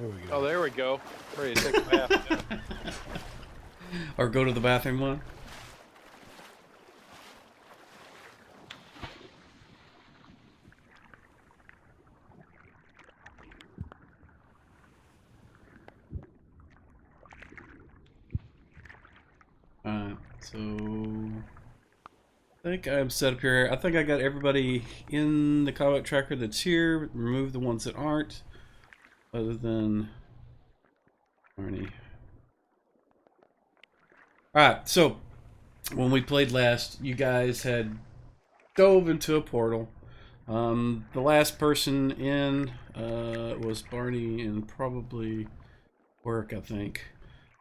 There we Oh, go. there we go. Ready to take a bath. Or go to the bathroom one. Alright, so I think I'm set up here. I think I got everybody in the combat tracker that's here. Remove the ones that aren't, other than Arnie. Alright, so when we played last, you guys had dove into a portal. The last person in was Barney and probably Work, I think.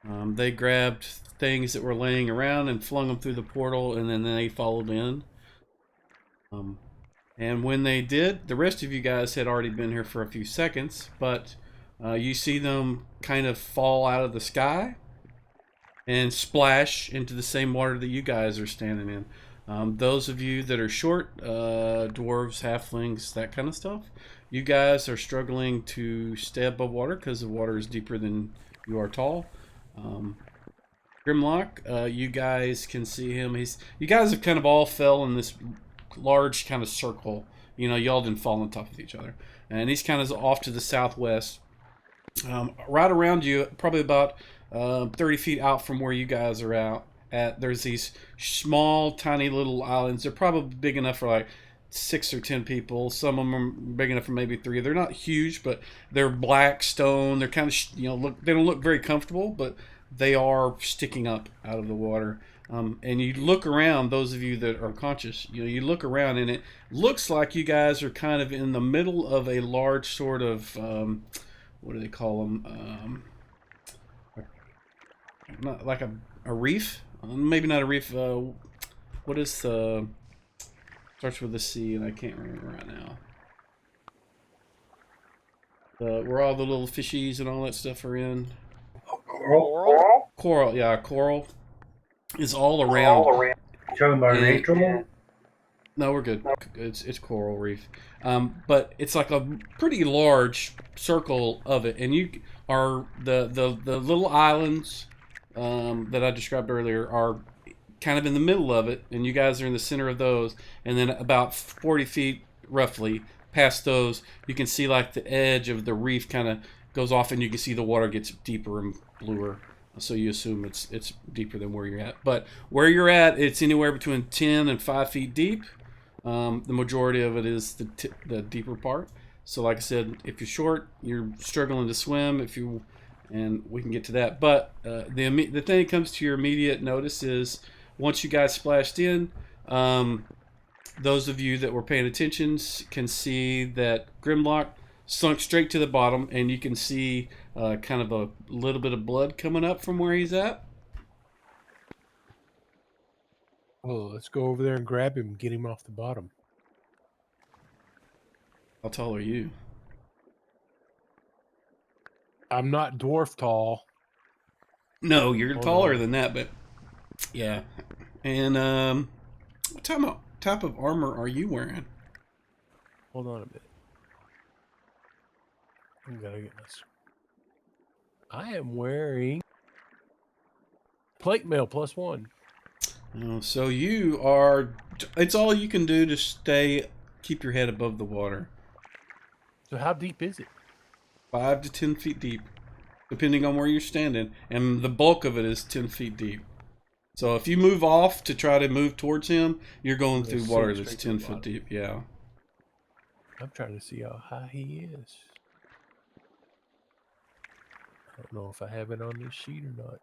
They grabbed things that were laying around and flung them through the portal, and then they followed in. And when they did, the rest of you guys had already been here for a few seconds, but you see them kind of fall out of the sky and splash into the same water that you guys are standing in. Those of you that are short, dwarves, halflings, that kind of stuff, you guys are struggling to stay above water because the water is deeper than you are tall. Grimlock, you guys can see him. You guys have kind of all fell in this large kind of circle. You know, y'all didn't fall on top of each other. And he's kind of off to the southwest. Right around you, probably about 30 feet out from where you guys are out at, there's these small, tiny little islands. They're probably big enough for like 6 or 10 people. Some of them are big enough for maybe 3. They're not huge, but they're black stone. They're kind of, they don't look very comfortable, but they are sticking up out of the water. And you look around, those of you that are conscious, you look around and it looks like you guys are kind of in the middle of a large sort of, what do they call them? Not like a reef? Maybe not a reef. What is starts with a C and I can't remember right now. Where all the little fishies and all that stuff are in. Coral? Coral, yeah, coral is all around. You talking about And- Rachel? No, we're good. It's coral reef, but it's like a pretty large circle of it, and you are the little islands that I described earlier are kind of in the middle of it, and you guys are in the center of those, and then about 40 feet roughly past those, you can see like the edge of the reef kind of goes off, and you can see the water gets deeper and bluer. So you assume it's deeper than where you're at, but where you're at, it's anywhere between 10 and 5 feet deep. The majority of it is the deeper part. So like I said, if you're short, you're struggling to swim. And we can get to that. But the thing that comes to your immediate notice is once you guys splashed in, those of you that were paying attention can see that Grimlock sunk straight to the bottom, and you can see kind of a little bit of blood coming up from where he's at. Oh, let's go over there and grab him and get him off the bottom. How tall are you? I'm not dwarf tall. No, you're Hold taller on. than that, but yeah. And what type of armor are you wearing? Hold on a minute. I gotta get this. I am wearing plate mail +1. So you are. It's all you can do to keep your head above the water. So how deep is it? 5 to 10 feet deep, depending on where you're standing, and the bulk of it is 10 feet deep. So if you move off to try to move towards him, you're going through Sink water straight that's to 10 the foot bottom. deep. Yeah. I'm trying to see how high he is. I don't know if I have it on this sheet or not.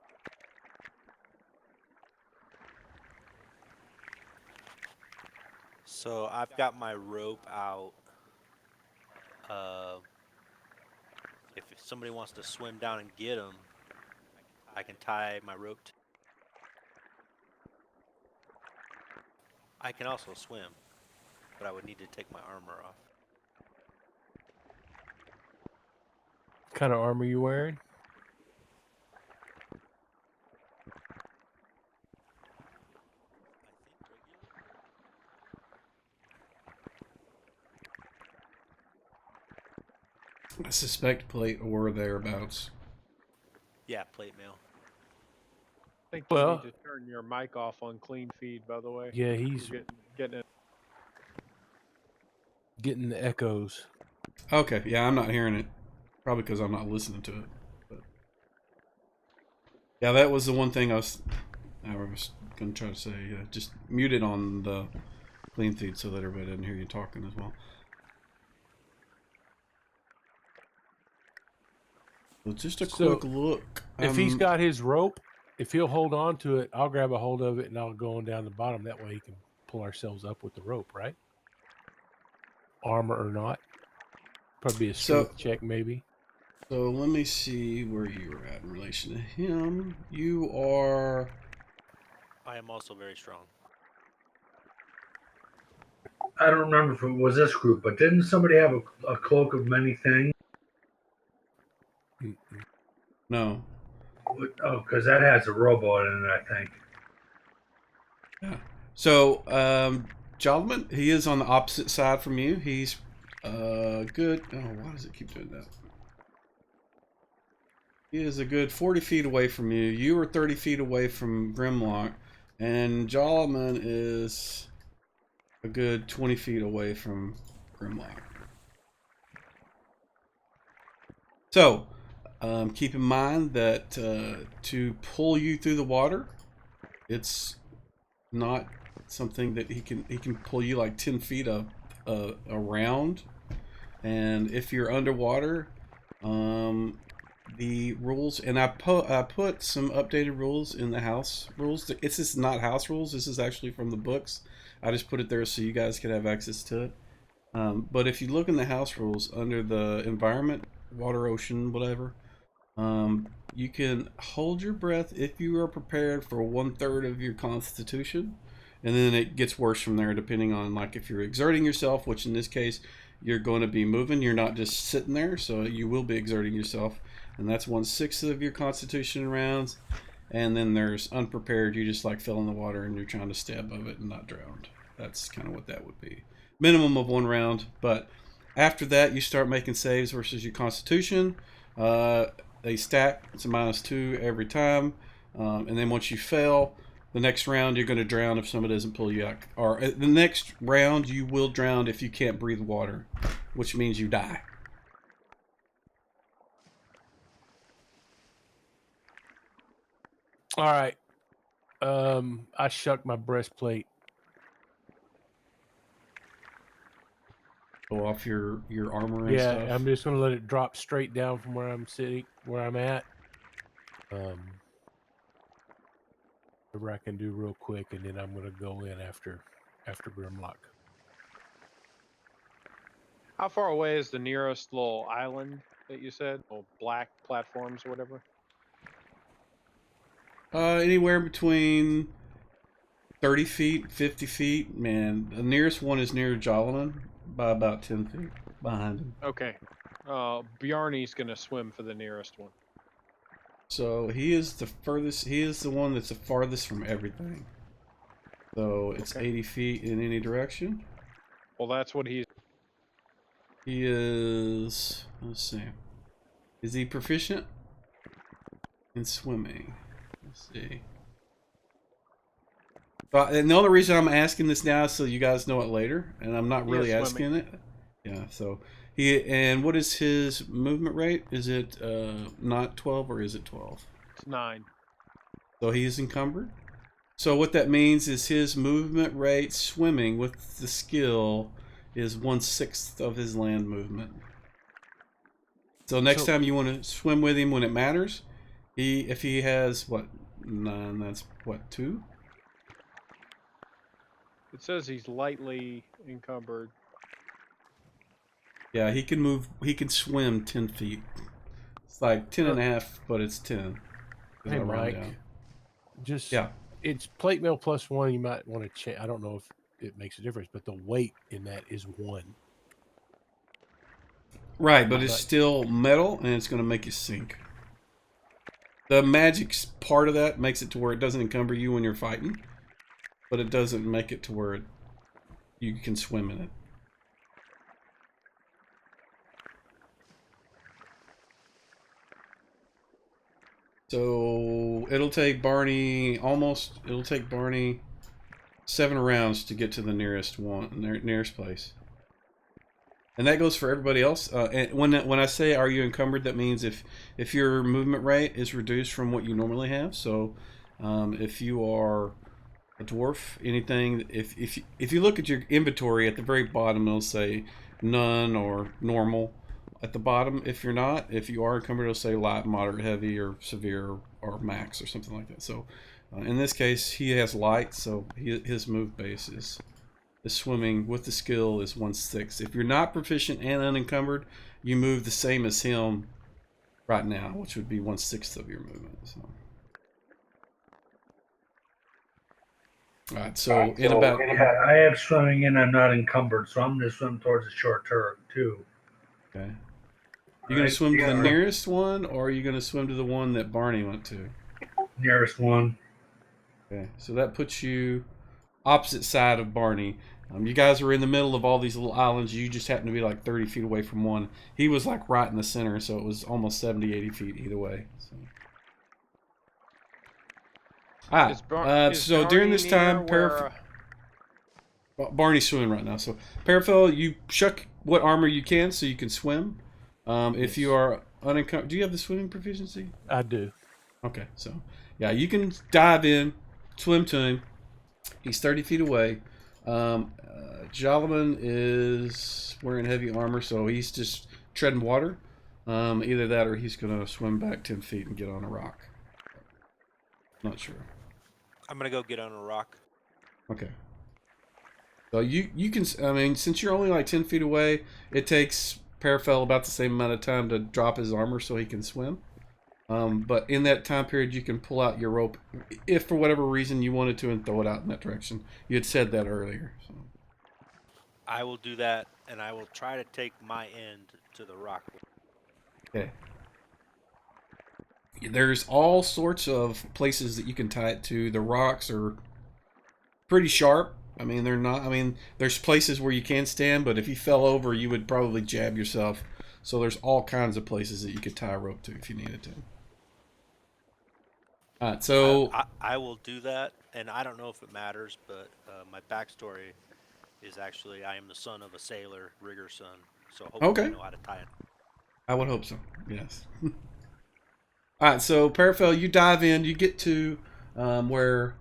So I've got my rope out. Uh, if somebody wants to swim down and get him, I can tie my rope. I can also swim, but I would need to take my armor off. What kind of armor you wearing? I suspect plate or thereabouts. Yeah, plate mail. I think Well- you need to turn your mic off on clean feed, by the way. Yeah, You're he's getting it. getting the echoes. Okay, yeah, I'm not hearing it. Probably because I'm not listening to it. But yeah, that was the one thing I was going to try to say. Just mute it on the clean feed so that everybody doesn't hear you talking as well. So just a So, quick look. If he's got his rope, if he'll hold on to it, I'll grab a hold of it and I'll go on down the bottom. That way he can pull ourselves up with the rope, right? Armor or not. Probably be a strength check, maybe. So let me see where you're at in relation to him. You are... I am also very strong. I don't remember if it was this group, but didn't somebody have a cloak of many things? Mm-mm. No. Oh, because that has a rowboat in it, I think. Yeah. So, Jolman, he is on the opposite side from you. He's good. Oh, why does it keep doing that? He is a good 40 feet away from you. You are 30 feet away from Grimlock, and Jolman is a good 20 feet away from Grimlock. So, keep in mind that to pull you through the water, it's not something that he can pull you like 10 feet up around. And if you're underwater, the rules, and I put some updated rules in the house rules. This is not house rules. This is actually from the books. I just put it there so you guys could have access to it. But if you look in the house rules under the environment, water, ocean, whatever, you can hold your breath if you are prepared for 1/3 of your constitution, and then it gets worse from there depending on, like, if you're exerting yourself, which in this case you're going to be moving. You're not just sitting there, so you will be exerting yourself, and that's 1/6 of your constitution rounds. And then there's unprepared. You just like fell in the water and you're trying to stay above it and not drowned. That's kind of what that would be. Minimum of 1 round, but after that you start making saves versus your constitution. They stack. It's a -2 every time, and then once you fail, the next round you're going to drown if somebody doesn't pull you out. Or the next round you will drown if you can't breathe water, which means you die. All right. I shuck my breastplate. Go off your armor and Yeah, stuff. I'm just gonna let it drop straight down from where I'm sitting, where I'm at. Whatever I can do real quick, and then I'm gonna go in after Grimlock. How far away is the nearest little island that you said? Oh, black platforms or whatever? Anywhere between 30 feet, 50 feet. Man, the nearest one is near Joliman by about 10 feet behind him. Okay. Bjarny's gonna swim for the nearest one. So he is the furthest. He is the one that's the farthest from everything. So it's Okay. 80 feet in any direction. Well, that's what he's. He is. Let's see. Is he proficient in swimming? Let's see. And the only reason I'm asking this now is so you guys know it later, and I'm not really asking it. Yeah. So and what is his movement rate? Is it not 12 or is it 12? It's 9. So he is encumbered. So what that means is his movement rate swimming with the skill is 1/6 of his land movement. So next time you want to swim with him when it matters, if he has what 9, that's what 2. It says he's lightly encumbered. Yeah, he can move. He can swim 10 feet. It's like 10.5, but it's 10. Hey, Mike. Just it's plate mail +1. You might want to check. I don't know if it makes a difference, but the weight in that is 1. Right, but it's still metal, and it's going to make you sink. The magic part of that makes it to where it doesn't encumber you when you're fighting, but it doesn't make it to where you can swim in it. So it'll take Barney It'll take Barney 7 rounds to get to the nearest nearest place. And that goes for everybody else. And when I say are you encumbered, that means if your movement rate is reduced from what you normally have. So if you are a dwarf, anything, if you look at your inventory at the very bottom, it'll say none or normal at the bottom. If you're not, if you are encumbered, it'll say light, moderate, heavy, or severe, or max, or something like that. So in this case, he has light, so his move base is swimming with the skill is 1/6. If you're not proficient and unencumbered, you move the same as him right now, which would be 1/6 of your movement. So. All right, so in about I have swimming and I'm not encumbered, so I'm going to swim towards the short turret too. okay. You gonna swim to the nearest one, or are you gonna swim to the one that Barney went to? Nearest one. Okay, so that puts you opposite side of Barney. You guys are in the middle of all these little islands. You just happen to be like 30 feet away from one. He was like right in the center, so it was almost 70, 80 feet either way. So. So during this time, Barney's swimming right now. So Paraphil, you shuck what armor you can so you can swim. If you are unencumbered, do you have the swimming proficiency? I do. Okay, so yeah, you can dive in, swim to him. He's 30 feet away. Jalaman is wearing heavy armor, so he's just treading water. Either that or he's going to swim back 10 feet and get on a rock. Not sure. I'm gonna go get on a rock. Okay. So you can, I mean, since you're only like 10 feet away, it takes Paraphil about the same amount of time to drop his armor so he can swim. But in that time period, you can pull out your rope if for whatever reason you wanted to and throw it out in that direction. You had said that earlier. So. I will do that, and I will try to take my end to the rock. Okay. There's all sorts of places that you can tie it to. The rocks are pretty sharp. I mean, they're not. I mean, there's places where you can stand, but if you fell over, you would probably jab yourself. So there's all kinds of places that you could tie a rope to if you needed to. All right, so I will do that, and I don't know if it matters, but my backstory is actually I am the son of a sailor, rigger's son. So hopefully I know how to tie it. I would hope so. Yes. All right, so Paraphil, you dive in. You get to where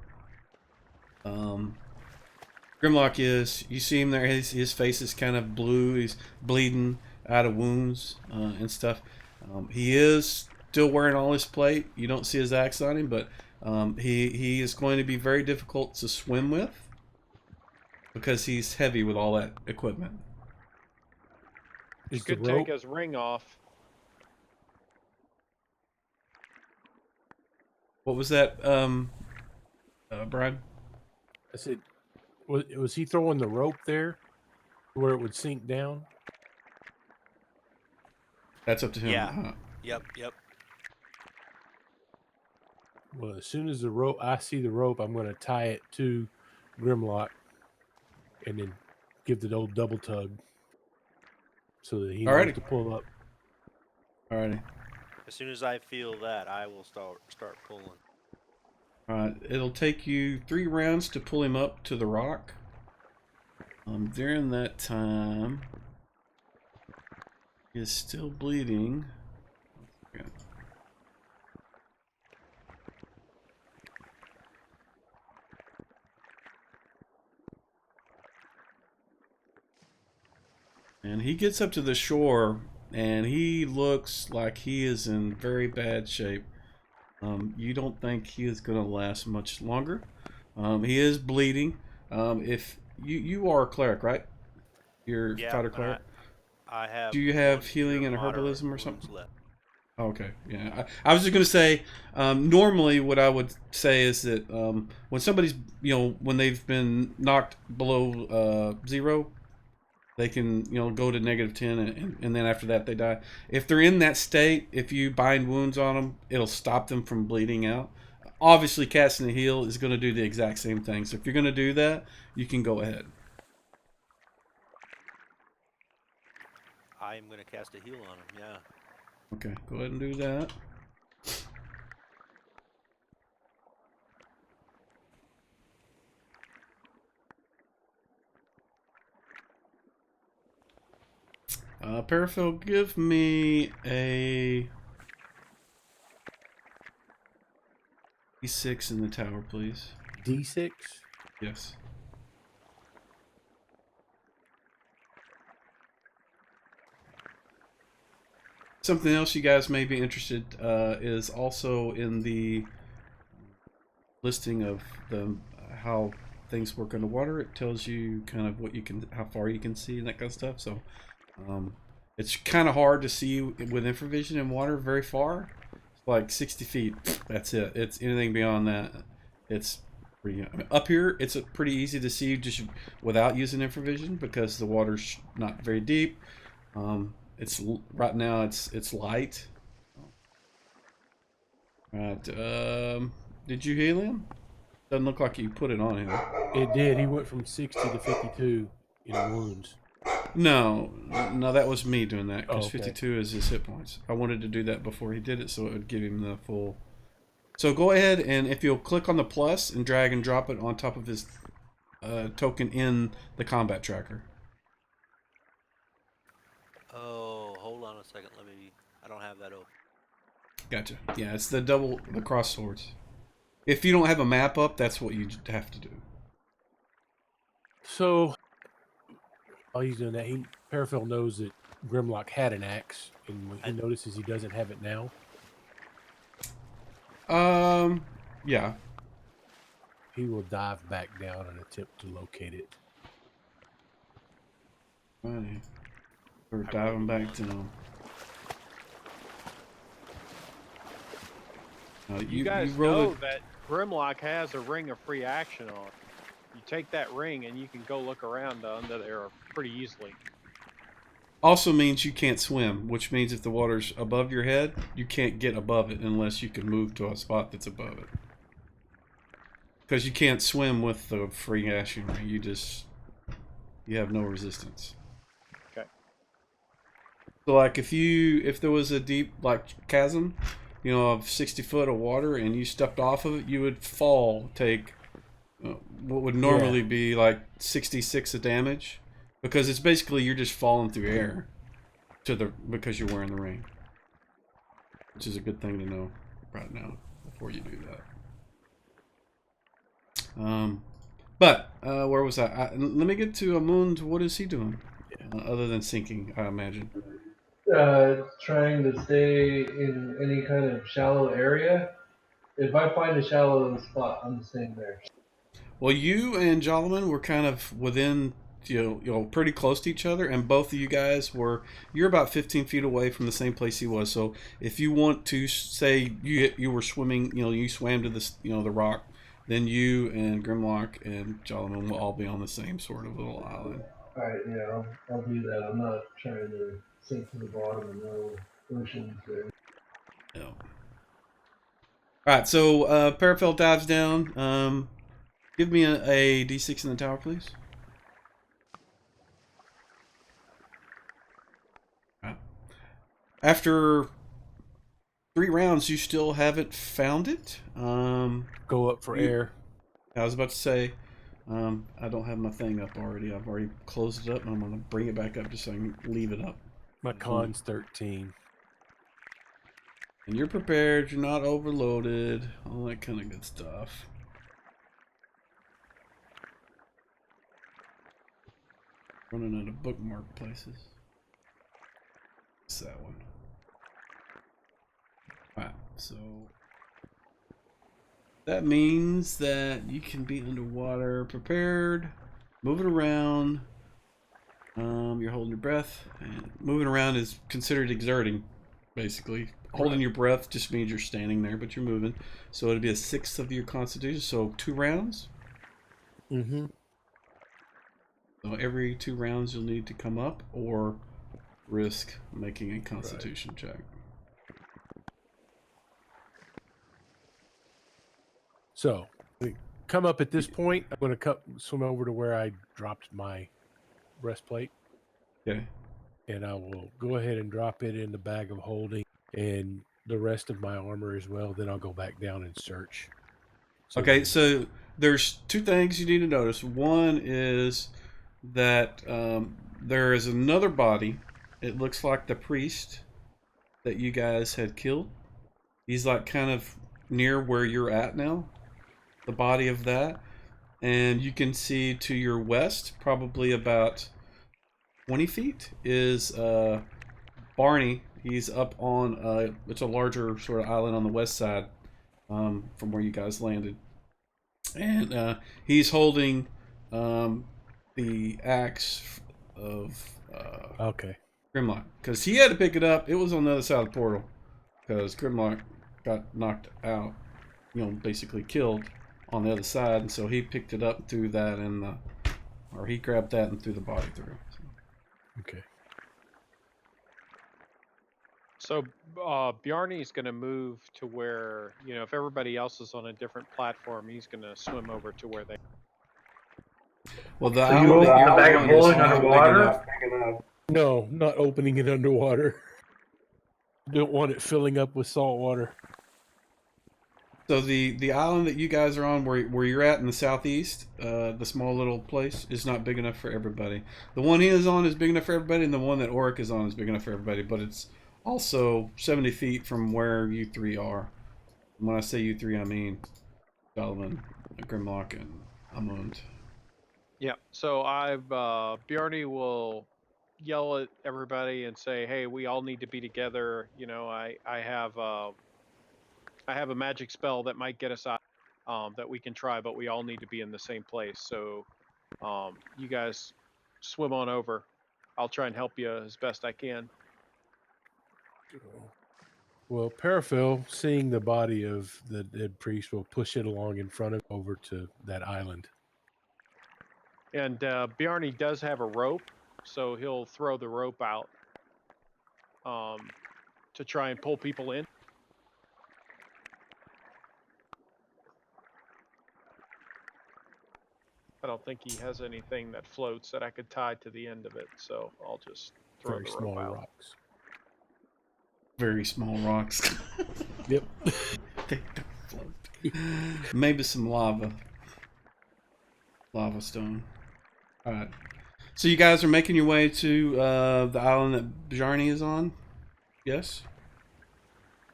Grimlock is. You see him there. His face is kind of blue. He's bleeding out of wounds and stuff. He is still wearing all his plate. You don't see his axe on him, but he is going to be very difficult to swim with because he's heavy with all that equipment. He could take his ring off. What was that, Brian? I said, was he throwing the rope there where it would sink down? That's up to him. Yeah. Yep. Well, as soon as I see the rope, I'm going to tie it to Grimlock and then give the old double tug so that he knows to pull up. Alrighty. As soon as I feel that, I will start pulling. Alright, it'll take you 3 rounds to pull him up to the rock. During that time, he is still bleeding. Okay. And he gets up to the shore, and he looks like he is in very bad shape. You don't think he is going to last much longer. He is bleeding. If you are a cleric, right? You're fighter cleric. I have. Do you have healing and herbalism or something? Okay, yeah. I was just going to say, normally what I would say is that when somebody's, when they've been knocked below 0, they can, go to -10, and then after that they die. If they're in that state, if you bind wounds on them, it'll stop them from bleeding out. Obviously, casting a heal is going to do the exact same thing. So if you're going to do that, you can go ahead. I am going to cast a heal on him, yeah. Okay, go ahead and do that. Paraphil, give me a D6 in the tower, please. D6. Yes. Something else you guys may be interested is also in the listing of the how things work underwater. It tells you kind of what you can, how far you can see, and that kind of stuff. So it's kind of hard to see with infravision in water very far. It's like 60 feet. That's it. It's anything beyond that. It's pretty. I mean, up here, it's pretty easy to see just without using infravision because the water's not very deep. It's right now. It's light. Right. Did you heal him? Doesn't look like you put it on him. It did. He went from 60 to 52 in wounds. No, that was me doing that because Oh, okay. 52 is his hit points. I wanted to do that before he did it, so it would give him the full. So go ahead and if you'll click on the plus and drag and drop it on top of his token in the combat tracker. Oh, hold on a second. I don't have that open. Gotcha. Yeah, it's the cross swords. If you don't have a map up, that's what you have to do. So, while he's doing that, Paraphil knows that Grimlock had an axe, and when he notices he doesn't have it now. Yeah. He will dive back down and attempt to locate it. Right. We're diving back down. You guys know that Grimlock has a ring of free action on. You take that ring and you can go look around under there pretty easily. Also means you can't swim, which means if the water's above your head, you can't get above it unless you can move to a spot that's above it. Because you can't swim with the free action ring. You have no resistance. Okay. So like if there was a deep like chasm, you know, of 60 foot of water and you stepped off of it, you would fall, take what would normally be like 66 of damage, because it's basically you're just falling through air because you're wearing the ring, which is a good thing to know right now before you do that. But where was I? Let me get to Amund. What is he doing other than sinking? I imagine. Trying to stay in any kind of shallow area. If I find a shallow spot, I'm staying there. Well, you and Jolliman were kind of within, you know, pretty close to each other, and both of you guys you're about 15 feet away from the same place he was. So if you want to say you were swimming, you know, you swam to this, you know, the rock, then you and Grimlock and Jolliman will all be on the same sort of little island. All right, yeah, I'll do that. I'm not trying to sink to the bottom of no oceans there. No. All right, so Paraphil dives down. Give me a D6 in the tower, please. Right. After 3 rounds, you still haven't found it. Go up for air. I was about to say, I don't have my thing up already. I've already closed it up, and I'm going to bring it back up just so I can leave it up. My con's 13. And you're prepared. You're not overloaded. All that kind of good stuff. Running out of bookmark places. It's that one. Alright, so that means that you can be underwater, prepared, moving around. You're holding your breath, and moving around is considered exerting, basically. Holding your breath just means you're standing there, but you're moving. So it'd be a 1/6 of your constitution, so 2 rounds. Mm-hmm. So every 2 rounds you'll need to come up or risk making a constitution check. So, come up at this point. I'm going to swim over to where I dropped my breastplate. Okay. And I will go ahead and drop it in the bag of holding and the rest of my armor as well. Then I'll go back down and search. Okay, so there's 2 things you need to notice. One is that there is another body it looks like the priest that you guys had killed. He's like kind of near where you're at now, the body of that. And you can see to your west, probably about 20 feet, is Barney. He's up on, it's a larger sort of island on the west side from where you guys landed. And he's holding the axe of Okay. Grimlock. Because he had to pick it up. It was on the other side of the portal. Because Grimlock got knocked out, basically killed on the other side. And so he picked it up, threw that in the, or he grabbed that and threw the body through. So. Okay. So Bjarny's going to move to where, if everybody else is on a different platform, he's going to swim over to where they. Well, the So you open the bag of holding underwater? No, not opening it underwater. Don't want it filling up with salt water. So the island that you guys are on, where you're at in the southeast, the small little place, is not big enough for everybody. The one he is on is big enough for everybody, and the one that Oric is on is big enough for everybody. But it's also 70 feet from where you three are. And when I say you three, I mean Solomon, Grimlock, and Amund. Yeah. So Bjarny will yell at everybody and say, "Hey, we all need to be together. I have a magic spell that might get us out, that we can try, but we all need to be in the same place. So, you guys swim on over. I'll try and help you as best I can." Well, Paraphil, seeing the body of the dead priest, will push it along in front of over to that island. And Bjarny does have a rope, so he'll throw the rope out to try and pull people in. I don't think he has anything that floats that I could tie to the end of it, so I'll just throw Very the rope small out. rocks. Very small rocks. Yep. They don't float. Maybe some lava. Lava stone. Alright. So you guys are making your way to the island that Bjarny is on? Yes?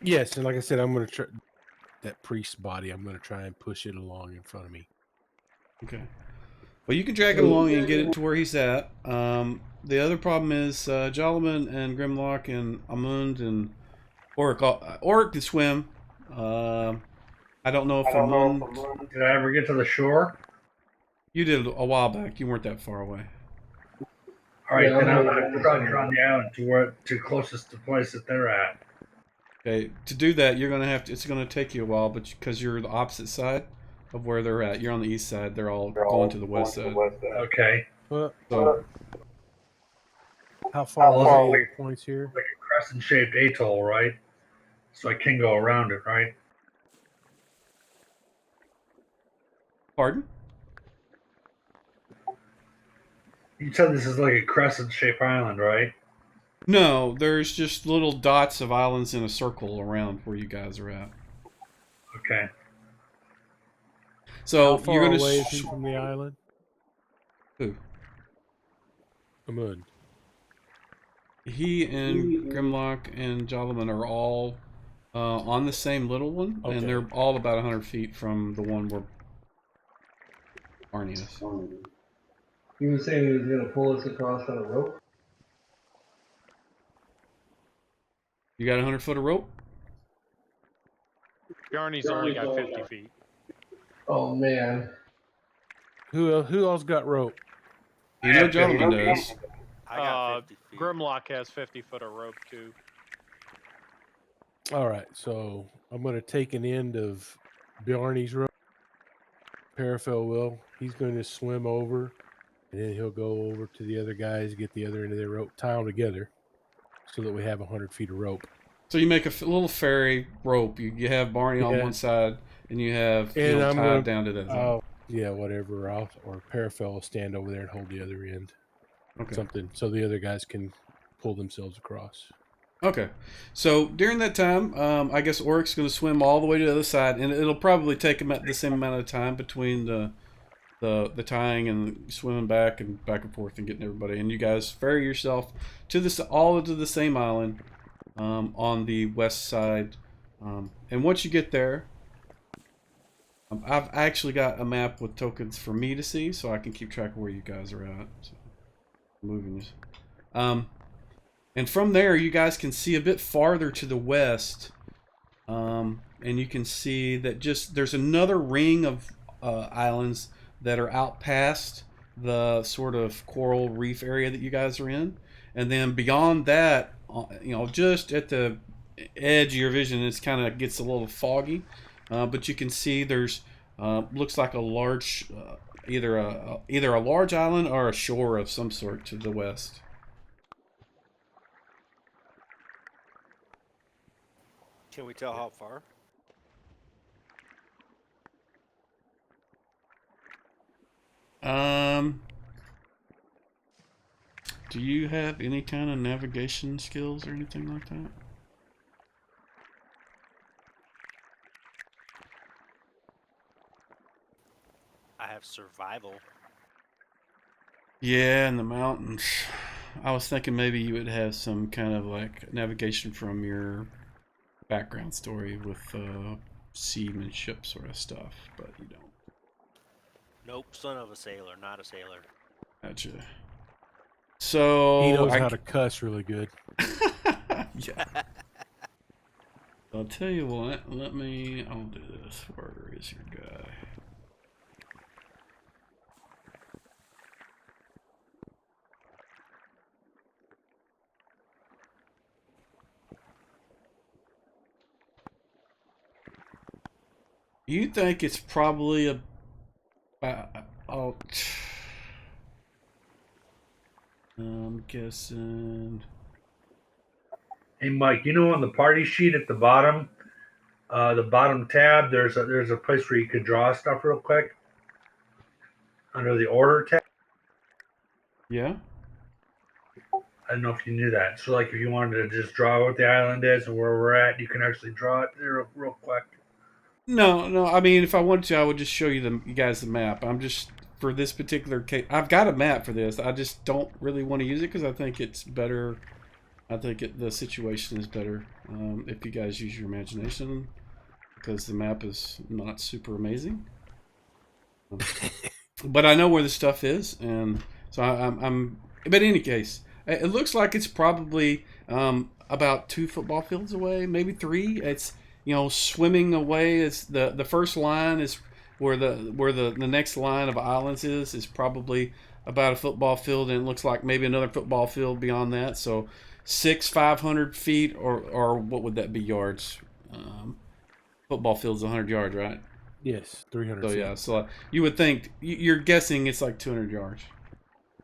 Yes, and like I said, I'm going to try that priest's body. I'm going to try and push it along in front of me. Okay. Well, you can drag it along and get it to where he's at. The other problem is Jalaman and Grimlock and Amund and Oric. Oric can swim. I don't know if Amund... Did I ever get to the shore? You did a while back. You weren't that far away. All right, then I'm going to trudge around the island to closest to the place that they're at. Okay, to do that, you're gonna have to. It's gonna take you a while, but because you're the opposite side of where they're at, you're on the east side. They're all going to the west side. Okay. Well, So how far away are the points here? Like a crescent-shaped atoll, right? So I can go around it, right? pardon? You said this is like a crescent-shaped island, right? No, there's just little dots of islands in a circle around where you guys are at. Okay. So How far you're gonna away is he from the island? Who? Amund. He and Grimlock and Jalaman are all on the same little one, Okay. and they're all about 100 feet from the one where Barney is. He was saying he was going to pull us across on a rope. You got 100 foot of rope? Bjarny's only got 50 feet. Oh man. Who else got rope? You know Jalaman does. I got 50 feet. Grimlock has 50 foot of rope too. All right, so I'm going to take an end of Bjarny's rope. Paraphil will. He's going to swim over, and then he'll go over to the other guys, get the other end of their rope, tie them together, so that we have 100 feet of rope. So you make a little ferry rope. You have Barney on one side, and you have Phil tied down to that thing. Yeah, whatever. Or Paraphil will stand over there and hold the other end. Okay. Something so the other guys can pull themselves across. Okay. So during that time, I guess Oric's going to swim all the way to the other side, and it'll probably take him the same amount of time between the the tying and swimming back and forth and getting everybody. And you guys ferry yourself to this all to the same island on the west side. And once you get there, I've actually got a map with tokens for me to see, so I can keep track of where you guys are at. So, moving this. And from there, you guys can see a bit farther to the west, and you can see that there's another ring of islands that are out past the sort of coral reef area that you guys are in, and then beyond that, just at the edge of your vision, it kind of gets a little foggy, but you can see there's looks like a large, either a large island or a shore of some sort to the west. Can we tell how far? Do you have any kind of navigation skills or anything like that? I have survival. Yeah, in the mountains. I was thinking maybe you would have some kind of like navigation from your background story with seamanship sort of stuff, but you don't. Nope, son of a sailor, not a sailor. Gotcha. So He knows how to cuss really good. Yeah. I'll tell you what. I'll do this. Where is your guy? You think it's probably I'm guessing. Hey, Mike, on the party sheet at the bottom tab, there's a place where you could draw stuff real quick under the order tab. Yeah. I don't know if you knew that. So, like, if you wanted to just draw what the island is and where we're at, you can actually draw it there real quick. No. I mean, if I wanted to, I would just show you guys the map. I'm just for this particular case. I've got a map for this. I just don't really want to use it because I think it's better. I think the situation is better if you guys use your imagination, because the map is not super amazing. But I know where the stuff is, and so I'm. But in any case, it looks like it's probably about 2 football fields away, maybe 3. It's swimming away. It's the first line is where the next line of islands is probably about a football field, and it looks like maybe another football field beyond that. So 500 feet, or what would that be yards? Football field's 100 yards, right? Yes, 300 So feet. yeah, so you would think you're guessing it's like 200 yards,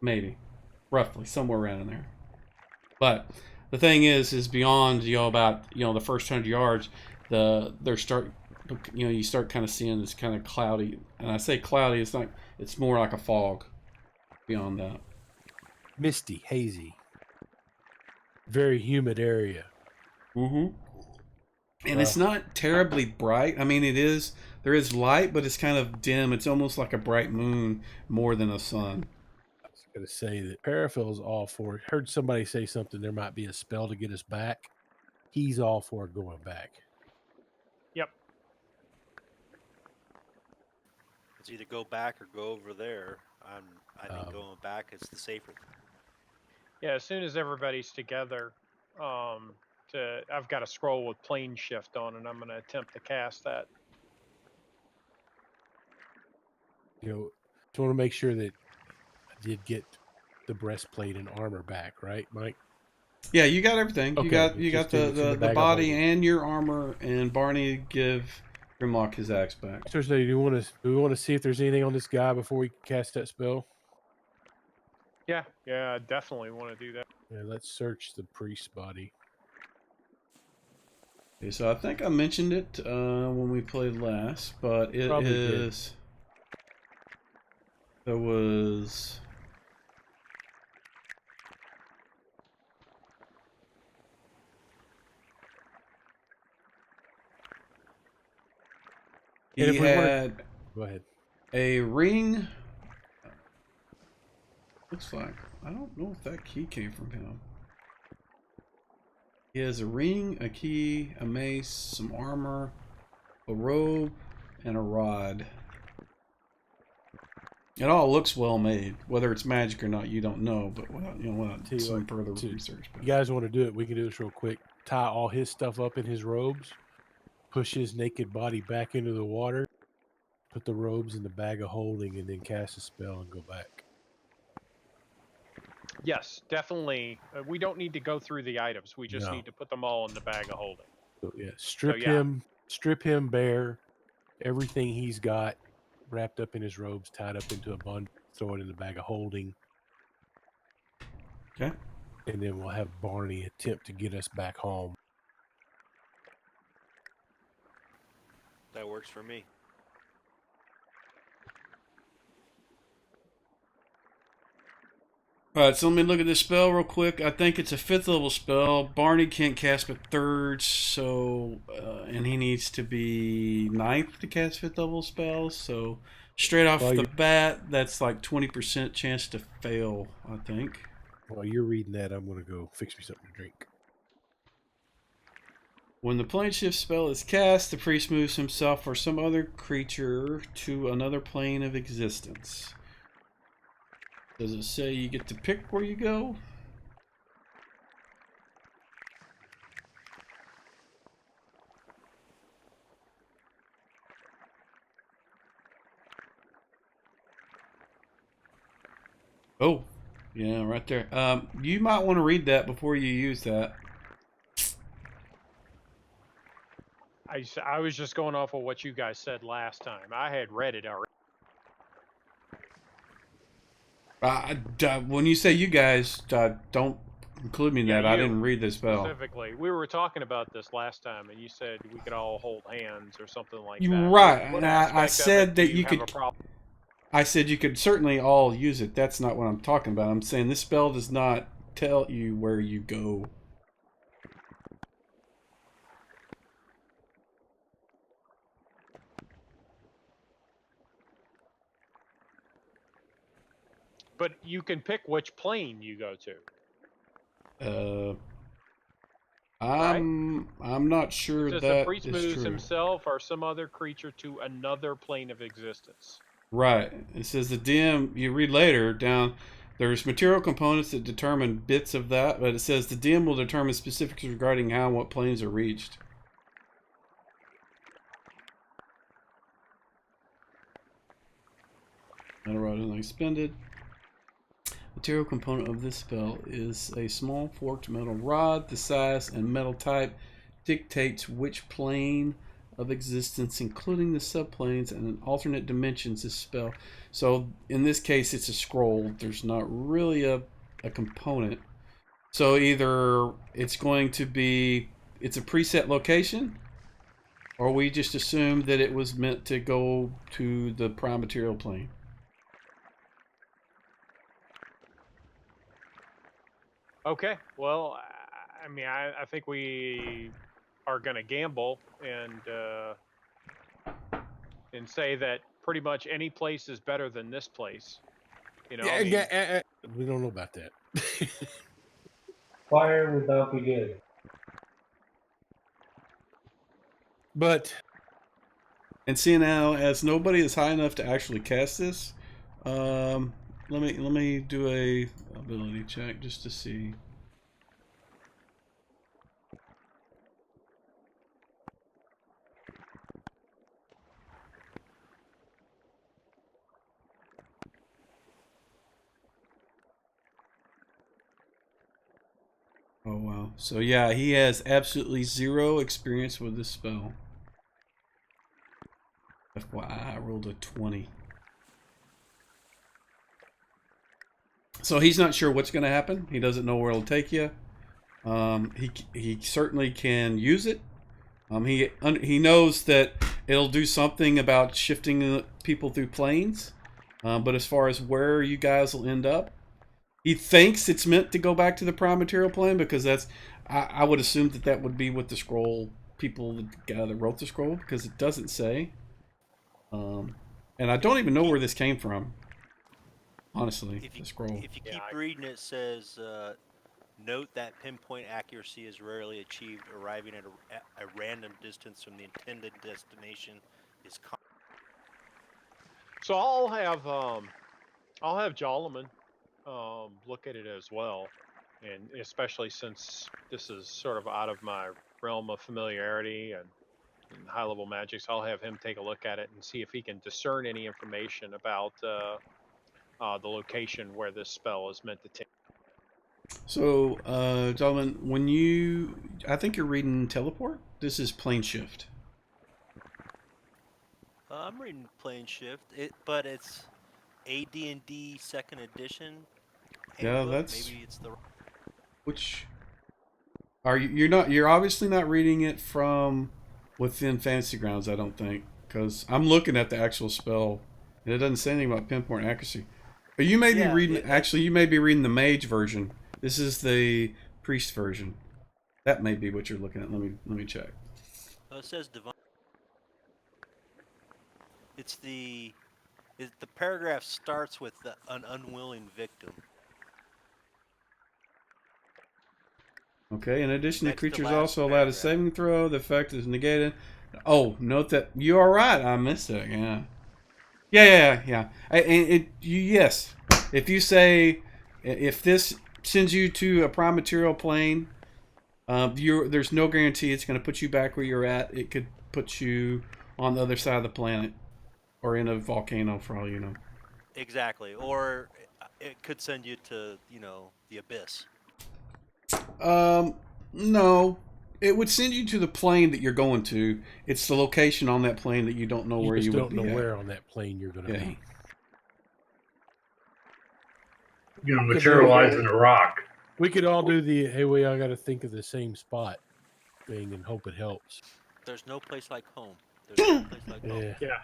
maybe, roughly somewhere around in there. But the thing is beyond about the first 100 yards, you start kind of seeing this kind of cloudy, and I say cloudy, it's more like a fog beyond that. Misty, hazy, very humid area. Mm-hmm. And it's not terribly bright. I mean, there is light, but it's kind of dim. It's almost like a bright moon more than a sun. I was going to say that Paraphil's all for it. Heard somebody say something. There might be a spell to get us back. He's all for going back. Yep. It's either go back or go over there. I think going back is the safer. Yeah, as soon as everybody's together, I've got a scroll with plane shift on, and I'm going to attempt to cast that. Just want to make sure that I did get the breastplate and armor back, right, Mike? Yeah, you got everything. Okay, You got the body and your armor, and Barney give Grimlock his axe back. So, do we want to see if there's anything on this guy before we cast that spell? Yeah, I definitely want to do that. Yeah, let's search the priest's body. Okay, so I think I mentioned it when we played last, but it Probably is. There was. He had Go ahead. a ring Looks like. I don't know if that key came from him. He has a ring, a key, a mace, some armor, a robe, and a rod. It all looks well made. Whether it's magic or not, you don't know. But without some further research. You guys want to do it? We can do this real quick. Tie all his stuff up in his robes. Push his naked body back into the water. Put the robes in the bag of holding, and then cast a spell and go back. Yes, definitely. We don't need to go through the items. We just need to put them all in the bag of holding. So yeah, strip him bare. Everything he's got wrapped up in his robes, tied up into a bundle, throw it in the bag of holding. Okay. And then we'll have Barney attempt to get us back home. That works for me. Alright, so let me look at this spell real quick. I think it's a 5th level spell. Barney can't cast but 3rd, so and he needs to be 9th to cast 5th level spells. So straight off the bat, that's like 20% chance to fail, I think. While you're reading that, I'm going to go fix me something to drink. When the plane shift spell is cast, the priest moves himself or some other creature to another plane of existence. Does it say you get to pick where you go? Oh, yeah, right there. You might want to read that before you use that. I was just going off of what you guys said last time. I had read it already. When you say you guys, don't include me in that. I didn't read this spell. Specifically, we were talking about this last time, and you said we could all hold hands or something like that. Right, and I said that you could. Have a problem? I said you could certainly all use it. That's not what I'm talking about. I'm saying this spell does not tell you where you go. But you can pick which plane you go to. I'm not sure that the priest is moves true. himself or some other creature to another plane of existence. Right. It says the DM. You read later down. There's material components that determine bits of that, but it says the DM will determine specifics regarding how and what planes are reached. Metal rod is expended. Material component of this spell is a small forked metal rod. The size and metal type dictates which plane of existence, including the subplanes and an alternate dimensions, this spell. So in this case, it's a scroll. There's not really a component. So either it's going to be, it's a preset location, or we just assume that it was meant to go to the prime material plane. Okay, well, I mean, I think we are going to gamble and say that pretty much any place is better than this place. You know, we don't know about that. Fire would not be good. But and seeing now, as nobody is high enough to actually cast this, let me do a ability check just to see. Oh wow. So yeah, he has absolutely 0 experience with this spell. FYI, I rolled a 20. So he's not sure what's going to happen. He doesn't know where it'll take you. He certainly can use it. He knows that it'll do something about shifting people through planes. But as far as where you guys will end up, he thinks it's meant to go back to the prime material plane because that's. I would assume that would be what the scroll people, the guy that wrote the scroll, because it doesn't say. And I don't even know where this came from. honestly, If you the scroll. if you Yeah, keep reading, it says, note that pinpoint accuracy is rarely achieved. Arriving at a random distance from the intended destination is so I'll have Jolliman look at it as well, and especially since this is sort of out of my realm of familiarity and high level magic, so I'll have him take a look at it and see if he can discern any information about the location where this spell is meant to take. So, gentlemen, I think you're reading teleport. This is plane shift. I'm reading Plane Shift, but it's AD&D Second Edition Yeah, handbook. that's Maybe it's the which are you? You're not. You're obviously not reading it from within Fantasy Grounds. I don't think, because I'm looking at the actual spell, and it doesn't say anything about pinpoint accuracy. But you may be yeah. reading. Actually, you may be reading the mage version. This is the priest version. That may be what you're looking at. Let me check. It says divine. The paragraph starts with an unwilling victim. Okay. In addition, the Next to creature is last also allowed a paragraph. saving throw. The effect is negated. Oh, note that you are right. I missed it. Yeah. Yeah. Yes. If you say, if this sends you to a prime material plane, there's no guarantee it's going to put you back where you're at. It could put you on the other side of the planet, or in a volcano, for all you know. Exactly. Or it could send you to, the abyss. No. It would send you to the plane that you're going to. It's the location on that plane that you don't know You where just you would don't be know at. where on that plane you're going to Yeah. be. You know, Could materialize in a rock. We could all do the hey, we all got to think of the same spot thing and hope it helps. There's no place like home. There's no place like home. Yeah. Yeah.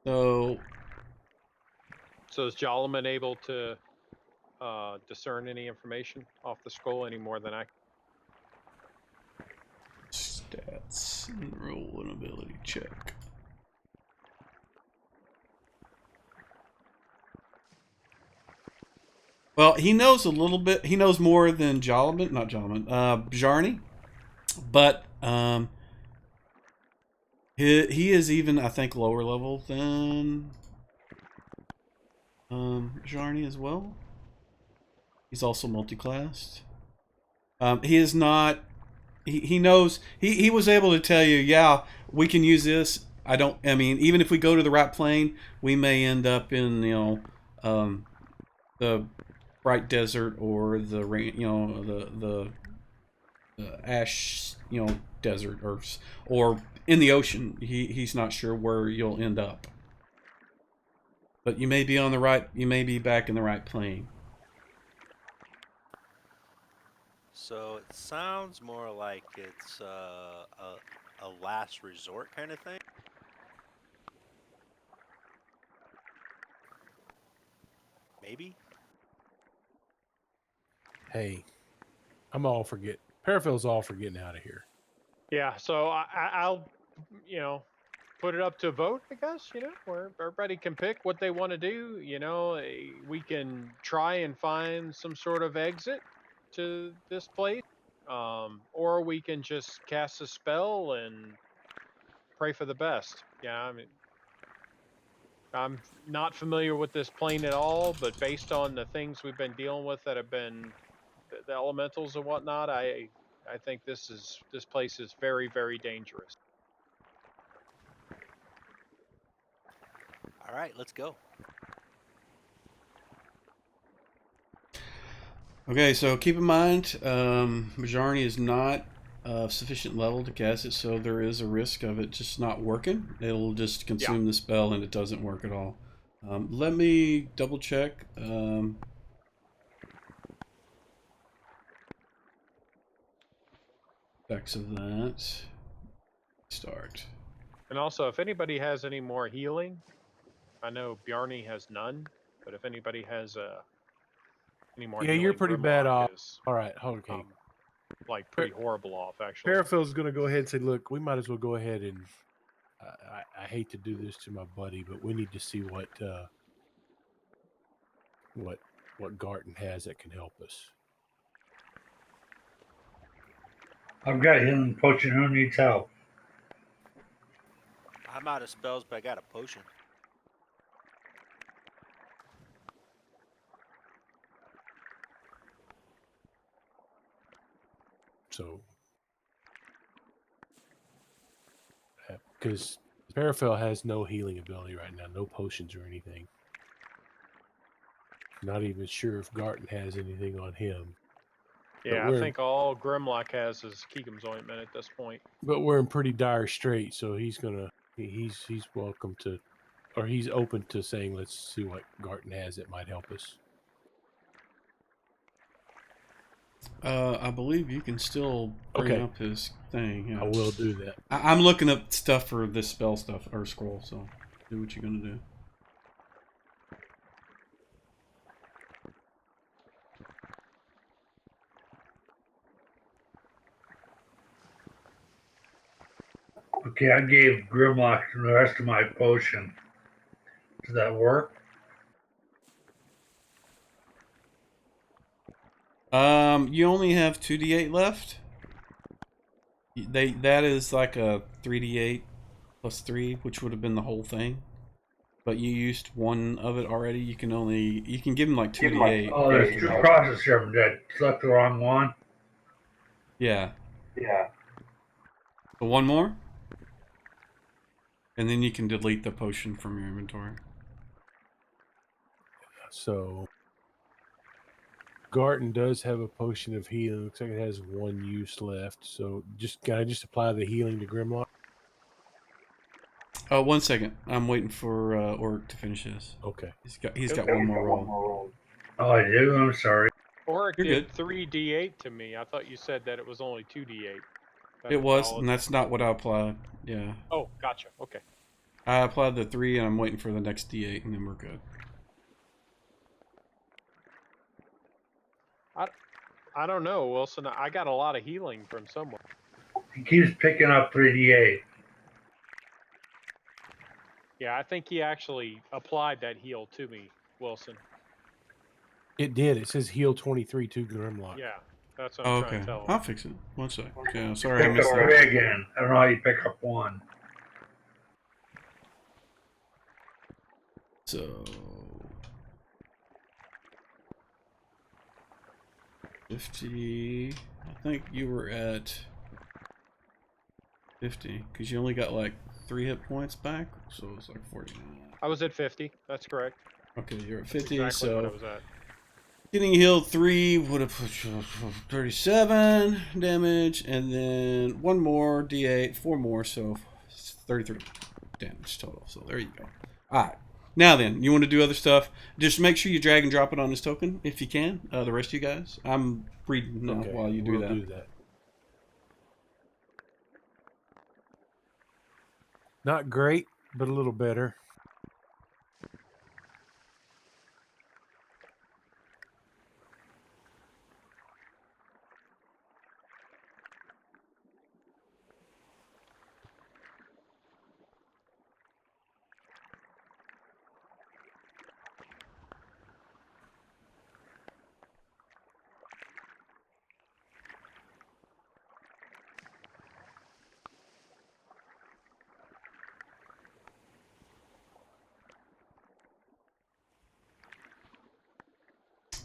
So So is Jolliman able to discern any information off the scroll any more than I? stats and roll an ability check. Well, he knows a little bit. He knows more than Bjarni, but he is even, I think, lower level than Bjarni as well. He's also multi-classed. He is not. He knows. He was able to tell you, yeah, we can use this. I mean, even if we go to the right plane, we may end up in the bright desert or the rain, the ash, desert, or in the ocean. He's not sure where you'll end up, but you may be on the right. You may be back in the right plane. So it sounds more like it's a last resort kind of thing. Maybe. Hey, I'm all for Parafil's all for getting out of here. Yeah. So I'll, put it up to a vote. I guess where everybody can pick what they want to do. We can try and find some sort of exit to this place, or we can just cast a spell and pray for the best. Yeah. I mean, I'm not familiar with this plane at all, but based on the things we've been dealing with that have been the elementals and whatnot, I think this place is very, very dangerous. All right, let's go. Okay, so keep in mind, Bjarni is not sufficient level to cast it, so there is a risk of it just not working. It'll just consume the spell, and it doesn't work at all. Let me double check. Effects of that. Start. And also, if anybody has any more healing, I know Bjarni has none, but if anybody has any more healing, you're pretty bad Grimlock off. is, All right, okay. like pretty horrible off actually. Parafil's going to go ahead and say, look, we might as well go ahead and I hate to do this to my buddy, but we need to see what Garton has that can help us. I've got healing potion. Who needs help? I'm out of spells, but I got a potion. So, because Parafel has no healing ability right now, no potions or anything. Not even sure if Garton has anything on him. Yeah, I think all Grimlock has is Keegum's ointment at this point. But we're in pretty dire straits, so he's welcome to, or he's open to saying, let's see what Garton has that might help us. I believe you can still bring up his thing. Yeah. I will do that. I'm looking up stuff for this spell stuff or scroll. So do what you're gonna do. Okay, I gave Grimlock the rest of my potion. Does that work? You only have 2d8 left. That is like a 3d8 plus 3, which would have been the whole thing. But you used one of it already. You can give him like 2d8. Oh, there's 2 crosses here. Did I select the wrong one? Yeah. Yeah. So one more. And then you can delete the potion from your inventory. So Garton does have a potion of healing. Looks like it has 1 use left. So can I just apply the healing to Grimlock? 1 second. I'm waiting for Orc to finish this. Okay. He's got one more roll. Oh, I do? I'm sorry. Oric You're did good. 3d8 to me. I thought you said that it was only 2d8. It was, and that's not what I applied. Yeah. Oh, gotcha. Okay. I applied the 3, and I'm waiting for the next d8, and then we're good. I don't know, Wilson. I got a lot of healing from someone. He keeps picking up 3d8. Yeah, I think he actually applied that heal to me, Wilson. It did. It says heal 23 to Grimlock. Yeah, that's what I'm trying Okay. to tell him. I'll fix it. 1 sec. Yeah, sorry I Pick missed up that. 3 again. I don't know how you pick up 1. So 50. I think you were at 50 because you only got like 3 hit points back, so it's like 49. I was at 50. That's correct. Okay, you're at 50. Exactly what I So was at. getting healed 3 would have put you 37 damage, and then 1 more d8, 4 more, so 33 damage total. So there you go. All right. Now then, you want to do other stuff. Just make sure you drag and drop it on this token if you can. The rest of you guys. I'm reading now while you do we'll that. do that. Not great, but a little better.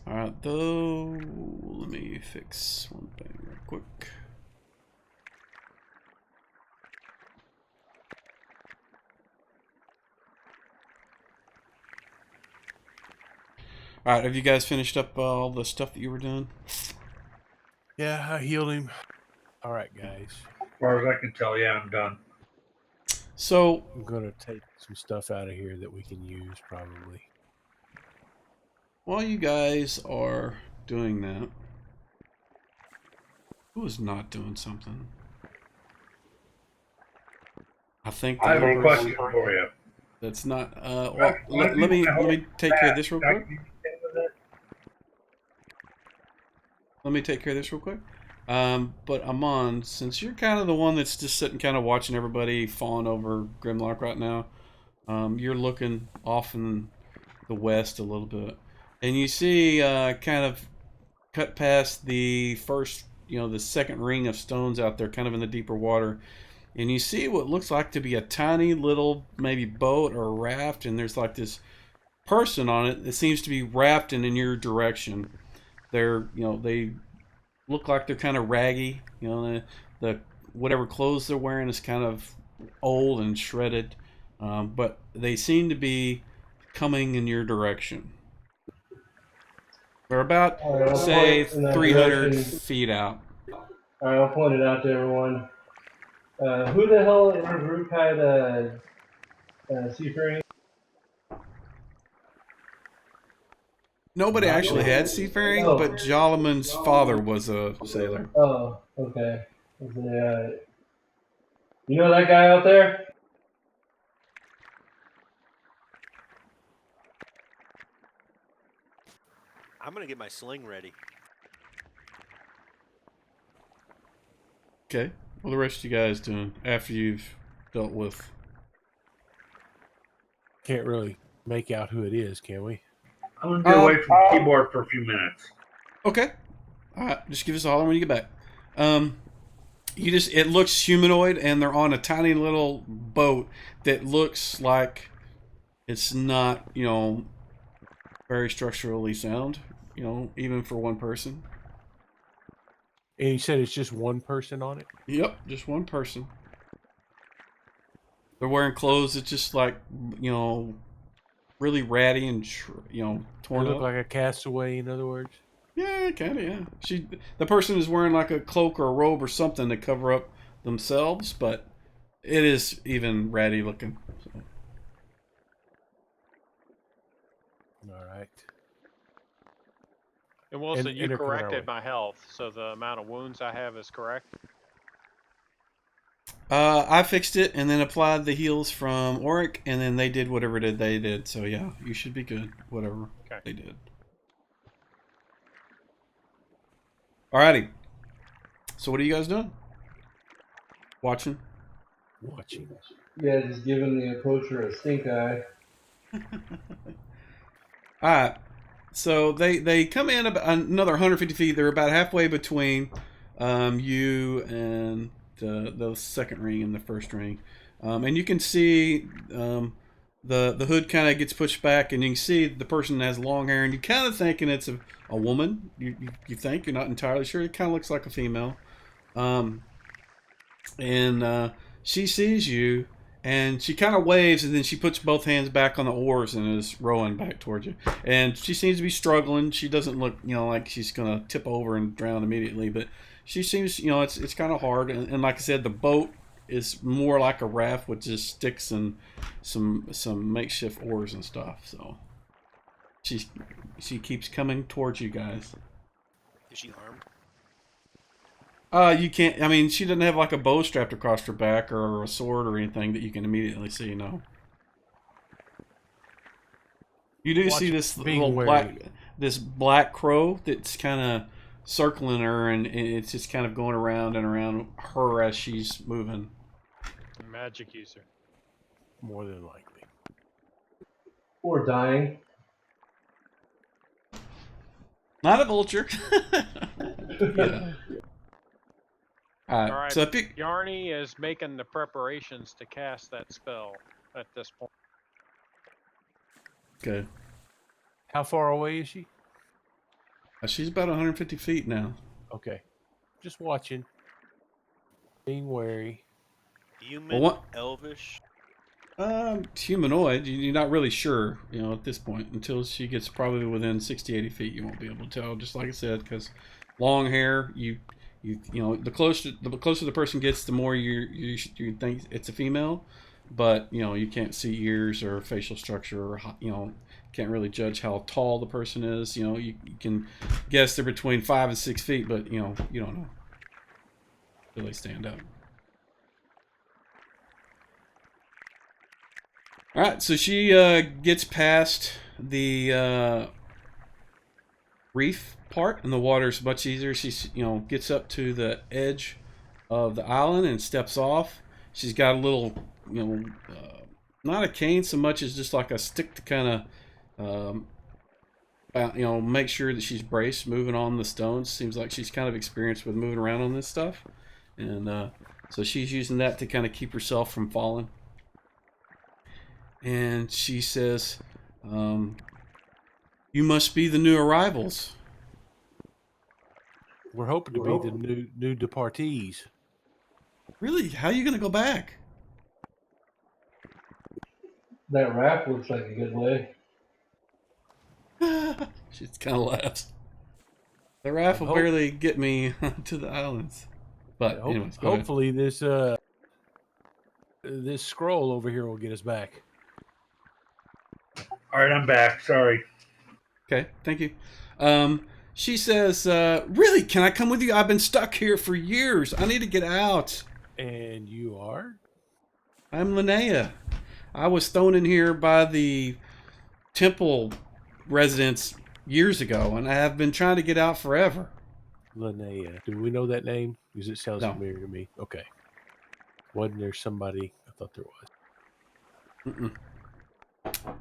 Alright, though, let me fix one thing real quick. Alright, have you guys finished up all the stuff that you were doing? Yeah, I healed him. All right, guys. As far as I can tell, yeah, I'm done. So, I'm going to take some stuff out of here that we can use, probably. while you guys are doing that, who is not doing something? I think I have a question for you. that's not. Well, let me take care of this real quick. Let me take care of this real quick. But Amon, since you're kind of the one that's just sitting kind of watching everybody fawn over Grimlock right now, you're looking off in the west a little bit. And you see kind of cut past the first, the second ring of stones out there, kind of in the deeper water. And you see what looks like to be a tiny little maybe boat or raft, and there's like this person on it that seems to be rafting in your direction. They look like they're kind of raggy. The whatever clothes they're wearing is kind of old and shredded, but they seem to be coming in your direction. They're about, Alright, I'll say, point in that 300 direction. feet out. Alright, I'll point it out to everyone. Who the hell in our group had seafaring? Nobody Not actually really. had seafaring, Oh. but Jalaman's father was a sailor. Oh, okay. You know that guy out there? I'm gonna get my sling ready. Okay. What are the rest of you guys doing after you've dealt with? Can't really make out who it is, can we? I'm gonna get away from the keyboard for a few minutes. Okay. All right. Just give us a holler when you get back. It looks humanoid, and they're on a tiny little boat that looks like it's not, very structurally sound, even for one person. And you said it's just one person on it? Yep, just one person. They're wearing clothes that's just like, really ratty and, They torn look up. like a castaway, in other words? Yeah, kind of, yeah. The person is wearing like a cloak or a robe or something to cover up themselves, but it is even ratty looking. So. All right. And Wilson, And you they're coming our corrected way. my health, so the amount of wounds I have is correct. I fixed it and then applied the heals from Auric, and then they did whatever they did. So yeah, you should be good. Whatever they did. Alrighty. So what are you guys doing? Watching? Yeah, just giving the approacher a stink eye. Alright. So they come in about another 150 feet. They're about halfway between you and the second ring and the first ring. And you can see the hood kind of gets pushed back, and you can see the person has long hair, and you're kind of thinking it's a woman. You think, you're not entirely sure. It kind of looks like a female. And she sees you, and she kind of waves, and then she puts both hands back on the oars and is rowing back towards you. And she seems to be struggling. She doesn't look, like she's gonna tip over and drown immediately, but she seems, it's kind of hard. And like I said, the boat is more like a raft with just sticks and some makeshift oars and stuff. So she keeps coming towards you guys. Is she armed? You can't. I mean, she doesn't have like a bow strapped across her back or a sword or anything that you can immediately see. No. You do see this little black crow that's kind of circling her, and it's just kind of going around and around her as she's moving. Magic user. More than likely. Or dying. Not a vulture. Yeah. All right. So Yarny is making the preparations to cast that spell at this point. Okay. How far away is she? She's about 150 feet now. Okay. Just watching. Being wary. Human, elvish? Humanoid. You're not really sure, at this point. Until she gets probably within 60, 80 feet, you won't be able to tell. Just like I said, because long hair, the closer the person gets, the more you think it's a female. But you can't see ears or facial structure, or can't really judge how tall the person is. You can guess they're between 5 and 6 feet, but you don't know till they stand up. All right, so she gets past the reef part, and the water's much easier. She gets up to the edge of the island and steps off. She's got a little, not a cane so much as just like a stick to kind of, make sure that she's braced moving on the stones. Seems like she's kind of experienced with moving around on this stuff. And so she's using that to kind of keep herself from falling. And she says, you must be the new arrivals. We're hoping to be the new departees. Really? How are you going to go back? That raft looks like a good way. She kind of laughs. The raft will barely get me to the islands. But anyways, hopefully this scroll over here will get us back. All right, I'm back. Sorry. Okay, thank you. She says, really, can I come with you? I've been stuck here for years. I need to get out. And you are? I'm Linnea. I was thrown in here by the temple residents years ago, and I have been trying to get out forever. Linnea. Do we know that name? Because it sounds familiar to me. Okay. Wasn't there somebody? I thought there was.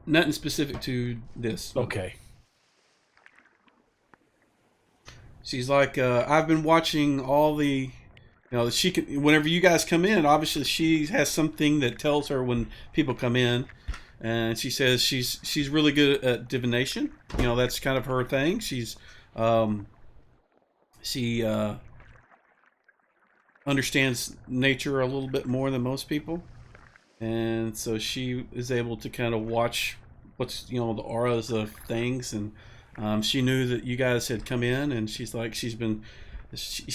Nothing specific to this. Okay. She's like, I've been watching all the, she can, whenever you guys come in, obviously she has something that tells her when people come in. And she says she's really good at divination. That's kind of her thing. She understands nature a little bit more than most people. And so she is able to kind of watch what's, the auras of things. And she knew that you guys had come in, and she's like, she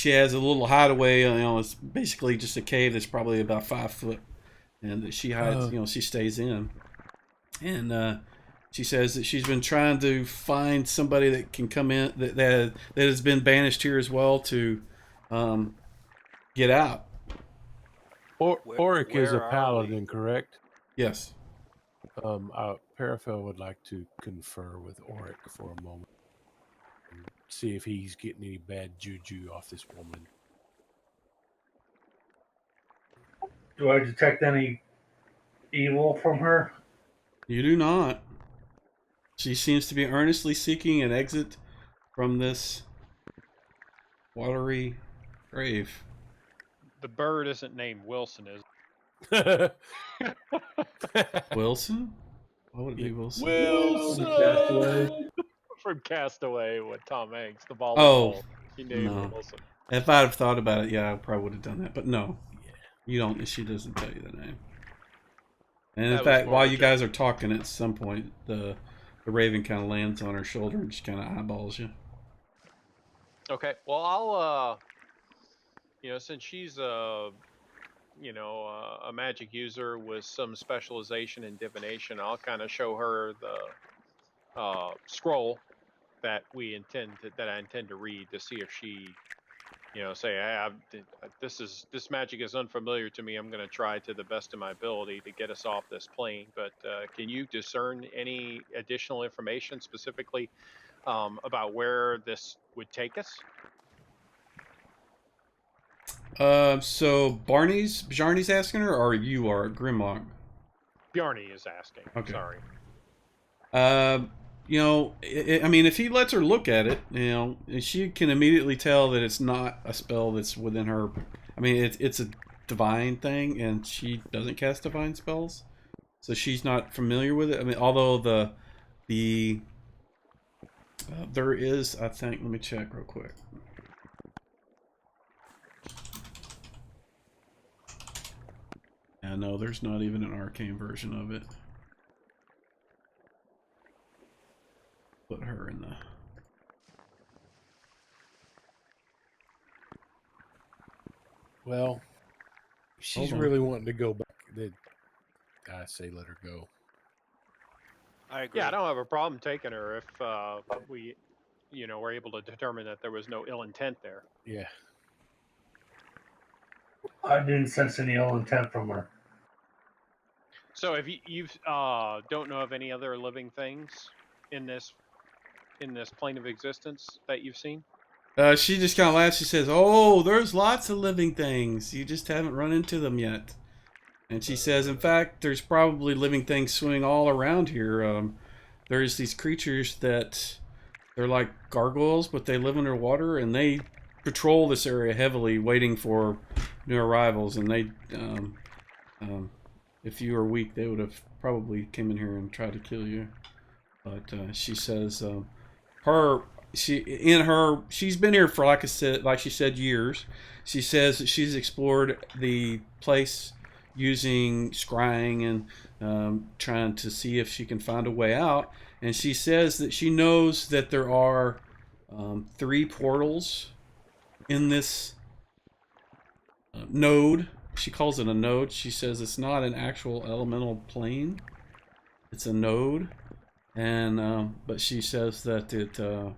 has a little hideaway, it's basically just a cave that's probably about 5 foot, and that she hides, she stays in. And she says that she's been trying to find somebody that can come in, that has been banished here as well, to get out. Auric is a paladin, correct? Yes. Parafel would like to confer with Auric for a moment and see if he's getting any bad juju off this woman. Do I detect any evil from her? You do not. She seems to be earnestly seeking an exit from this watery grave. The bird isn't named Wilson, is it? Wilson? Why would it be Wilson? Wilson! From Castaway with Tom Hanks, the volleyball. Oh, He named no. Wilson. If I'd have thought about it, yeah, I probably would have done that. But no, you don't. She doesn't tell you the name. And in fact, while you guys are talking, at some point, the raven kind of lands on her shoulder and just kind of eyeballs you. Okay. Well, I'll since she's a magic user with some specialization in divination, I'll kind of show her the scroll that I intend to read, to see if she, say, hey, this magic is unfamiliar to me. I'm going to try to the best of my ability to get us off this plane. But can you discern any additional information specifically about where this would take us? So Bjarny's asking her, or you are Grimlock? Bjarny is asking. Okay. Sorry. I mean, if he lets her look at it, she can immediately tell that it's not a spell that's within her. I mean, it's a divine thing, and she doesn't cast divine spells, so she's not familiar with it. I mean, although there is, I think, let me check real quick. Yeah, no, there's not even an arcane version of it. Put her in the... Well, she's really wanting to go back. I say let her go. I agree. Yeah, I don't have a problem taking her if we, were able to determine that there was no ill intent there. Yeah. I didn't sense any ill intent from her. So if you don't know of any other living things in this in this plane of existence that you've seen? She just kind of laughs. She says, "Oh, there's lots of living things. You just haven't run into them yet." And she says, "In fact, there's probably living things swimming all around here. There's these creatures that they're like gargoyles, but they live underwater, and they patrol this area heavily, waiting for new arrivals. And they, if you were weak, they would have probably came in here and tried to kill you." But she says, she's been here for, like I said, like she said, years. She says that she's explored the place using scrying and trying to see if she can find a way out. And she says that she knows that there are 3 portals in this node. She calls it a node. She says it's not an actual elemental plane. It's a node. And but she says that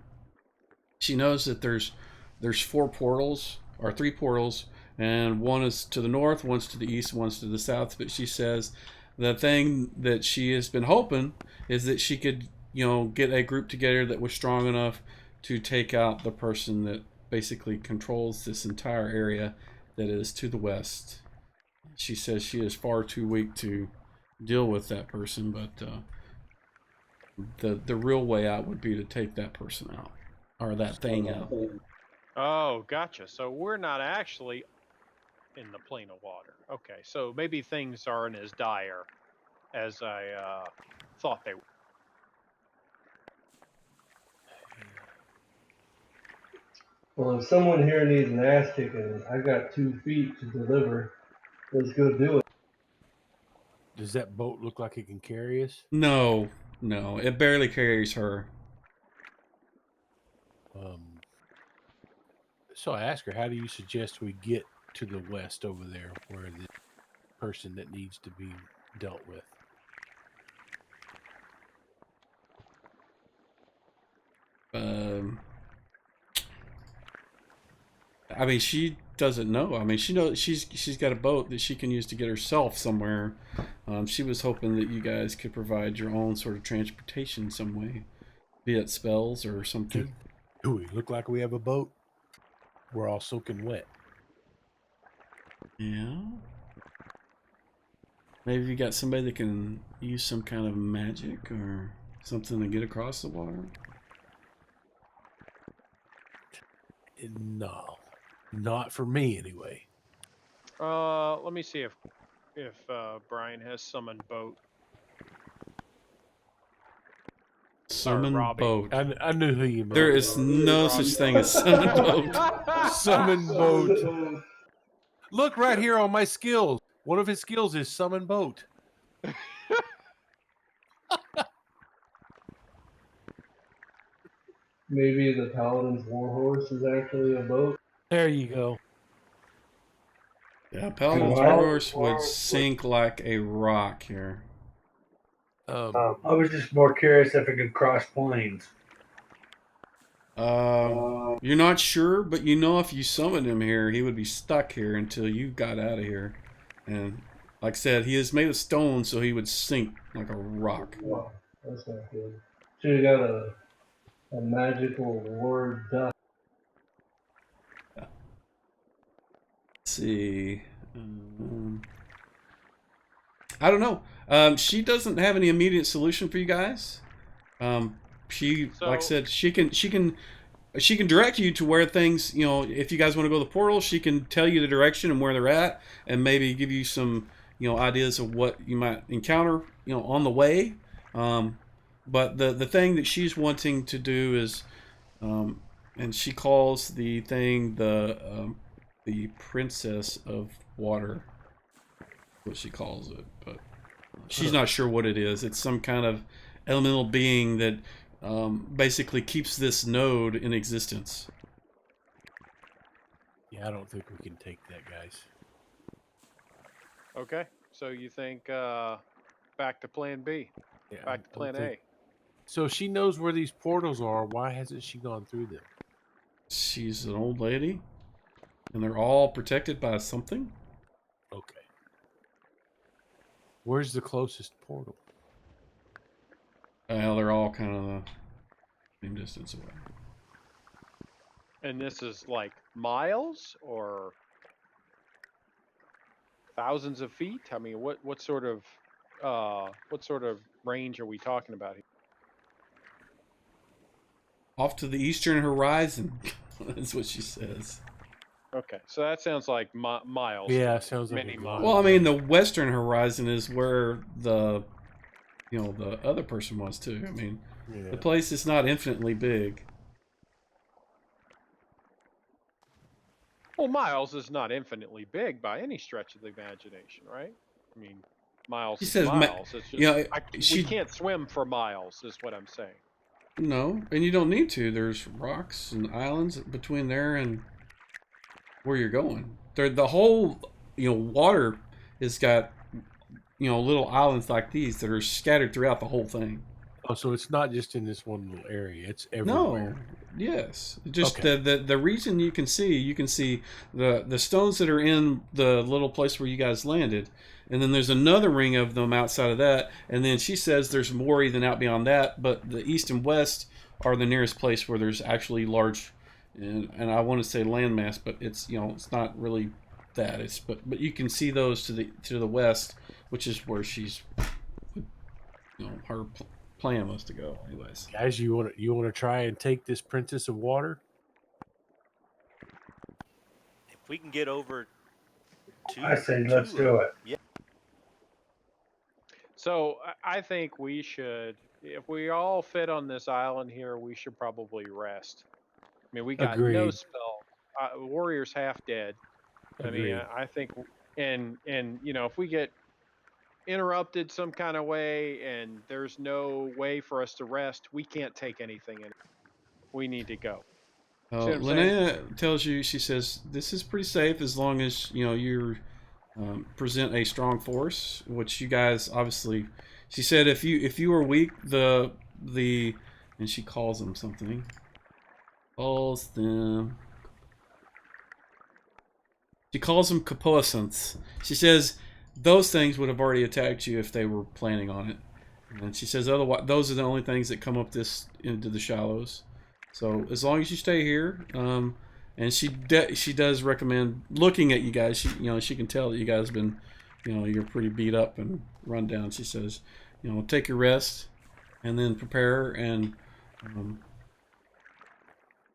she knows that there's 4 portals, or 3 portals, and one is to the north, one's to the east, one's to the south. But she says the thing that she has been hoping is that she could, get a group together that was strong enough to take out the person that basically controls this entire area that is to the west. She says she is far too weak to deal with that person, but the real way out would be to take that person out, or that thing out. Oh, gotcha. So we're not actually in the plane of water. Okay, so maybe things aren't as dire as I thought they were. Well, if someone here needs an ass kicking, I got 2 feet to deliver. Let's go do it. Does that boat look like it can carry us? No, it barely carries her. So I asked her, how do you suggest we get to the west over there where the person that needs to be dealt with? I mean, she doesn't know. I mean, she knows she's got a boat that she can use to get herself somewhere. She was hoping that you guys could provide your own sort of transportation some way, be it spells or something. Do we look like we have a boat? We're all soaking wet. Yeah. Maybe you got somebody that can use some kind of magic or something to get across the water. No, not for me anyway. Let me see if Brian has summoned boat. Summon Robbie. boat. I knew who you meant. There is no such thing as summon boat. Summon boat. Look right here on my skills. One of his skills is summon boat. Maybe the Paladin's Warhorse is actually a boat. There you go. Yeah, Paladin's Warhorse would sink like a rock here. I was just more curious if it could cross planes. You're not sure, but you know if you summoned him here, he would be stuck here until you got out of here. And like I said, he is made of stone, so he would sink like a rock. Wow, that's not good. Should have got a magical word dust. Let's see. I don't know. She doesn't have any immediate solution for you guys. Like I said, she can direct you to where things, if you guys want to go to the portal, she can tell you the direction and where they're at, and maybe give you some, ideas of what you might encounter, on the way. But the thing that she's wanting to do is, and she calls the thing the Princess of Water, what she calls it, but she's not sure what it is. It's some kind of elemental being that basically keeps this node in existence. Yeah, I don't think we can take that, guys. Okay, so you think back to Plan B, Yeah, back to Plan A. So she knows where these portals are. Why hasn't she gone through them? She's an old lady, and they're all protected by something. Okay. Where's the closest portal? Well, they're all kind of same distance away. And this is like miles or thousands of feet? I mean, what sort of range are we talking about here? Off to the eastern horizon. That's what she says. Okay, so that sounds like miles. Yeah, to me. sounds like many a miles. lot. Well, I mean, the western horizon is where the other person was too. I mean, Yeah. the place is not infinitely big. Well, miles is not infinitely big by any stretch of the imagination, right? I mean, miles She is says, miles. It's just you know, we can't swim for miles, is what I'm saying. No, and you don't need to. There's rocks and islands between there and where you're going. The whole, water has got, little islands like these that are scattered throughout the whole thing. Oh, so it's not just in this one little area; it's No, everywhere. yes, just Okay. the reason you can see the stones that are in the little place where you guys landed, and then there's another ring of them outside of that, and then she says there's more even out beyond that, but the east and west are the nearest place where there's actually large, and I want to say landmass, but it's it's not really that. It's but you can see those to the west, which is where she's her plan was to go. Anyways, Guys, you want to try and take this Princess of Water? If we can get over to, I say let's do it. Yeah. So I think we should, if we all fit on this island here, we should probably rest. I mean, we got no Agreed. spell. Warrior's half dead. I mean, Agreed. I think, and if we get interrupted some kind of way and there's no way for us to rest, we can't take anything in. We need to go. See what I'm saying? Linnea tells you, she says, this is pretty safe as long as you present a strong force, which you guys obviously. She said if you are weak, the and she calls them something. Calls them. She calls them capoessence. She says those things would have already attacked you if they were planning on it. And she says otherwise, those are the only things that come up into the shallows. So as long as you stay here, and she does recommend looking at you guys. She can tell that you guys have been, you're pretty beat up and run down. She says, take your rest, and then prepare and.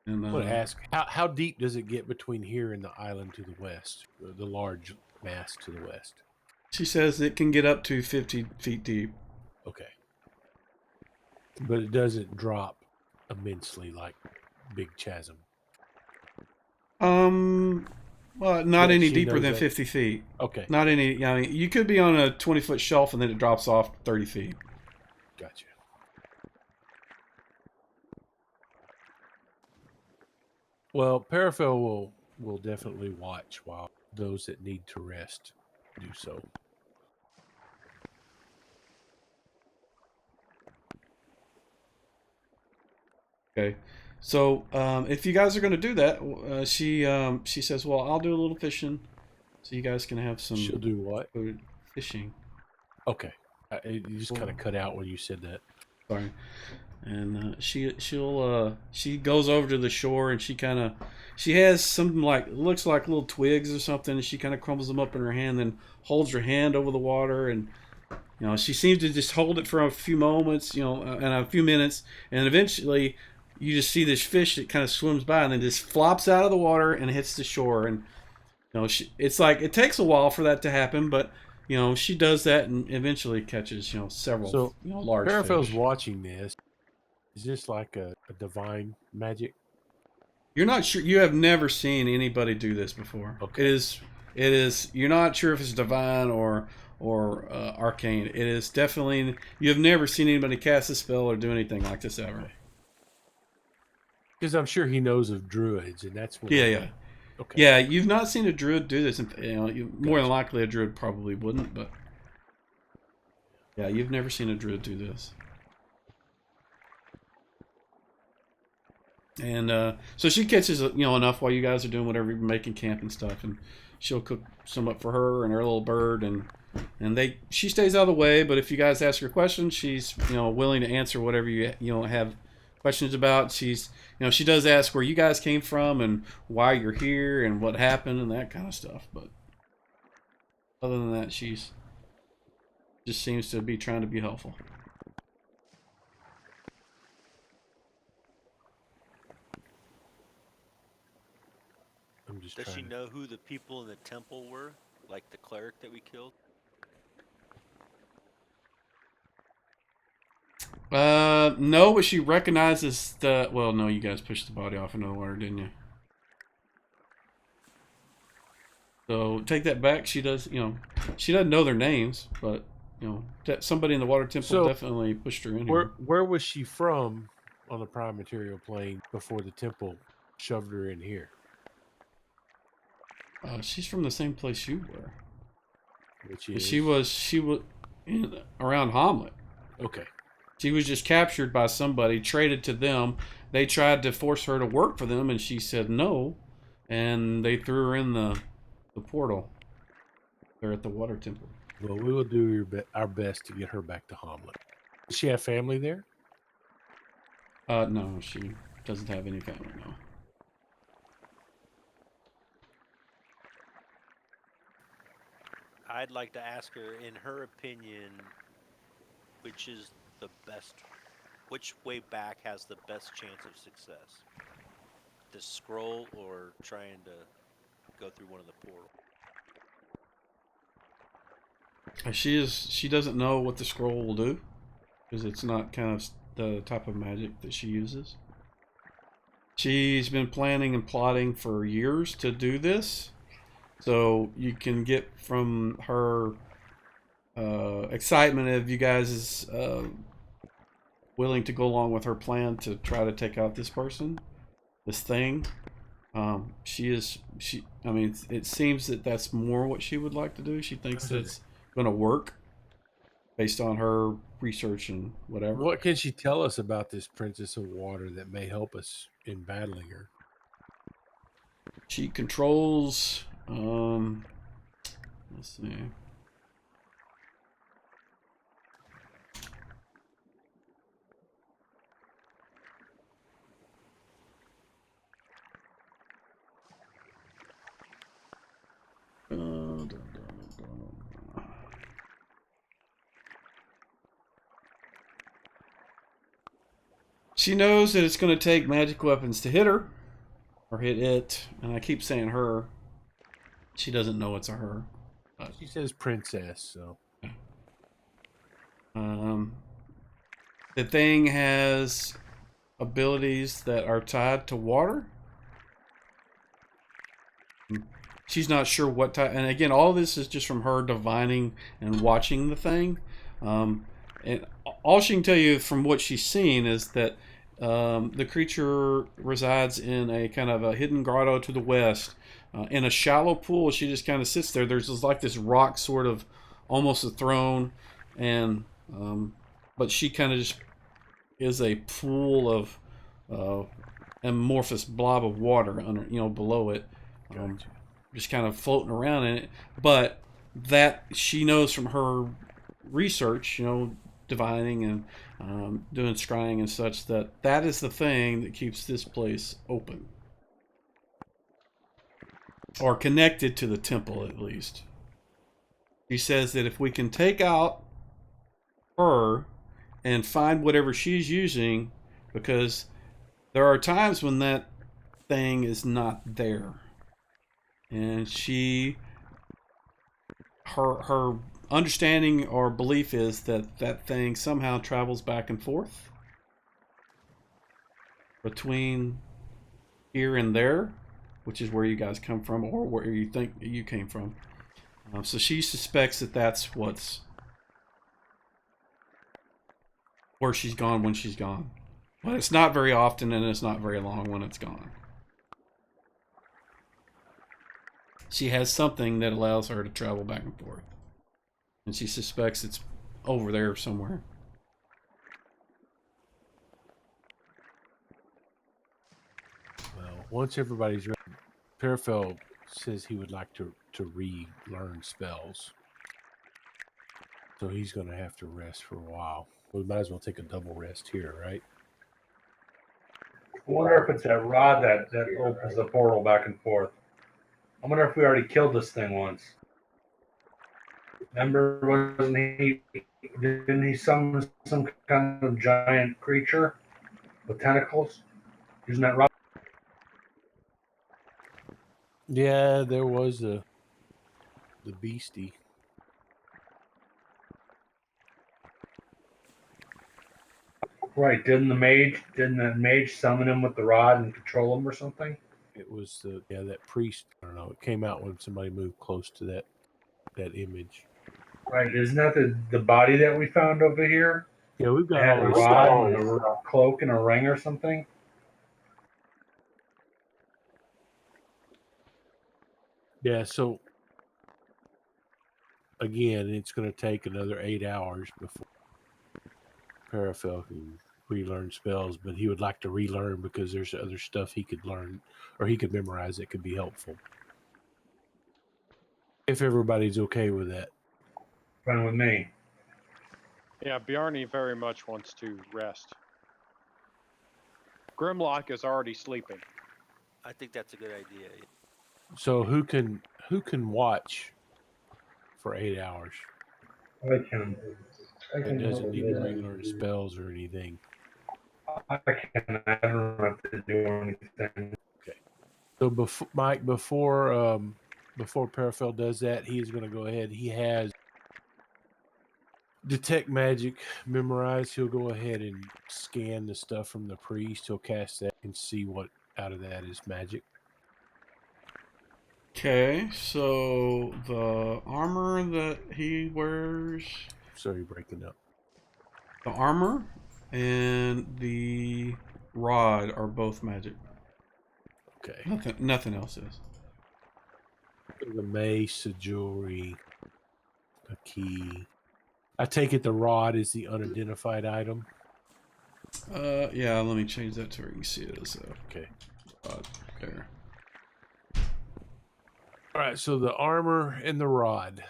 I want to ask, how deep does it get between here and the island to the west, the large mass to the west? She says it can get up to 50 feet deep. Okay. But it doesn't drop immensely like Big Chasm. Well, not Yeah, any she deeper knows than that. 50 feet. Okay. Not any. I mean, you could be on a 20-foot shelf and then it drops off 30 feet. Gotcha. Well, Paraphil will definitely watch while those that need to rest do so. Okay. So if you guys are going to do that, she says, well, I'll do a little fishing, so you guys can have some She'll do what? food fishing. Okay. You just kind of cut out when you said that. Sorry. And she goes over to the shore and she has something looks like little twigs or something, and she kind of crumbles them up in her hand, then holds her hand over the water, and she seems to just hold it for a few moments, and a few minutes, and eventually you just see this fish that kind of swims by and then just flops out of the water and hits the shore, and it's like it takes a while for that to happen, but she does that and eventually catches several large Paraphil's fish. watching this. Is this like a divine magic? You're not sure. You have never seen anybody do this before. Okay. It is. You're not sure if it's divine or arcane. It is definitely. You have never seen anybody cast a spell or do anything like this ever. Because I'm sure he knows of druids, and that's what. Yeah. Okay. Yeah, you've not seen a druid do this. More than likely, a druid probably wouldn't. But yeah, you've never seen a druid do this. And so she catches enough while you guys are doing whatever, you're making camp and stuff, and she'll cook some up for her and her little bird, and she stays out of the way. But if you guys ask her questions, she's willing to answer whatever you have questions about. She's, she does ask where you guys came from and why you're here and what happened and that kind of stuff. But other than that, she's just seems to be trying to be helpful. I'm just Does she trying to. know who the people in the temple were? Like the cleric that we killed? No, but she recognizes the. Well, no, you guys pushed the body off into the water, didn't you? So take that back. She does, she doesn't know their names, but that somebody in the water temple So, definitely pushed her in here. Where was she from on the prime material plane before the temple shoved her in here? She's from the same place you were. Which is She was around Hamlet. okay. She was just captured by somebody, traded to them. They tried to force her to work for them, and she said no, and they threw her in the portal. They're at the water temple. Well, we will do our best to get her back to Hamlet. Does she have family there? No, she doesn't have any family now. I'd like to ask her, in her opinion, which is the best, which way back has the best chance of success? The scroll or trying to go through one of the portals? She doesn't know what the scroll will do because it's not kind of the type of magic that she uses. She's been planning and plotting for years to do this, so you can get from her excitement of you guys willing to go along with her plan to try to take out this person, this thing. I mean, it seems that that's more what she would like to do. She thinks that's going to work based on her research and whatever. What can she tell us about this Princess of Water that may help us in battling her? She controls, let's see. She knows that it's going to take magic weapons to hit her, or hit it, and I keep saying her. She doesn't know it's a her. She says princess, so. The thing has abilities that are tied to water. She's not sure what type, and again, all this is just from her divining and watching the thing. And all she can tell you from what she's seen is that the creature resides in a kind of a hidden grotto to the west. In a shallow pool, she just kind of sits there. There's like this rock, sort of almost a throne, and but she kind of just is a pool of amorphous blob of water under, below it. Gotcha. Just kind of floating around in it, but that she knows from her research, divining and doing scrying and such, that is the thing that keeps this place open, or connected to the temple at least. She says that if we can take out her and find whatever she's using, because there are times when that thing is not there. And her understanding or belief is that that thing somehow travels back and forth between here and there, which is where you guys come from, or where you think you came from. So she suspects that that's where she's gone when she's gone. But it's not very often, and it's not very long when it's gone. She has something that allows her to travel back and forth. And she suspects it's over there somewhere. Well, once everybody's ready, Parafel says he would like to relearn spells. So he's going to have to rest for a while. We might as well take a double rest here, right? I wonder if it's that rod that opens the portal back and forth. I wonder if we already killed this thing once. Remember, didn't he summon some kind of giant creature with tentacles using that rod? Yeah, there was the beastie. Right, didn't the mage summon him with the rod and control him or something? It was that priest. I don't know. It came out when somebody moved close to that image. Right, isn't that the body that we found over here? Yeah, we've It got had all a this stuff. rod and a cloak and a ring or something? Yeah, so again, it's going to take another 8 hours before Paraphil can relearn spells, but he would like to relearn because there's other stuff he could learn or he could memorize that could be helpful. If everybody's okay with that. Fine with me. Yeah, Bjarni very much wants to rest. Grimlock is already sleeping. I think that's a good idea. So who can watch for 8 hours? I can. I can It doesn't help need with to that. relearn spells or anything. I can. I don't have to do anything. So Mike, before Paraphil does that, he is going to go ahead. He has detect magic memorized. He'll go ahead and scan the stuff from the priest. He'll cast that and see what out of that is magic. Okay, so the armor that he wears, So you're breaking up. the armor and the rod are both magic. Okay. Nothing else is. The mace, the jewelry, a key. I take it the rod is the unidentified item. Yeah, let me change that to where you can see it as Okay. a rod there. All right. So the armor and the rod.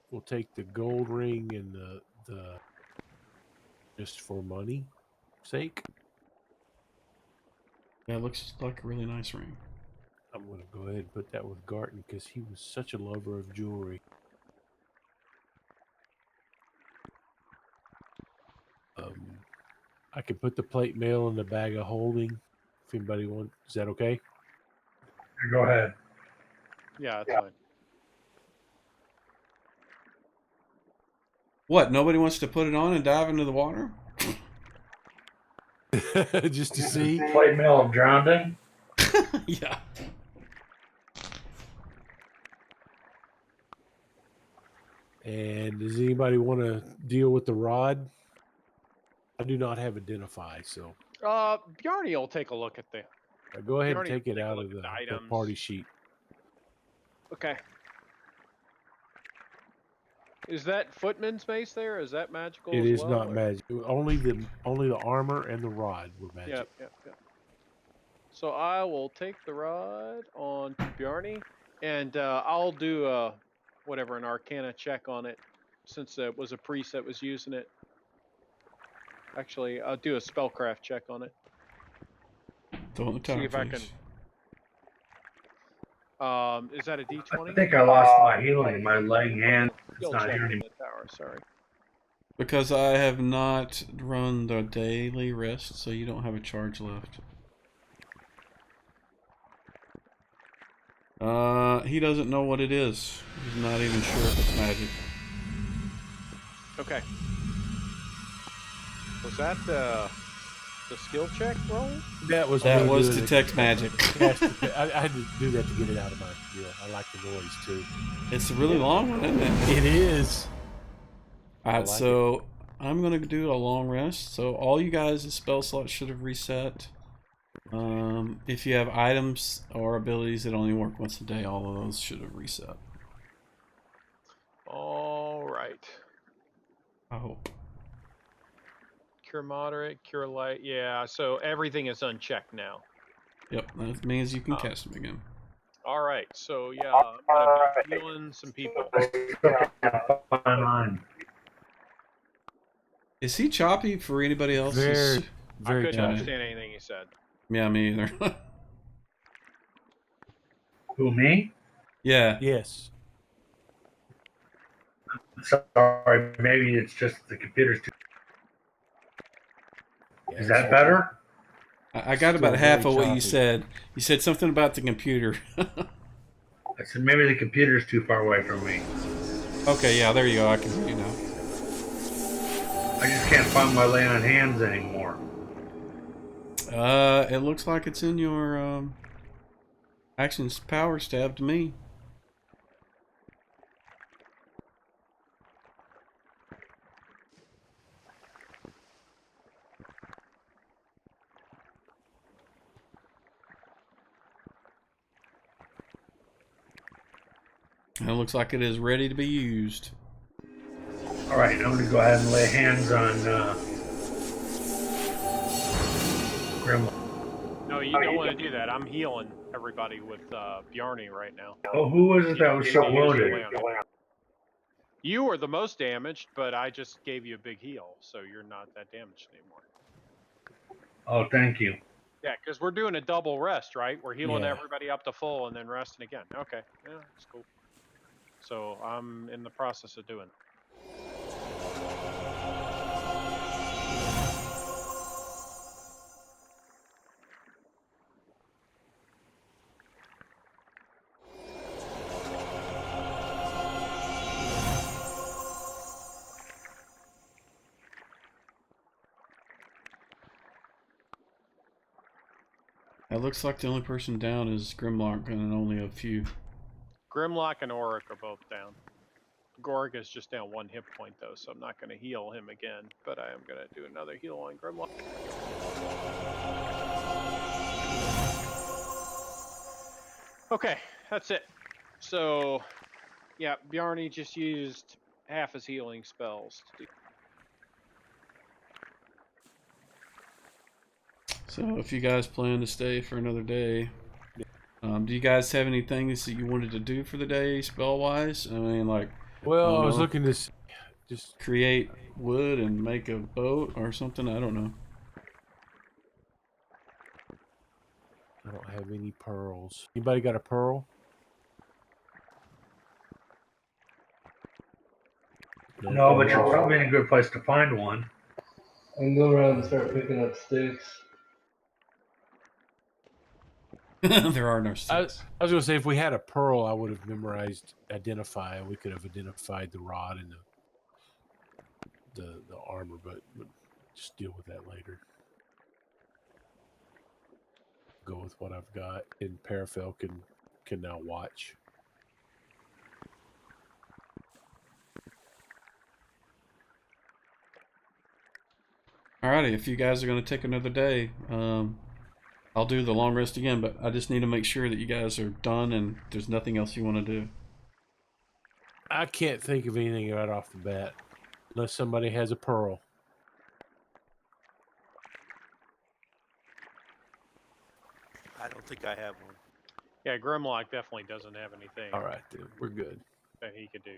We'll take the gold ring and the just for money sake. Yeah, it looks like a really nice ring. I'm going to go ahead and put that with Garton because he was such a lover of jewelry. I can put the plate mail in the bag of holding if anybody wants. Is that okay? Go ahead. Yeah, that's fine. What? Nobody wants to put it on and dive into the water? Just to see. Plate mail of drowning. Yeah. And does anybody want to deal with the rod? I do not have identify, so Bjarni will take a look at the. go ahead and Bjarni take will it take a out look of at the the items. party sheet. Okay. Is that footman's mace there? Is that magical It as is well? not magic. Only the armor and the rod were magic. Yep. So I will take the rod on to Bjarni, and I'll do an Arcana check on it, since it was a priest that was using it. Actually, I'll do a spellcraft check on it. Don't attack. See if I can. Is that a D20? I think I lost my healing in my leg hand. It's Skill not check here in anymore. the tower. Sorry. Because I have not run the daily rest, so you don't have a charge left. He doesn't know what it is. He's not even sure if it's magic. Okay. Was that the skill check roll? That was detect magic. I had to do that to get it out of my deal. I like the noise too. It's a really long one, isn't it? It is. Alright, like so I'm gonna do a long rest. So all you guys' spell slots should have reset. If you have items or abilities that only work once a day, all of those should have reset. All right. I hope. Cure moderate, cure light. Yeah, so everything is unchecked now. Yep, that means you can cast them again. All right, so yeah, I'm gonna be healing some people. Fine line. Is he choppy for anybody else? Very, I very couldn't Yeah. choppy. understand anything he said. Yeah, me either. Who, me? Yeah. Yes. Sorry, maybe it's just the computer's too. Yeah, Is it's that better? I got still about half very of what you choppy. said. You said something about the computer. I said maybe the computer's too far away from me. Okay, yeah, there you go. I can hear you now. I just can't find my lay on hands anymore. It looks like it's in your actions power tab to me. And it looks like it is ready to be used. All right, I'm going to go ahead and lay hands on Grandma. No, you don't want to do that. I'm healing everybody with Bjarni right now. Oh, who was it that was so You usually wounded? lay on it. You are the most damaged, but I just gave you a big heal, so you're not that damaged anymore. Oh, thank you. Yeah, because we're doing a double rest, right? We're healing Yeah. everybody up to full and then resting again. Okay, yeah, that's cool. So I'm in the process of doing it. It looks like the only person down is Grimlock and only a few. Grimlock and Auric are both down. Gorg is just down 1 hit point though, so I'm not going to heal him again, but I am going to do another heal on Grimlock. Okay, that's it. So, yeah, Bjarni just used half his healing spells to do. So if you guys plan to stay for another day, do you guys have any things that you wanted to do for the day, spell-wise? I mean, like, Well, I was know. looking to just create wood and make a boat or something? I don't know. I don't have any pearls. Anybody got a pearl? No, but you're probably in a good place to find one. I can go around and start picking up sticks. There are no I sticks. was gonna say if we had a pearl, I would have memorized identify. We could have identified the rod and the armor, but just deal with that later. Go with what I've got, and Paraphil can now watch. Alrighty, if you guys are going to take another day, I'll do the long rest again, but I just need to make sure that you guys are done and there's nothing else you want to do. I can't think of anything right off the bat, unless somebody has a pearl. I don't think I have one. Yeah, Grimlock definitely doesn't have anything All right, then we're good. that he could do.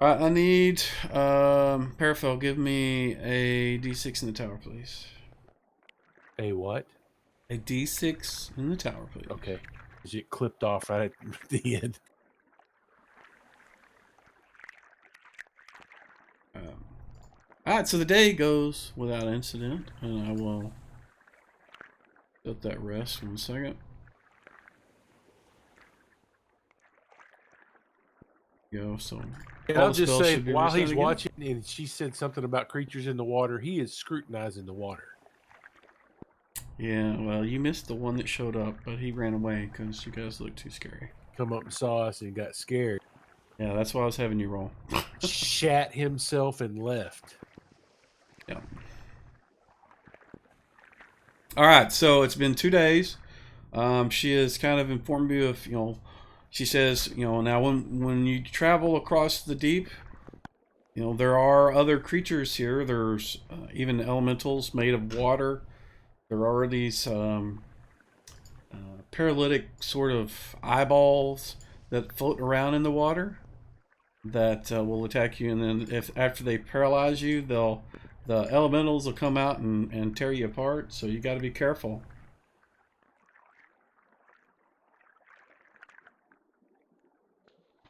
Alright, I need, Paraphil, give me a D6 in the tower, please. A what? A D6 in the tower, please. Okay. Is it clipped off right at the end? Alright, so the day goes without incident, and I will let that rest 1 second. Go, so And all I'll the just spells say, should be while reset he's again. watching, and she said something about creatures in the water, he is scrutinizing the water. Yeah, well, you missed the one that showed up, but he ran away because you guys looked too scary. Come up and saw us and got scared. Yeah, that's why I was having you roll. Shat himself and left. Yeah. All right, so it's been 2 days. She has kind of informed you of, she says, now when you travel across the deep, there are other creatures here. There's even elementals made of water. There are these paralytic sort of eyeballs that float around in the water. that will attack you, and then if after they paralyze you, the elementals will come out and tear you apart. So you got to be careful.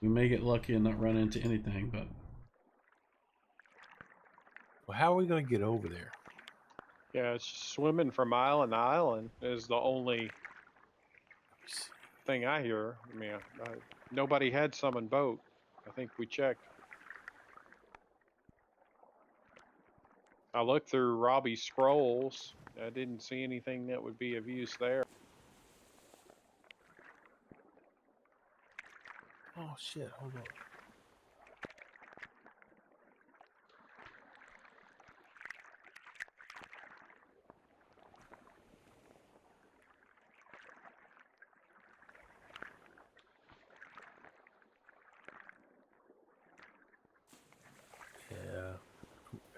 You may get lucky and not run into anything, but Well, how are we going to get over there? Yeah, it's swimming from island to island is the only thing I hear. I mean, nobody had summon boat. I think we checked. I looked through Robbie's scrolls. I didn't see anything that would be of use there. Oh shit! Hold on. Yeah,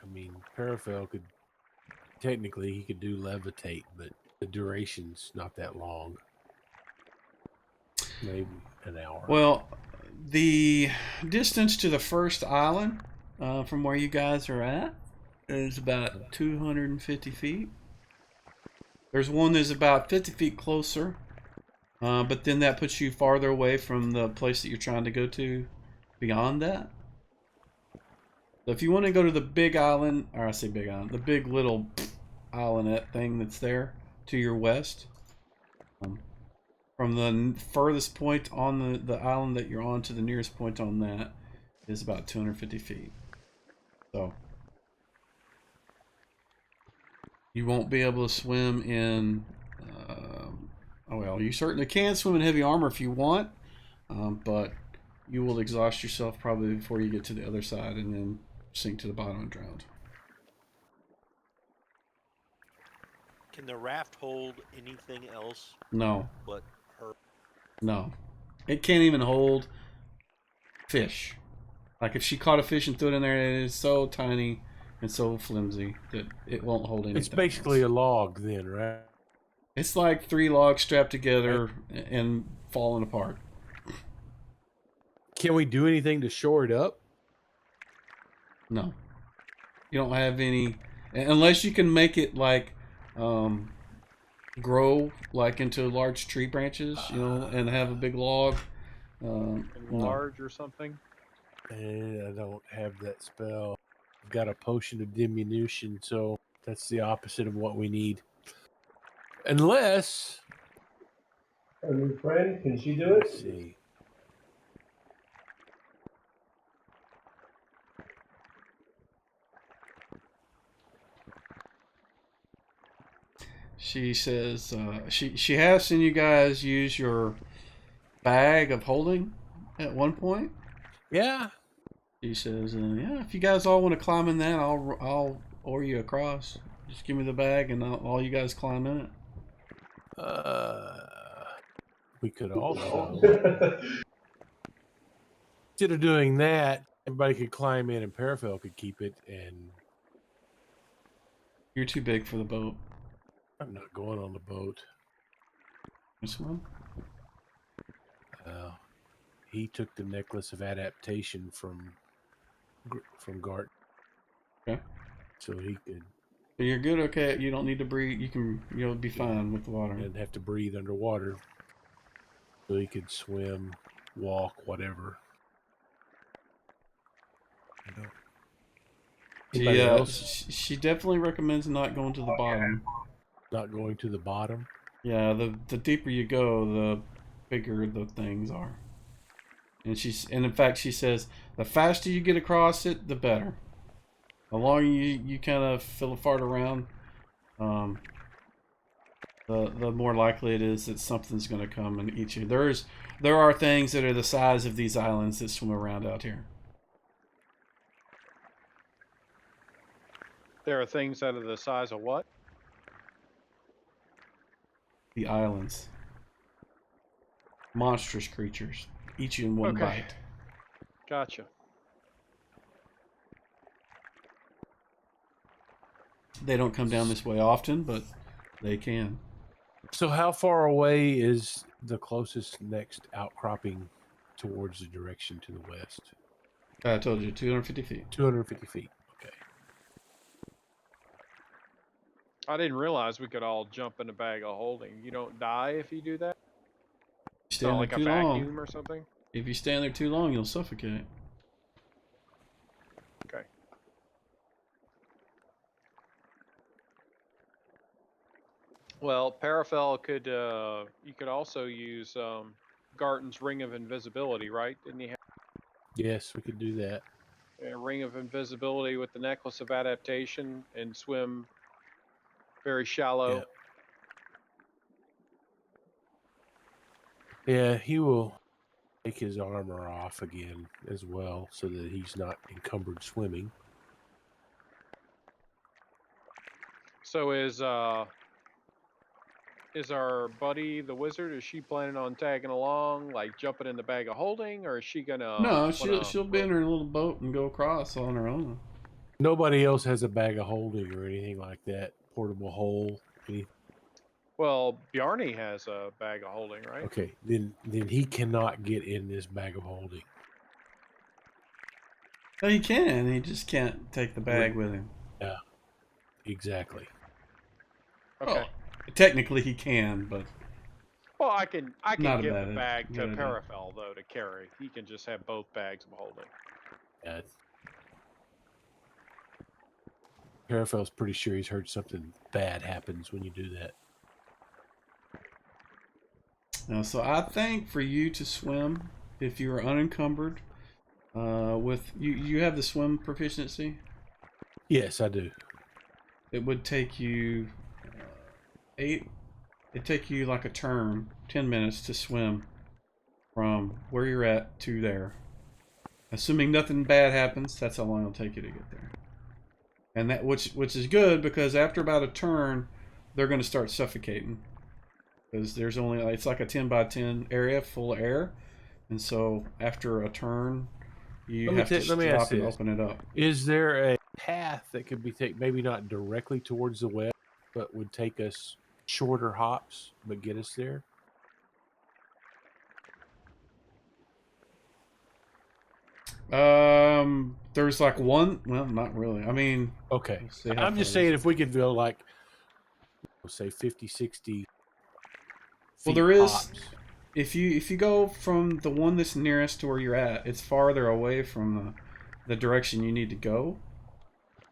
I mean, Parafel could technically he could do levitate, but the duration's not that long. Maybe an hour. well, the distance to the first island from where you guys are at is about 250 feet. There's one that's about 50 feet closer, but then that puts you farther away from the place that you're trying to go to beyond that. So if you want to go to the big island, or I say big island, the big little islandette thing that's there to your west, from the furthest point on the island that you're on to the nearest point on that is about 250 feet. So you won't be able to swim in. Oh well, you certainly can swim in heavy armor if you want, but you will exhaust yourself probably before you get to the other side and then sink to the bottom and drown. Can the raft hold anything else No, but her? no. It can't even hold fish. Like if she caught a fish and threw it in there, it is so tiny and so flimsy that it won't hold anything. It's basically else. a log, then, right? It's like 3 logs strapped together and falling apart. Can we do anything to shore it up? No. You don't have any, unless you can make it like grow like into large tree branches, and have a big log. Enlarge or something. And I don't have that spell. I've got a potion of diminution, so that's the opposite of what we need. Unless, Our new friend, can she do let's it? see. She says she has seen you guys use your bag of holding at one point. Yeah. She says, "Yeah, if you guys all want to climb in that, I'll oar you across. Just give me the bag, and all you guys climb in it." We could also, instead of doing that, everybody could climb in and Parafel could keep it, and You're too big for the boat. I'm not going on the boat. This one? He took the necklace of adaptation from Gart. Okay. So he could. So you're good. Okay, you don't need to breathe. You'll be fine with the water. And have to breathe underwater. So he could swim, walk, whatever. Anybody else She definitely recommends not going to the bottom. not going to the bottom? Yeah, the deeper you go, the bigger the things are. And in fact she says the faster you get across it, the better. The longer you kind of fart around, the more likely it is that something's going to come and eat you. There are things that are the size of these islands that swim around out here. There are things that are the size of what? The islands. Monstrous creatures. Eat you in one bite. Gotcha. They don't come down this way often, but they can. So how far away is the closest next outcropping towards the direction to the west? I told you, 250 feet. 250 feet. Okay. I didn't realize we could all jump in a bag of holding. You don't die if you do that? You It's stand not there like a too long. vacuum or something? If you stand there too long, you'll suffocate. Okay. Well, Parafel could, you could also use Garton's Ring of Invisibility, right? Didn't he have Yes, we could do that. a Ring of Invisibility with the Necklace of Adaptation and swim very shallow? Yeah, he will take his armor off again as well so that he's not encumbered swimming. So is our buddy the wizard, is she planning on tagging along, like jumping in the bag of holding, or is she gonna No, put a she'll be in her little boat and go across on her own. Nobody else has a bag of holding or anything like that. Portable hole. Well, Bjarni has a bag of holding, right? Okay, then he cannot get in this bag of holding. No, he can. He just can't take the bag with him. Yeah, exactly. Okay. Well, technically he can, but Well, I can Not a give bad the bag to idea. Parafel though to carry. He can just have both bags of holding. Yeah. Parafel's pretty sure he's heard something bad happens when you do that. so I think for you to swim, if you are unencumbered, with you have the swim proficiency. Yes, I do. It would take you 8. It'd take you like a turn, 10 minutes to swim from where you're at to there. Assuming nothing bad happens, that's how long it'll take you to get there. And that which is good because after about a turn, they're going to start suffocating. Because there's only, it's like a 10 by 10 area full of air, and so after a turn, you have to let me ask stop and this. open it up. Is there a path that could be taken, maybe not directly towards the web, but would take us shorter hops, but get us there? There's like one. Well, not really. I mean, Okay. let's see how I'm just far it is. saying if we could go like, say 50, 60 Well, feet there is. hops. If you go from the one that's nearest to where you're at, it's farther away from the direction you need to go.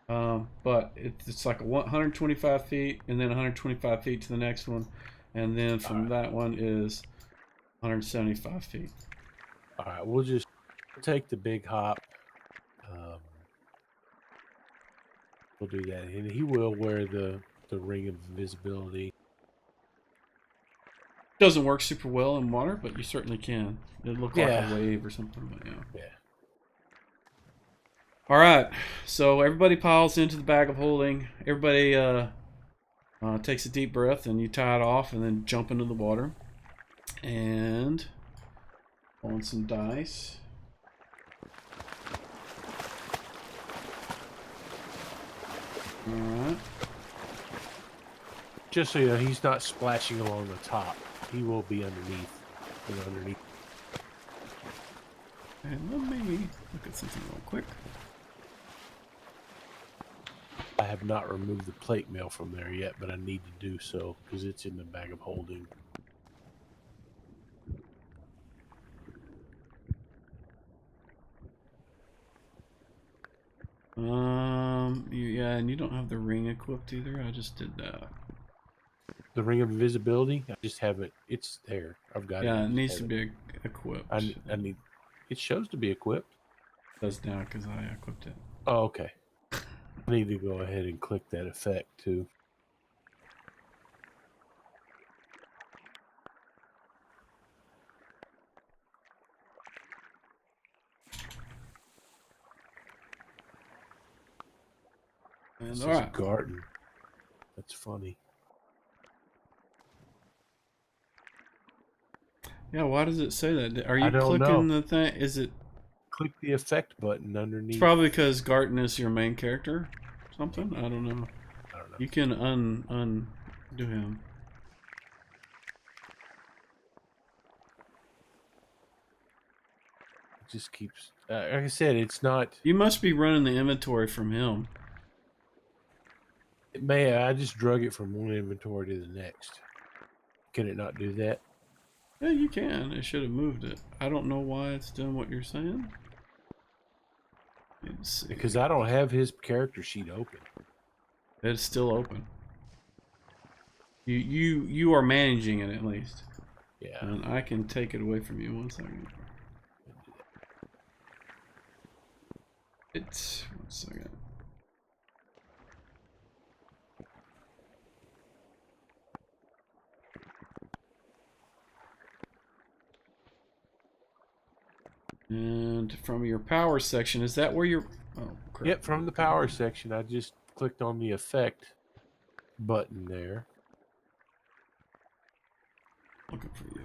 But it's like 125 feet, and then 125 feet to the next one, and then from that one is 175 feet. All right, we'll just take the big hop. We'll do that, and he will wear the ring of invisibility. Doesn't work super well in water, but you certainly can. It'd look like Yeah. a wave or something, but yeah. Yeah. All right, so everybody piles into the bag of holding. Everybody takes a deep breath, and you tie it off, and then jump into the water. And on some dice. All right. Just so you know, he's not splashing along the top. He will be underneath. Underneath. And let me look at something real quick. I have not removed the plate mail from there yet, but I need to do so because it's in the bag of holding. Yeah, and you don't have the ring equipped either. I just did that. The ring of invisibility, I just haven't. It's there. I've got it. Yeah, I it just needs to haven't- be equipped. I need. It shows to be equipped. It does now because I equipped it. Oh, okay. I need to go ahead and click that effect too. And This all is right. garden. That's funny. Yeah, why does it say that? Are you I don't clicking know. the thing? Is it? Click the effect button underneath. It's probably because Garten is your main character. Something? I don't know. I don't know. You can undo him. It just keeps Like I said, it's not. You must be running the inventory from him. It may. I just drug it from one inventory to the next. Can it not do that? Yeah, you can. It should have moved it. I don't know why it's doing what you're saying. Let's see. Because I don't have his character sheet open. It's still open. You are managing it at least. Yeah. And I can take it away from you 1 second. It's 1 second. And from your power section, is that where you're? Oh, crap. Yep. From the power section, I just clicked on the effect button there. Looking for you.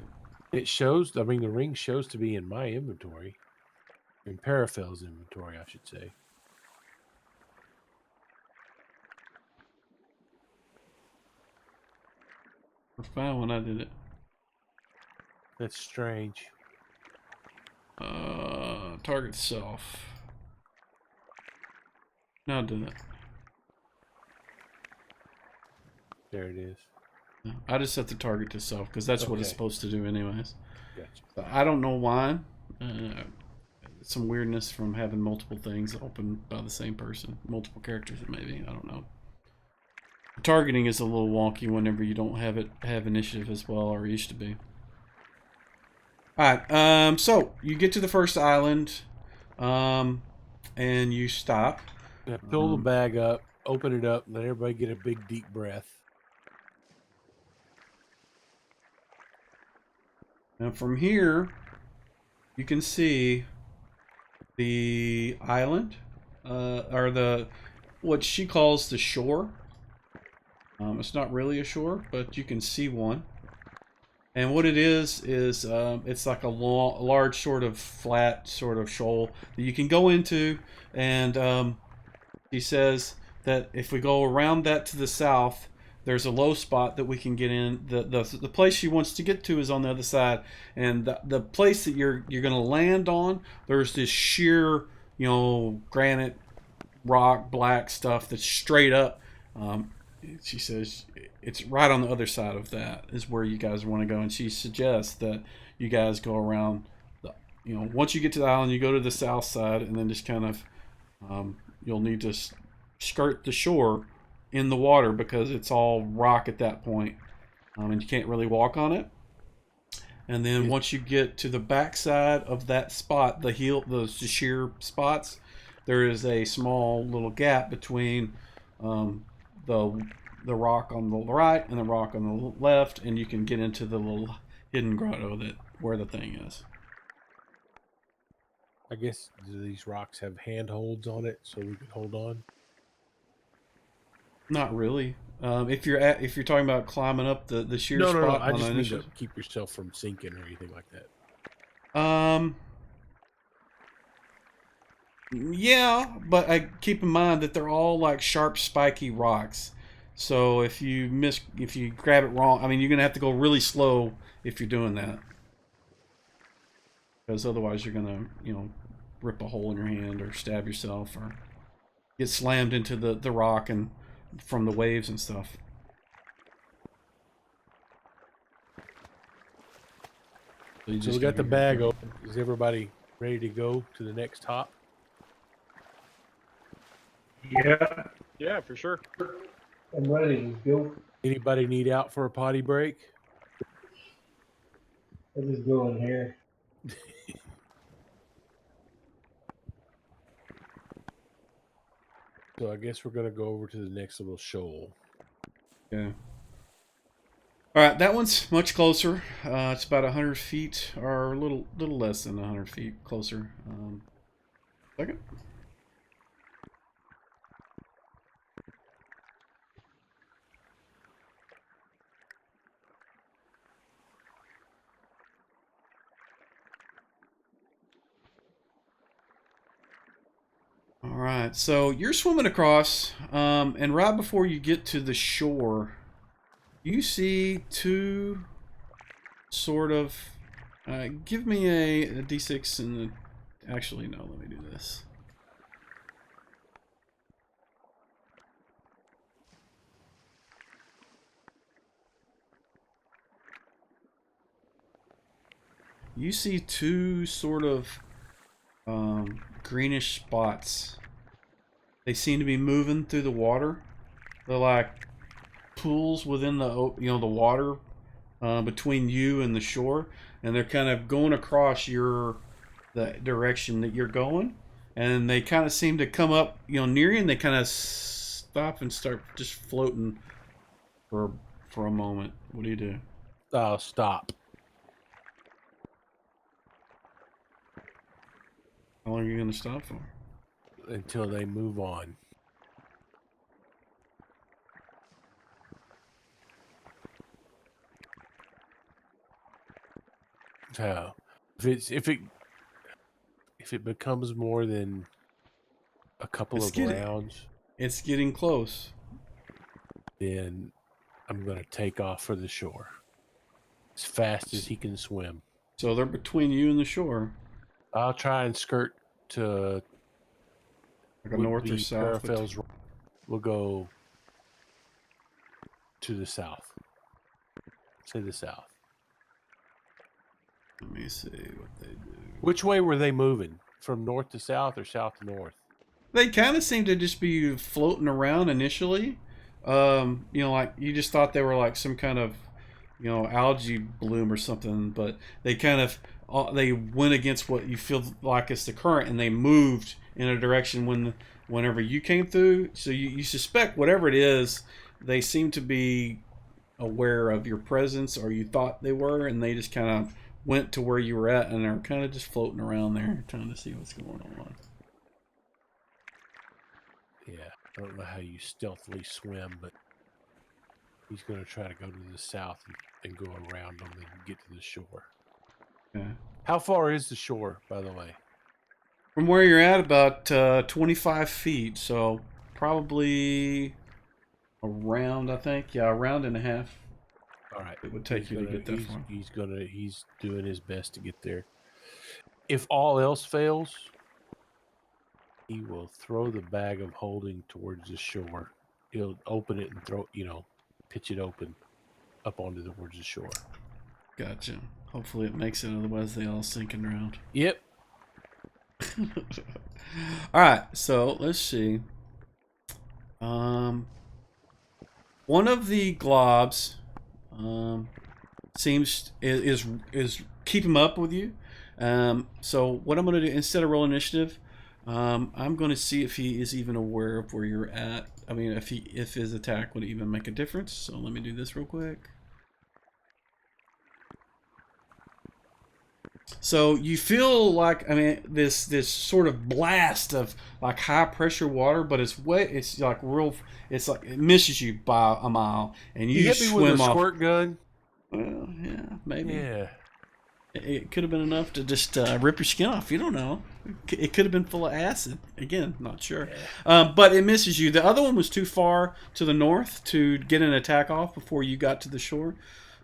It shows. I mean, the ring shows to be in my inventory, in Parafell's inventory, I should say. We're fine when I did it. That's strange. Target self. Now do that. There it is. I just set the target to self because that's what it's Okay. supposed to do anyways. Gotcha. So I don't know why. Some weirdness from having multiple things open by the same person. Multiple characters maybe. I don't know. Targeting is a little wonky whenever you don't have initiative as well, or used to be. Alright, so you get to the first island, and you stop. Yeah, fill the bag up, open it up, and let everybody get a big deep breath. Now from here, you can see the island, or what she calls the shore. It's not really a shore, but you can see one. And what it is it's like a large sort of flat sort of shoal that you can go into, and he says that if we go around that to the south, there's a low spot that we can get in. The place she wants to get to is on the other side, and the place that you're going to land on, there's this sheer, granite, rock, black stuff that's straight up. She says it's right on the other side of that is where you guys want to go, and she suggests that you guys go around once you get to the island, you go to the south side, and then just kind of you'll need to skirt the shore in the water because it's all rock at that point, and you can't really walk on it. And then once you get to the backside of that spot, the sheer spots, there is a small little gap between the rock on the right and the rock on the left, and you can get into the little hidden grotto where the thing is. I guess, do these rocks have handholds on it so we could hold on? Not really. If you're talking about climbing up the sheer spot, No. I on just an need to initiative. keep yourself from sinking or anything like that. Yeah, but I keep in mind that they're all like sharp, spiky rocks. So if you grab it wrong, I mean, you're gonna have to go really slow if you're doing that, because otherwise you're gonna, rip a hole in your hand or stab yourself or get slammed into the rock and from the waves and stuff. So we just got the gotta be bag careful. open. Is everybody ready to go to the next hop? Yeah. Yeah, for sure. I'm ready. Go. Anybody need out for a potty break? I'll just go in here. So I guess we're gonna go over to the next little shoal. Yeah. All right, that one's much closer. It's about 100 feet, or a little less than 100 feet closer. Second. All right, so you're swimming across, and right before you get to the shore, you see two sort of. Give me a d6 and Actually, no. Let me do this. You see two sort of greenish spots. They seem to be moving through the water. They're like pools within the the water between you and the shore, and they're kind of going across the direction that you're going, and they kind of seem to come up near you, and they kind of stop and start just floating for a moment. What do you do? Stop. How long are you going to stop for? Until they move on. So, if it becomes more than a couple of rounds, it's getting close. Then I'm going to take off for the shore as fast as he can swim. So they're between you and the shore. I'll try and skirt to like a north or south. We'll go to the south. Say the south. Let me see what they do. Which way were they moving? From north to south or south to north? They kind of seem to just be floating around initially. Like you just thought they were like some kind of, algae bloom or something, but they kind of they went against what you feel like is the current, and they moved in a direction whenever you came through. So you suspect whatever it is, they seem to be aware of your presence, or you thought they were, and they just kind of went to where you were at, and they're kind of just floating around there, trying to see what's going on. Yeah, I don't know how you stealthily swim, but he's going to try to go to the south and go around them and get to the shore. Okay. How far is the shore, by the way? From where you're at, about 25 feet, so probably around, I think, a round and a half. All right, it would take you to get that far. He's doing his best to get there. If all else fails, he will throw the bag of holding towards the shore. He'll open it and pitch it open up onto towards the shore. Gotcha. Hopefully it makes it, otherwise they all sink and drown. Yep. All right, so let's see. One of the globs is keeping up with you. So what I'm going to do, instead of roll initiative, I'm going to see if he is even aware of where you're at. I mean, if his attack would even make a difference. So let me do this real quick. So you feel like, this sort of blast of like high pressure water, but it's wet. It's like it misses you by a mile, and you hit me swim with a off. squirt gun. Well, yeah, maybe. Yeah. It could have been enough to just rip your skin off. You don't know. It could have been full of acid. Again, not sure. Yeah. But it misses you. The other one was too far to the north to get an attack off before you got to the shore.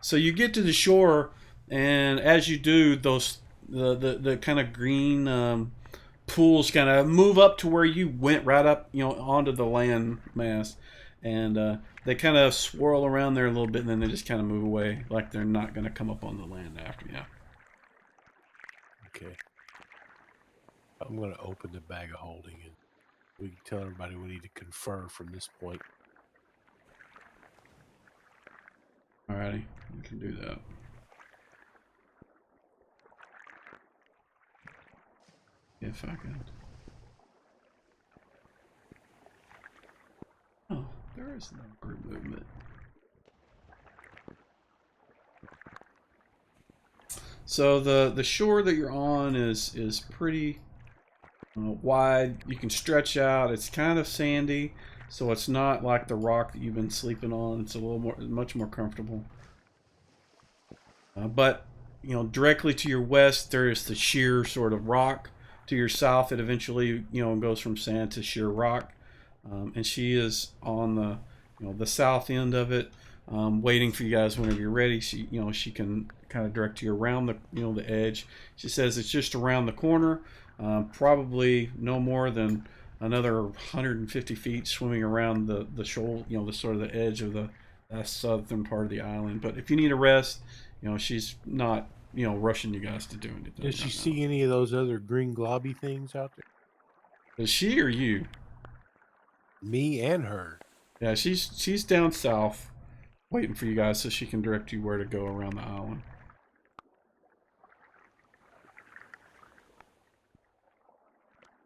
So you get to the shore, and as you do, the kind of green pools kind of move up to where you went, right up onto the land mass, and they kind of swirl around there a little bit, and then they just kind of move away, like they're not going to come up on the land after you. Okay. I'm going to open the bag of holding, and we can tell everybody we need to confer from this point. Alrighty, we can do that. If I could. Oh, there is no group movement. So the shore that you're on is pretty wide. You can stretch out. It's kind of sandy, so it's not like the rock that you've been sleeping on. It's much more comfortable. But directly to your west, there is the sheer sort of rock. To your south, it eventually goes from sand to sheer rock, and she is on the south end of it, waiting for you guys whenever you're ready. She can kind of direct you around the the edge. She says it's just around the corner. probably no more than another 150 feet swimming around the shoal, the sort of the edge of the southern part of the island. But if you need a rest, she's not rushing you guys to do anything. Does she right see any of those other green globby things out there? now. Is she or you? Me and her. Yeah, she's down south, waiting for you guys so she can direct you where to go around the island.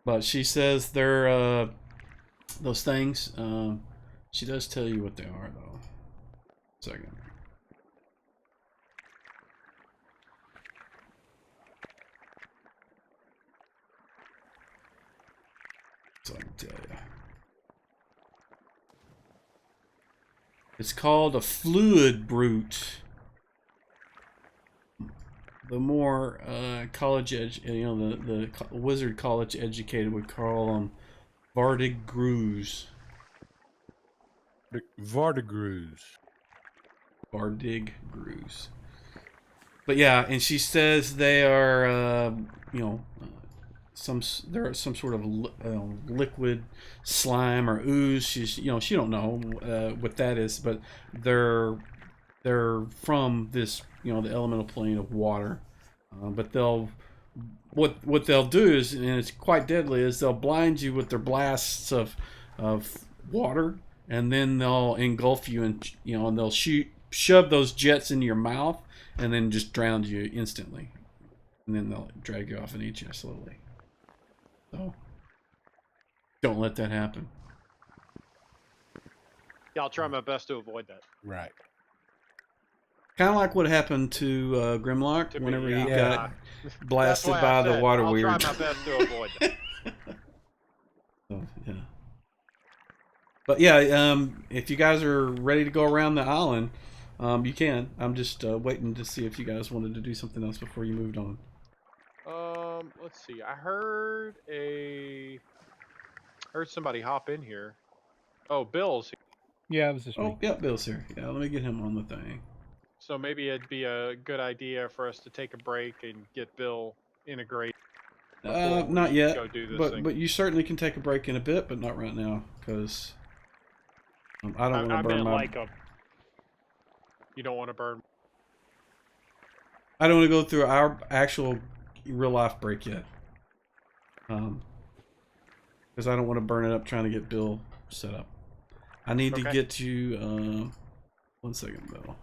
But she says they're those things. She does tell you what they are, though. Second. So I can tell you. It's called a fluid brute. The more college the wizard college educated would call them Vardigrews. Vardigrews. Vardigrews. But yeah, and she says they are, there are some sort of liquid slime or ooze. She don't know what that is, but they're from this, the elemental plane of water. But what they'll do is, and it's quite deadly, is they'll blind you with their blasts of water, and then they'll engulf you, and and they'll shove those jets into your mouth, and then just drown you instantly, and then they'll drag you off and eat you slowly. So don't let that happen. Yeah, I'll try my best to avoid that. Right. Kind of like what happened to Grimlock To me, whenever yeah. he got blasted That's why by I the said water I'll weird. try my best to avoid that. So, yeah. But yeah, if you guys are ready to go around the island, you can. I'm just waiting to see if you guys wanted to do something else before you moved on. Let's see. I heard somebody hop in here. Oh, Bill's here. Yeah, it was just Oh, me. yeah, Bill's here. Yeah, let me get him on the thing. So maybe it'd be a good idea for us to take a break and get Bill integrated. before Not we yet, go do this but thing. but you certainly can take a break in a bit, but not right now, because I don't want I to burn meant my. like you don't want to burn. I don't want to go through our actual real life break yet, because I don't want to burn it up trying to get Bill set up. I need to Okay. get you. 1 second, Bill.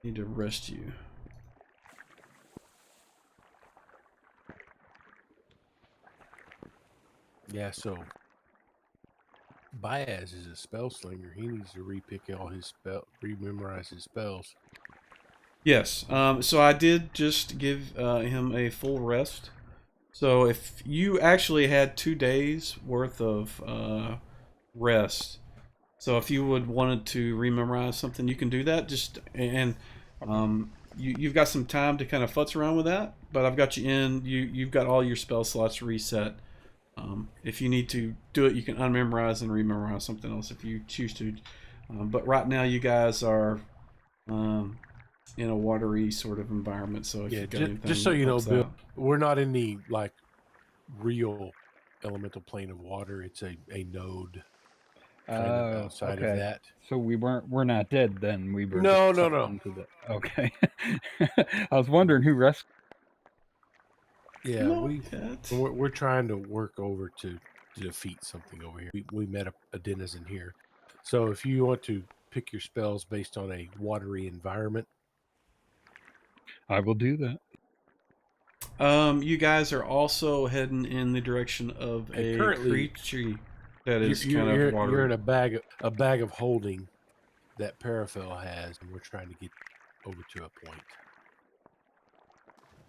Need to rest you. Yeah, so Baez is a spell slinger. He needs to repick all his rememorize his spells. Yes. So I did just give him a full rest. So if you actually had 2 days worth of rest, so if you would wanted to rememorize something, you can do that. You've got some time to kind of futz around with that. But I've got you in. You've got all your spell slots reset. If you need to do it, you can unmemorize and rememorize something else if you choose to. But right now, you guys are in a watery sort of environment. So if Yeah, you've got anything just so you that know, helps Bill, out. we're not in the real elemental plane of water. It's a node kind of outside of okay. that. So we're not dead then. We were No, just no, sucked no. into the. Okay. I was wondering who rescued. Yeah, Not yet. we're trying to work over to defeat something over here. We met a denizen here. So if you want to pick your spells based on a watery environment, I will do that. You guys are also heading in the direction of And a currently, creature that is you're, kind you're, of watery. you're in a bag of holding that Paraphil has, and we're trying to get over to a point.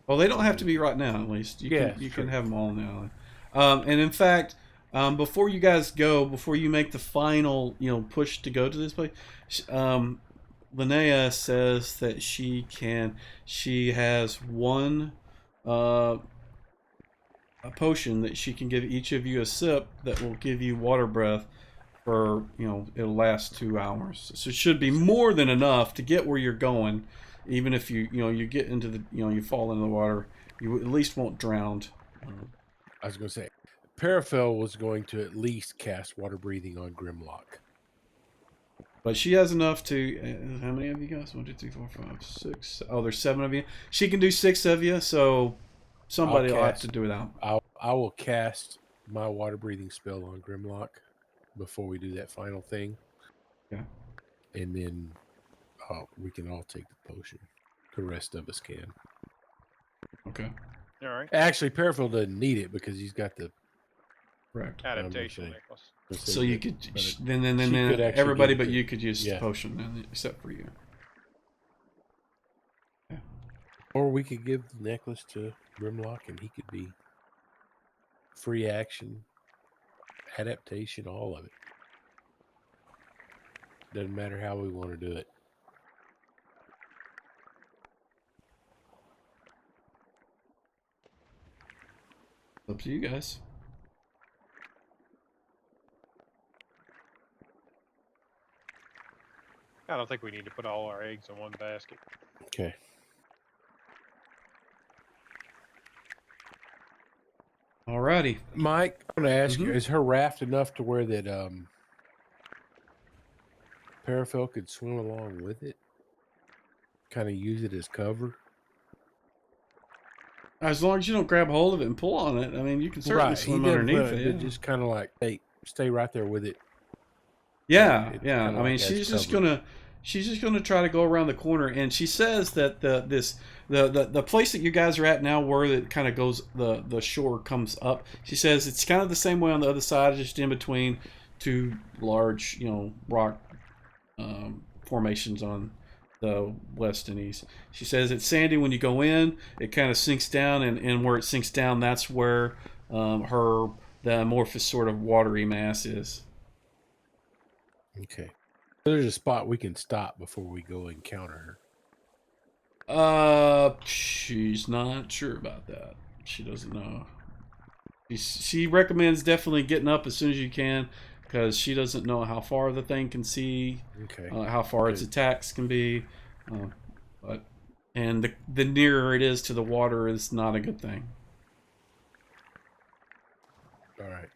Well, they don't have to be right now. At least you Yeah, can sure. have them all now. And in fact, before you guys go, before you make the final push to go to this place, Linnea says that she has one a potion that she can give each of you a sip that will give you water breath for it'll last 2 hours. So it should be more than enough to get where you're going. Even if you get into the you fall into the water, you at least won't drown I was going to say, Paraphil was going to at least cast water breathing on Grimlock. But she has enough to. How many of you guys? 1, 2, 3, 4, 5, 6. Oh, there's 7 of you. She can do 6 of you, so somebody will have to do it out. I will cast my water breathing spell on Grimlock before we do that final thing. Yeah. And then we can all take the potion. The rest of us can. Okay. All right. Actually, Paraphil doesn't need it because he's got the Correct. Adaptation say- necklace. So you could then she could actually everybody give it but to- you could use the yeah. potion then, except for you. Or we could give the necklace to Grimlock and he could be free action, adaptation, all of it. Doesn't matter how we want to do it. Up to you guys. I don't think we need to put all our eggs in one basket. Okay. Alrighty. Mike, I'm going to ask you, Mhm. is her raft enough to where that Paraphil could swim along with it? Kind of use it as cover? As long as you don't grab hold of it and pull on it, I mean, you can certainly swim underneath it. Yeah. Just kind of like, hey, stay right there with it. Yeah, It's yeah. kinda I mean, like she's as just cover. gonna try to go around the corner, and she says that the place that you guys are at now, where it kind of goes, the shore comes up. She says it's kind of the same way on the other side, just in between 2 large, rock formations on the west and east. She says it's sandy when you go in. It kind of sinks down, and where it sinks down, that's where the amorphous sort of watery mass is. Okay. There's a spot we can stop before we go encounter her. She's not sure about that. She doesn't know. She recommends definitely getting up as soon as you can, because she doesn't know how far the thing can see, Okay. how far its attacks can be, and the nearer it is to the water is not a good thing. All right.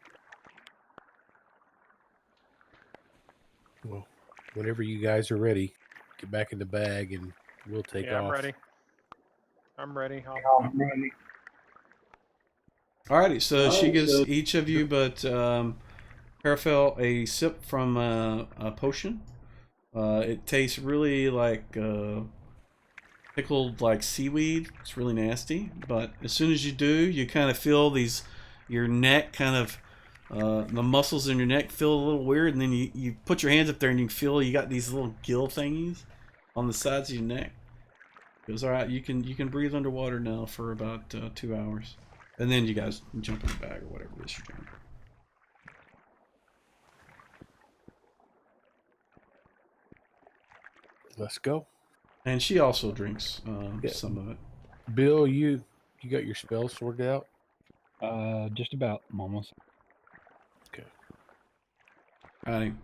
Well, whenever you guys are ready, get back in the bag and we'll take off. I'm ready. I'm ready. I'm ready. Alrighty, so she gives each of you but Paraphil a sip from a potion. It tastes really like pickled like seaweed. It's really nasty, but as soon as you do, you kind of feel your neck kind of the muscles in your neck feel a little weird, and then you put your hands up there and you feel you got these little gill thingies on the sides of your neck. It goes, all right, you can breathe underwater now for about 2 hours, and then you guys can jump in the bag or whatever it is you're doing. Let's go. And she also drinks Yeah. some of it. Bill, you got your spells sorted out? Just about. I'm almost. Okay. Alrighty.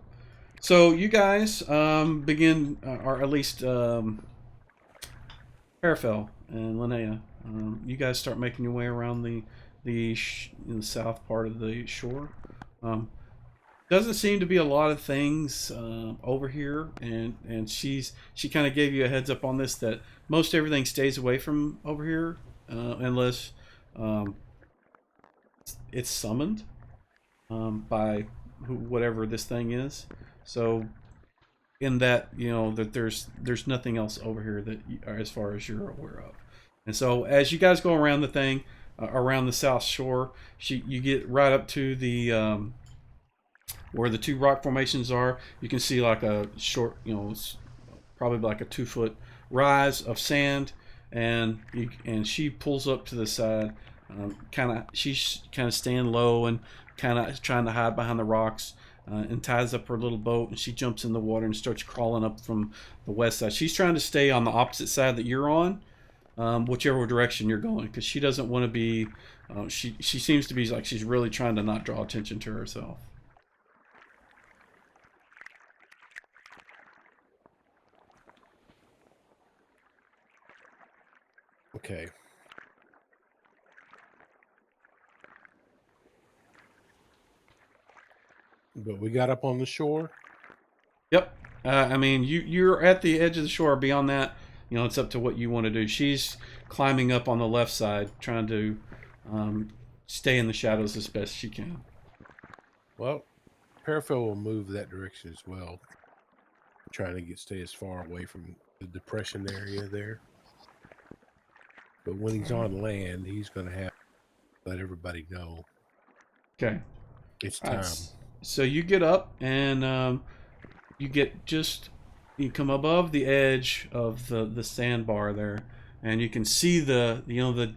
So you guys begin, or at least Paraphil and Linnea, you guys start making your way around the south part of the shore. Doesn't seem to be a lot of things over here, and she kind of gave you a heads up on this, that most everything stays away from over here unless it's summoned by whatever this thing is. So in that, that there's nothing else over here that as far as you're aware of. And so as you guys go around the thing, around the south shore, you get right up to the where the 2 rock formations are. You can see like a short, it's probably like a 2-foot rise of sand, and she pulls up to the side, she's kind of staying low and kind of trying to hide behind the rocks, and ties up her little boat, and she jumps in the water and starts crawling up from the west side. She's trying to stay on the opposite side that you're on, whichever direction you're going, because she doesn't want to be. She seems to be like she's really trying to not draw attention to herself. Okay. But we got up on the shore. Yep. I mean, you're at the edge of the shore. Beyond that, it's up to what you want to do. She's climbing up on the left side, trying to stay in the shadows as best she can. Well, Paraphil will move that direction as well, trying to stay as far away from the depression area there. But when he's on land, he's going to have to let everybody know. Okay. It's time. So you get up and you come above the edge of the sandbar there, and you can see the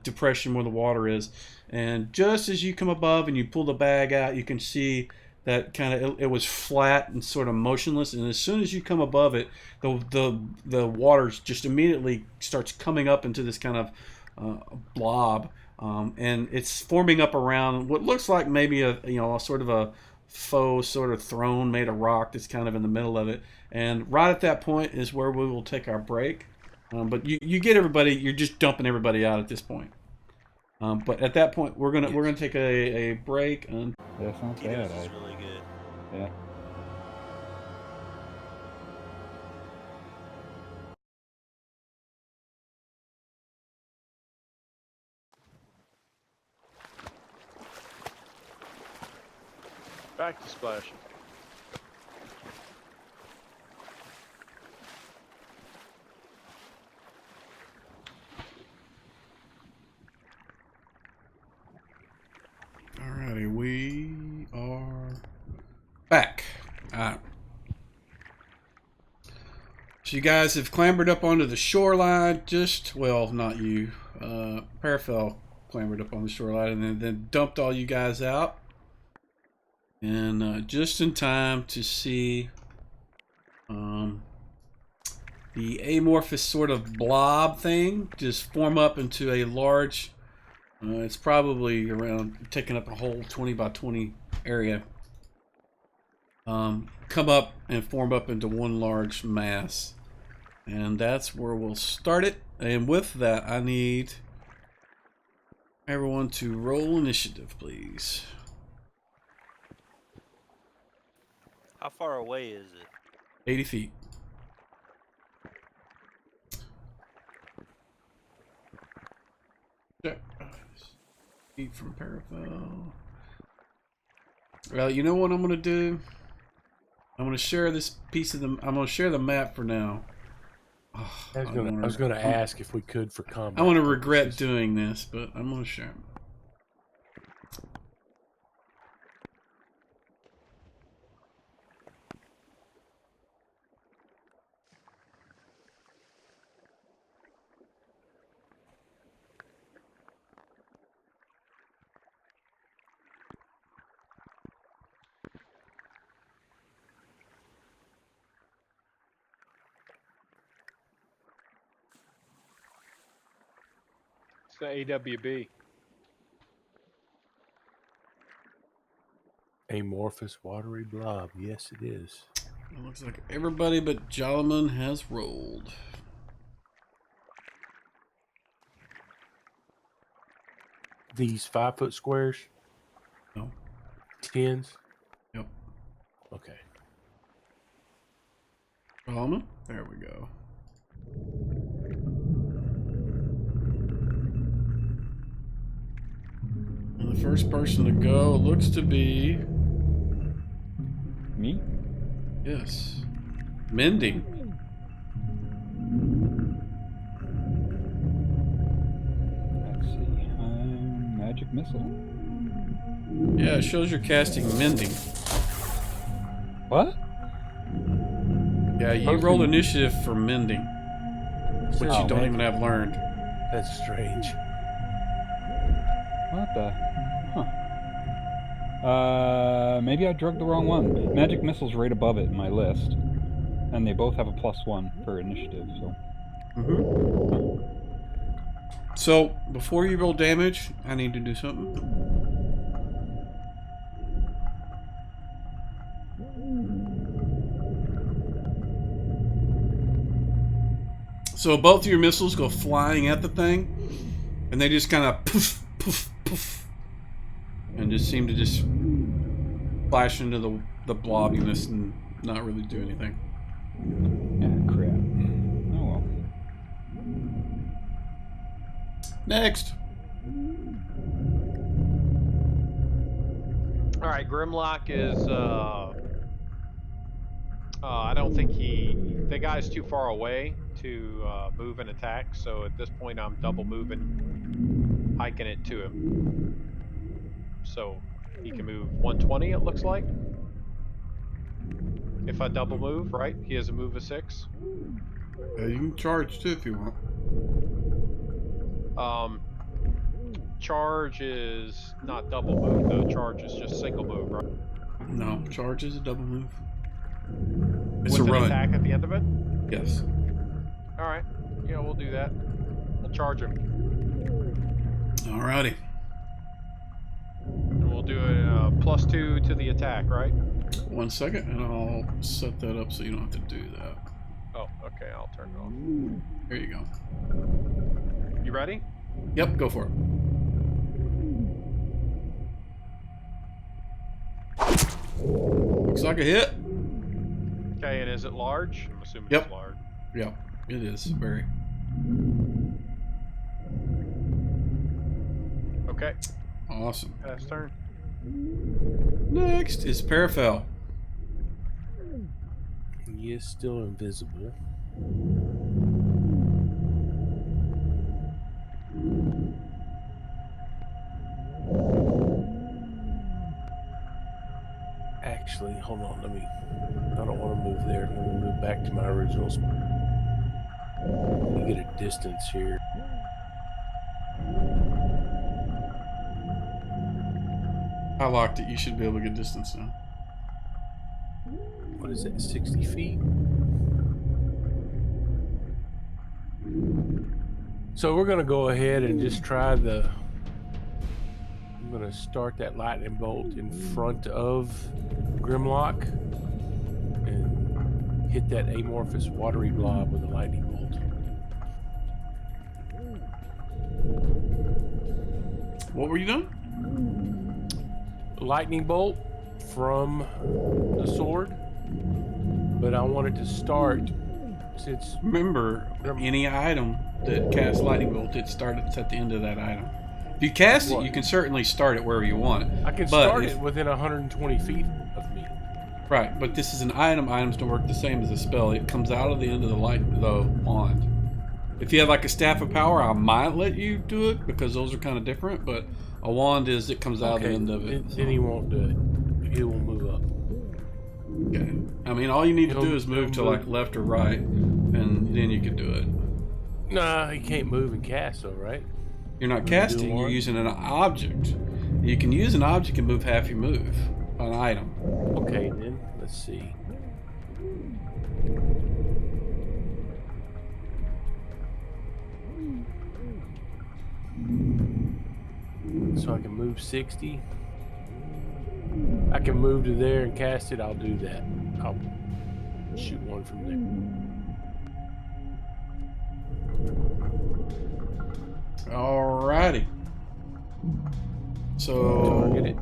depression where the water is. And just as you come above and you pull the bag out, you can see that it was flat and sort of motionless. And as soon as you come above it, the water just immediately starts coming up into this kind of blob, and it's forming up around what looks like maybe a sort of a faux sort of throne made of rock that's kind of in the middle of it. And right at that point is where we will take our break. But you get everybody. You're just dumping everybody out at this point. But at that point, we're gonna take a break. And Yeah, sounds Tito's bad. is really good. Yeah. Back to splashing. alrighty, we are back. So you guys have clambered up onto the shoreline. Not you. Paraphil clambered up on the shoreline and then dumped all you guys out. And just in time to see the amorphous sort of blob thing just form up into a large, it's probably around taking up a whole 20 by 20 area. Come up and form up into one large mass. And that's where we'll start it. And with that, I need everyone to roll initiative, please. How far away is it? 80 feet. Okay. Feet from Paraphil. Well, you know what I'm going to do? I'm going to share this piece of I'm going to share the map for now. Oh, I was going to ask if we could for combat. I want to regret purposes. doing this, but I'm going to share them. It's the AWB. Amorphous watery blob. Yes, it is. It looks like everybody but Jalaman has rolled. These 5-foot squares? No. 10s? Yep. Okay. Jalaman? There we go. And the first person to go looks to be... Me? Yes. Mending. Let's see. Magic missile. Yeah, it shows you're casting Mending. What? Yeah, you Supposed rolled to- initiative for Mending, which Oh, you don't man. even have learned. That's strange. What the? Huh. Maybe I drugged the wrong one. Magic missile's right above it in my list, and they both have a +1 for initiative. So. So, before you roll damage, I need to do something. So both of your missiles go flying at the thing, and they just kind of poof, poof, poof, and just seem to just flash into the blobbiness and not really do anything. Ah, crap. Oh well. Next. All right, Grimlock is. I don't think the guy's too far away to move and attack. So at this point, I'm double moving, hiking it to him. So he can move 120. It looks like. If I double move, right? He has a move of 6. You can charge too if you want. Charge is not double move though. Charge is just single move, right? No, charge is a double move. It's With a an run. attack at the end of it. Yes. All right. Yeah, we'll do that. We'll charge him, Alrighty. and we'll do a +2 to the attack, right? 1 second, and I'll set that up so you don't have to do that. Oh, okay. I'll turn it off. There you go. You ready? Yep, go for it. Looks like a hit. Okay, and is it large? I'm assuming Yep. it's large. Yep, it is very. Okay, Awesome. pass turn. Next is Parafel. He is still invisible. Actually, hold on. I don't want to move there. Let me move back to my original spot. Let me get a distance here. I locked it. You should be able to get distance now. What is that, 60 feet? So we're going to go ahead and just try I'm going to start that lightning bolt in front of Grimlock and hit that amorphous watery blob with a lightning bolt. What were you doing? Lightning bolt from the sword, but I wanted to start since Remember, any item that casts lightning bolt, it starts at the end of that item. If you cast it, you can certainly start it wherever you want. I can But start if- it within 120 feet of me. Right, but this is an item. Items don't work the same as a spell. It comes out of the end of the wand. If you have like a staff of power, I might let you do it because those are kind of different. But a wand is it comes out of the end of it. Then he won't do it. He will move up. Okay. I mean, all you need to He'll- do is move to he'll like left or right, and then you can do it. Nah, he can't move and cast though, right? You're not Do casting. You're one. using an object. You can use an object and move half your move. An item. Okay, then let's see. So I can move 60. I can move to there and cast it. I'll do that. I'll shoot one from there. Alrighty. So Target it.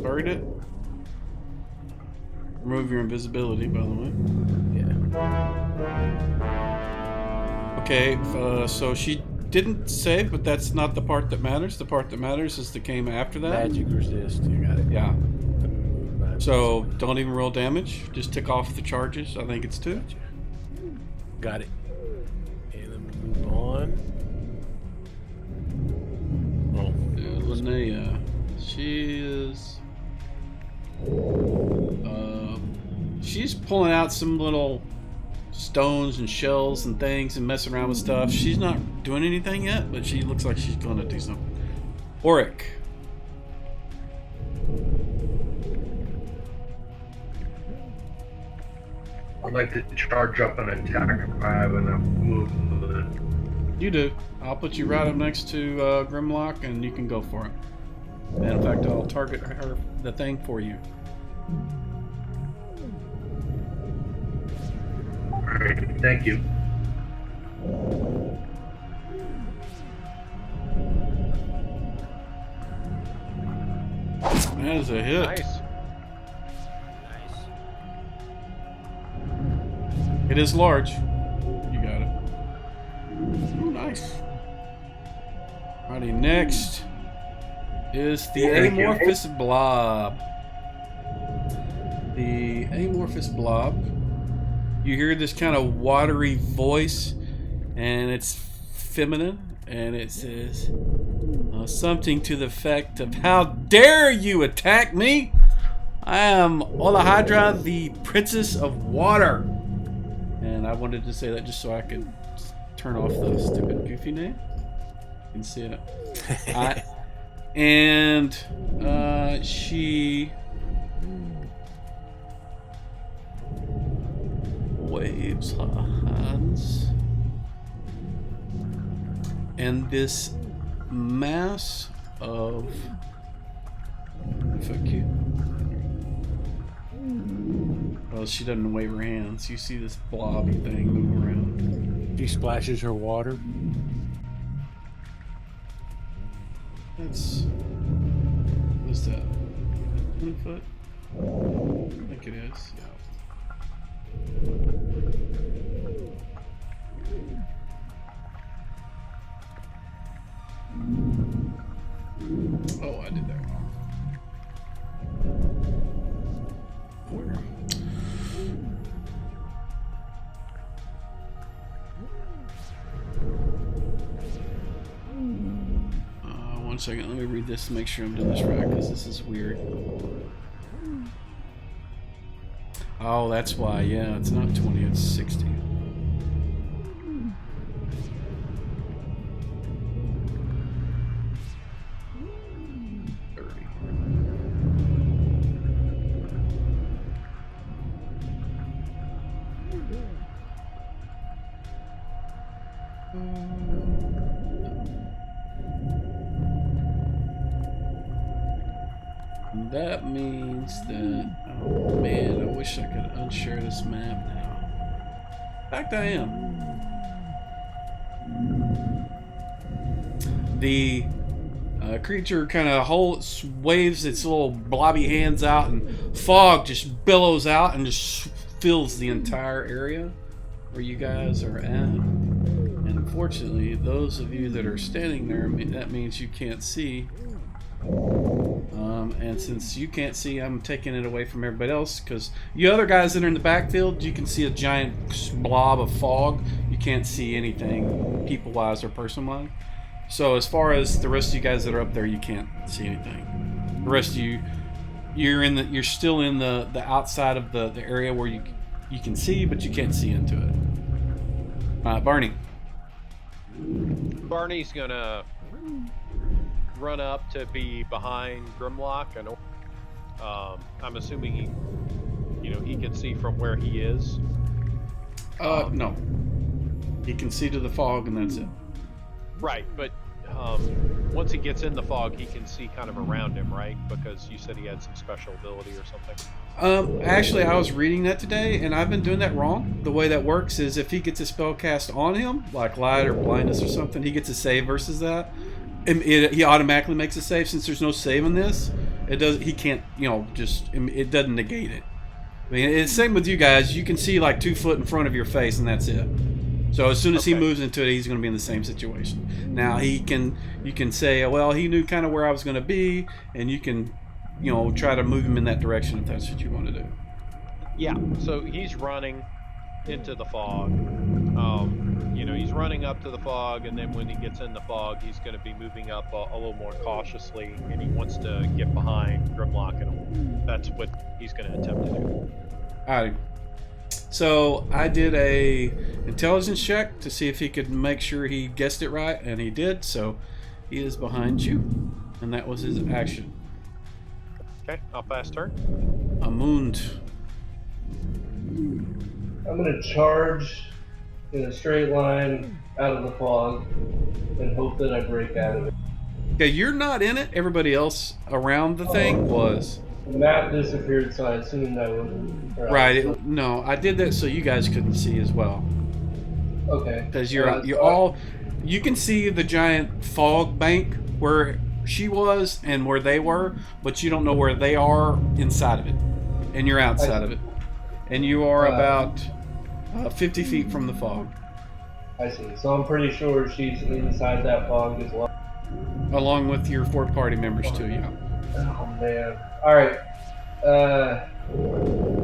target it. Remove your invisibility, by the way. Yeah. Okay, so she didn't save, but that's not the part that matters. The part that matters is the came after that. Magic resist. You got it. Yeah. Let me move my So invisibility. don't even roll damage. Just tick off the charges. I think it's 2. Gotcha. Got it. And let me move on. Oh, Linnea. She is. She's pulling out some little stones and shells and things and messing around with stuff. She's not doing anything yet, but she looks like she's going to do something. Auric. I'd like to charge up and attack if I have enough movement. You do. I'll put you right up next to Grimlock, and you can go for it. And in fact, I'll target her, the thing for you. Alright, thank you. That is a hit. Nice. It is large. You got it. Ooh, nice. Alrighty, next is the Thank you. amorphous blob. The amorphous blob. You hear this kind of watery voice, and it's feminine, and it says something to the effect of, "How dare you attack me? I am Olahadra, the Princess of Water." And I wanted to say that just so I could turn off the stupid goofy name. You can see it. She waves her hands, and this mass of fuck you. Well, she doesn't wave her hands. You see this blobby thing move around. She splashes her water. That's what's that? 1 foot? I think it is. Yeah. Oh, I did that wrong. Where? 1 second. Let me read this to make sure I'm doing this right, because this is weird. Oh, that's why. Yeah, it's not 20, it's 60. That means that, oh man, I wish I could unshare this map now. In fact, I am. The creature kind of waves its little blobby hands out, and fog just billows out and just fills the entire area where you guys are at. And unfortunately, those of you that are standing there, that means you can't see. And since you can't see, I'm taking it away from everybody else, because you other guys that are in the backfield, you can see a giant blob of fog. You can't see anything people-wise or person-wise. So as far as the rest of you guys that are up there, you can't see anything. The rest of you, you're still in the outside of the area where you can see, but you can't see into it. Barney. Barney's gonna run up to be behind Grimlock, and I'm assuming he can see from where he is. No. He can see to the fog, and that's it. Right, but once he gets in the fog, he can see kind of around him, right? Because you said he had some special ability or something. Actually, I was reading that today, and I've been doing that wrong. The way that works is if he gets a spell cast on him, like light or blindness or something, he gets a save versus that. He automatically makes a save. Since there's no save in this, he can't, it doesn't negate it. I mean, it's the same with you guys. You can see like 2 foot in front of your face, and that's it. So as soon as he moves into it, he's going to be in the same situation. Now you can say, well, he knew kind of where I was going to be, and you can, try to move him in that direction if that's what you want to do. Yeah. So he's running into the fog. He's running up to the fog, and then when he gets in the fog, he's going to be moving up a little more cautiously, and he wants to get behind Grimlock, and that's what he's going to attempt to do. Alright. So I did a intelligence check to see if he could make sure he guessed it right, and he did. So he is behind you, and that was his action. Okay, I'll pass turn. Amund. I'm gonna charge in a straight line out of the fog and hope that I break out of it. Okay, you're not in it. Everybody else around the thing was. The map disappeared, so I assumed I wouldn't. Right. No, I did that so you guys couldn't see as well. Okay. Because you can see the giant fog bank where she was and where they were, but you don't know where they are inside of it, and you're outside of it, and you are about 50 feet from the fog, I see. So I'm pretty sure she's inside that fog as well. along with your 4 party members too. Yeah. Oh man. All right.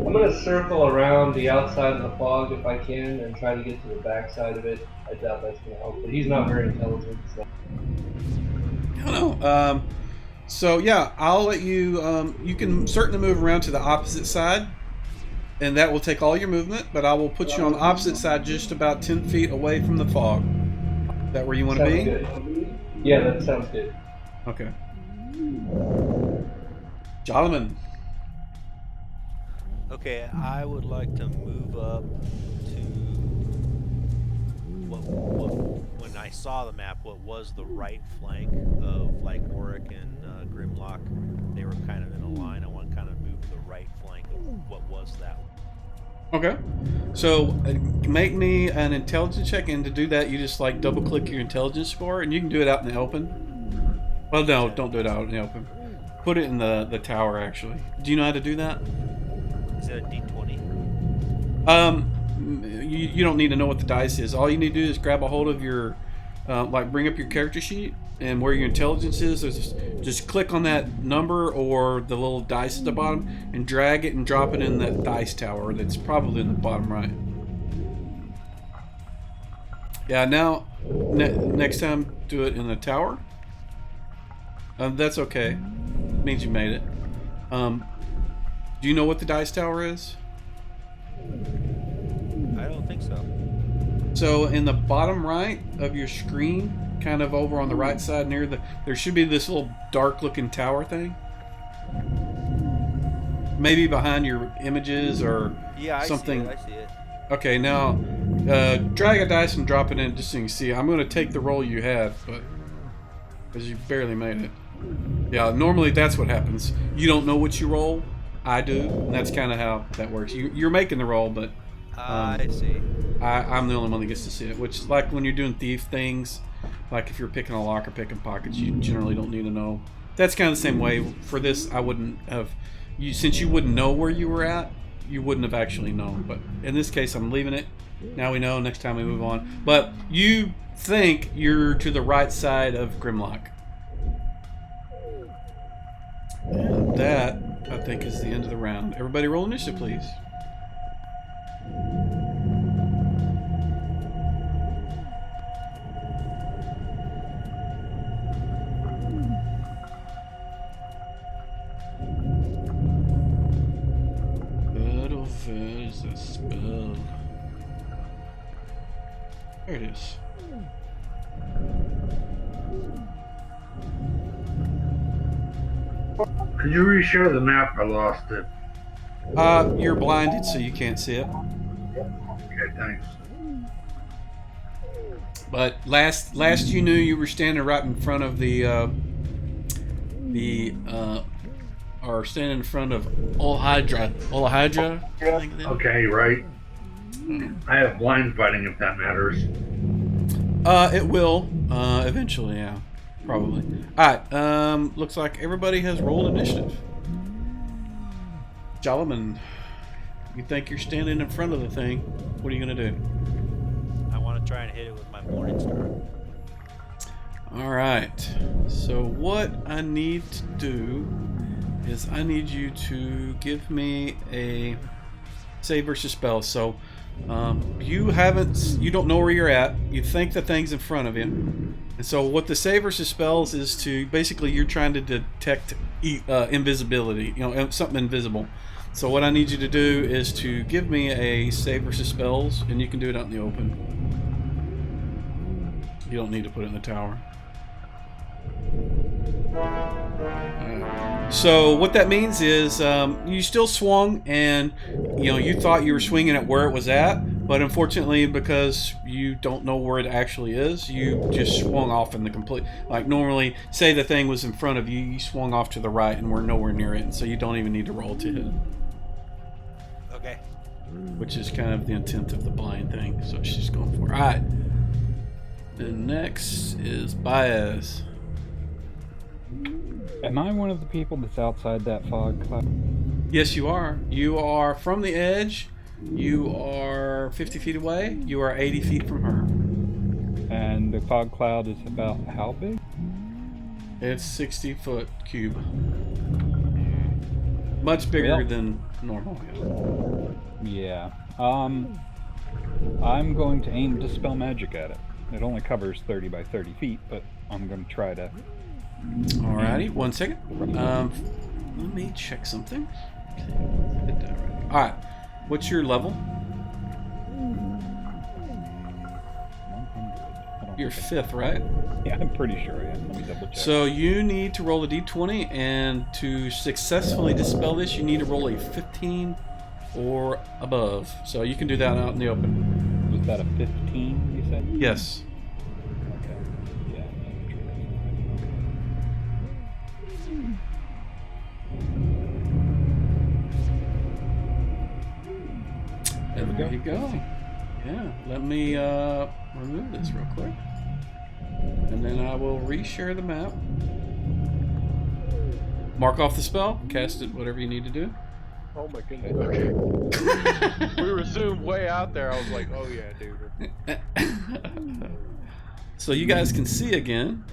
I'm gonna circle around the outside of the fog if I can and try to get to the back side of it. I doubt that's gonna help, but he's not very intelligent. So. I don't know. So yeah, I'll let you. You can certainly move around to the opposite side, and that will take all your movement. But I will put you on the opposite side, just about 10 feet away from the fog. Is that where you want to Sounds be? good. Yeah, that sounds good. Okay. Jolliman. Okay, I would like to move up to when I saw the map, what was the right flank of like Oric and Grimlock. They were kind of in a line. I want to kind of move to the right flank of what was that one. Okay. So make me an intelligence check, and to do that, you just like double click your intelligence score, and you can do it out in the open. Well, no, don't do it out in the open. Put it in the tower, actually. Do you know how to do that? Is that a D20? You don't need to know what the dice is. All you need to do is grab a hold of your, like bring up your character sheet, and where your intelligence is, just click on that number or the little dice at the bottom, and drag it and drop it in that dice tower that's probably in the bottom right. Yeah, now, next time, do it in the tower. That's okay. It means you made it. Do you know what the dice tower is? I don't think so. So in the bottom right of your screen, kind of over on the right side near there should be this little dark looking tower thing. Maybe behind your images or something. I see it. Okay, now drag a dice and drop it in just so you can see. I'm going to take the roll you had, but because you barely made it. Yeah, normally that's what happens. You don't know what you roll. I do, and that's kind of how that works. You're making the roll, but I see. I'm the only one that gets to see it, which is like when you're doing thief things, like if you're picking a lock or picking pockets, you generally don't need to know. That's kind of the same way. For this, I wouldn't have, since you wouldn't know where you were at, you wouldn't have actually known. But in this case, I'm leaving it. Now we know, next time we move on. But you think you're to the right side of Grimlock. And that, I think, is the end of the round. Everybody roll initiative, please. Where's the spell? There it is. Could you reshare the map? I lost it. You're blinded, so you can't see it. Okay, thanks. But last you knew, you were standing right in front of or standing in front of Olhydra. Okay, right. I have blind fighting if that matters. It will, eventually, yeah. Probably. Alright, looks like everybody has rolled initiative. Jolliman, you think you're standing in front of the thing. What are you going to do? I want to try and hit it with my Morning Star. Alright, so what I need to do is I need you to give me a save versus spell. So, you don't know where you're at. You think the thing's in front of you. And so what the save versus spells is to, basically you're trying to detect invisibility, something invisible. So what I need you to do is to give me a save versus spells, and you can do it out in the open. You don't need to put it in the tower. So what that means is you still swung, and you thought you were swinging at where it was at, but unfortunately, because you don't know where it actually is, you just swung off in the complete, like normally, say the thing was in front of you, you swung off to the right and we're nowhere near it, and so you don't even need to roll to hit it. Okay. Which is kind of the intent of the blind thing, so she's going for it. Alright. And next is Baez. Am I one of the people that's outside that fog cloud? Yes, you are. You are from the edge. You are 50 feet away. You are 80 feet from her. And the fog cloud is about how big? It's 60-foot cube. Much bigger Well. than normal. Yeah. I'm going to aim Dispel Magic at it. It only covers 30 by 30 feet, but I'm going to try to... Alrighty, 1 second. Let me check something. Hit that right. Alright, what's your level? 100. You're 5th, right? Yeah, I'm pretty sure I am. Let me double check. So you need to roll a d20, and to successfully dispel this, you need to roll a 15 or above. So you can do that out in the open. Was that a 15, you said? Yes. Okay. Yeah. And there you go. Yeah, let me remove this real quick. And then I will reshare the map. Mark off the spell, cast it, whatever you need to do. Oh my goodness. Okay. We were zoomed way out there. I was like, oh yeah, dude. So you guys can see again,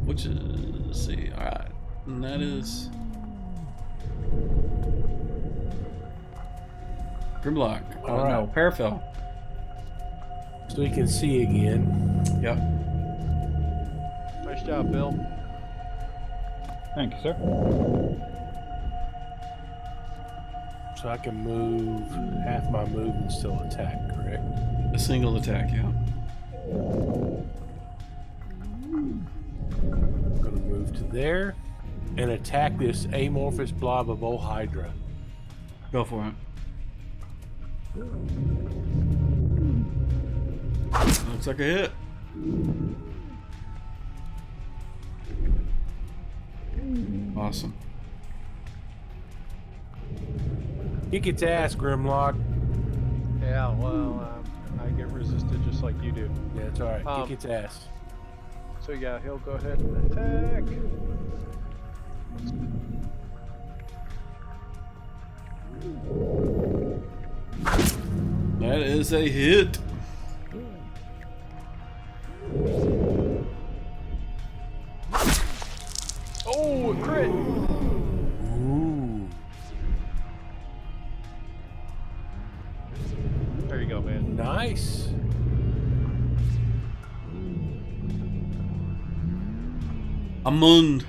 which is, let's see, alright, and that is Grimlock. Oh All right. no, Parafel. So you can see again. Yep. Nice job, Bill. Thank you, sir. So I can move half my move and still attack, correct? A single attack, yeah. I'm going to move to there and attack this amorphous blob of old Hydra. Go for it. Looks like a hit. Awesome. Kick its ass, Grimlock. Yeah, well, I get resisted just like you do. Yeah, it's alright. Um, Kick its ass. So yeah, he'll go ahead and attack. That is a hit. Oh, a crit! Ooh. There you go, man. Nice. Amund.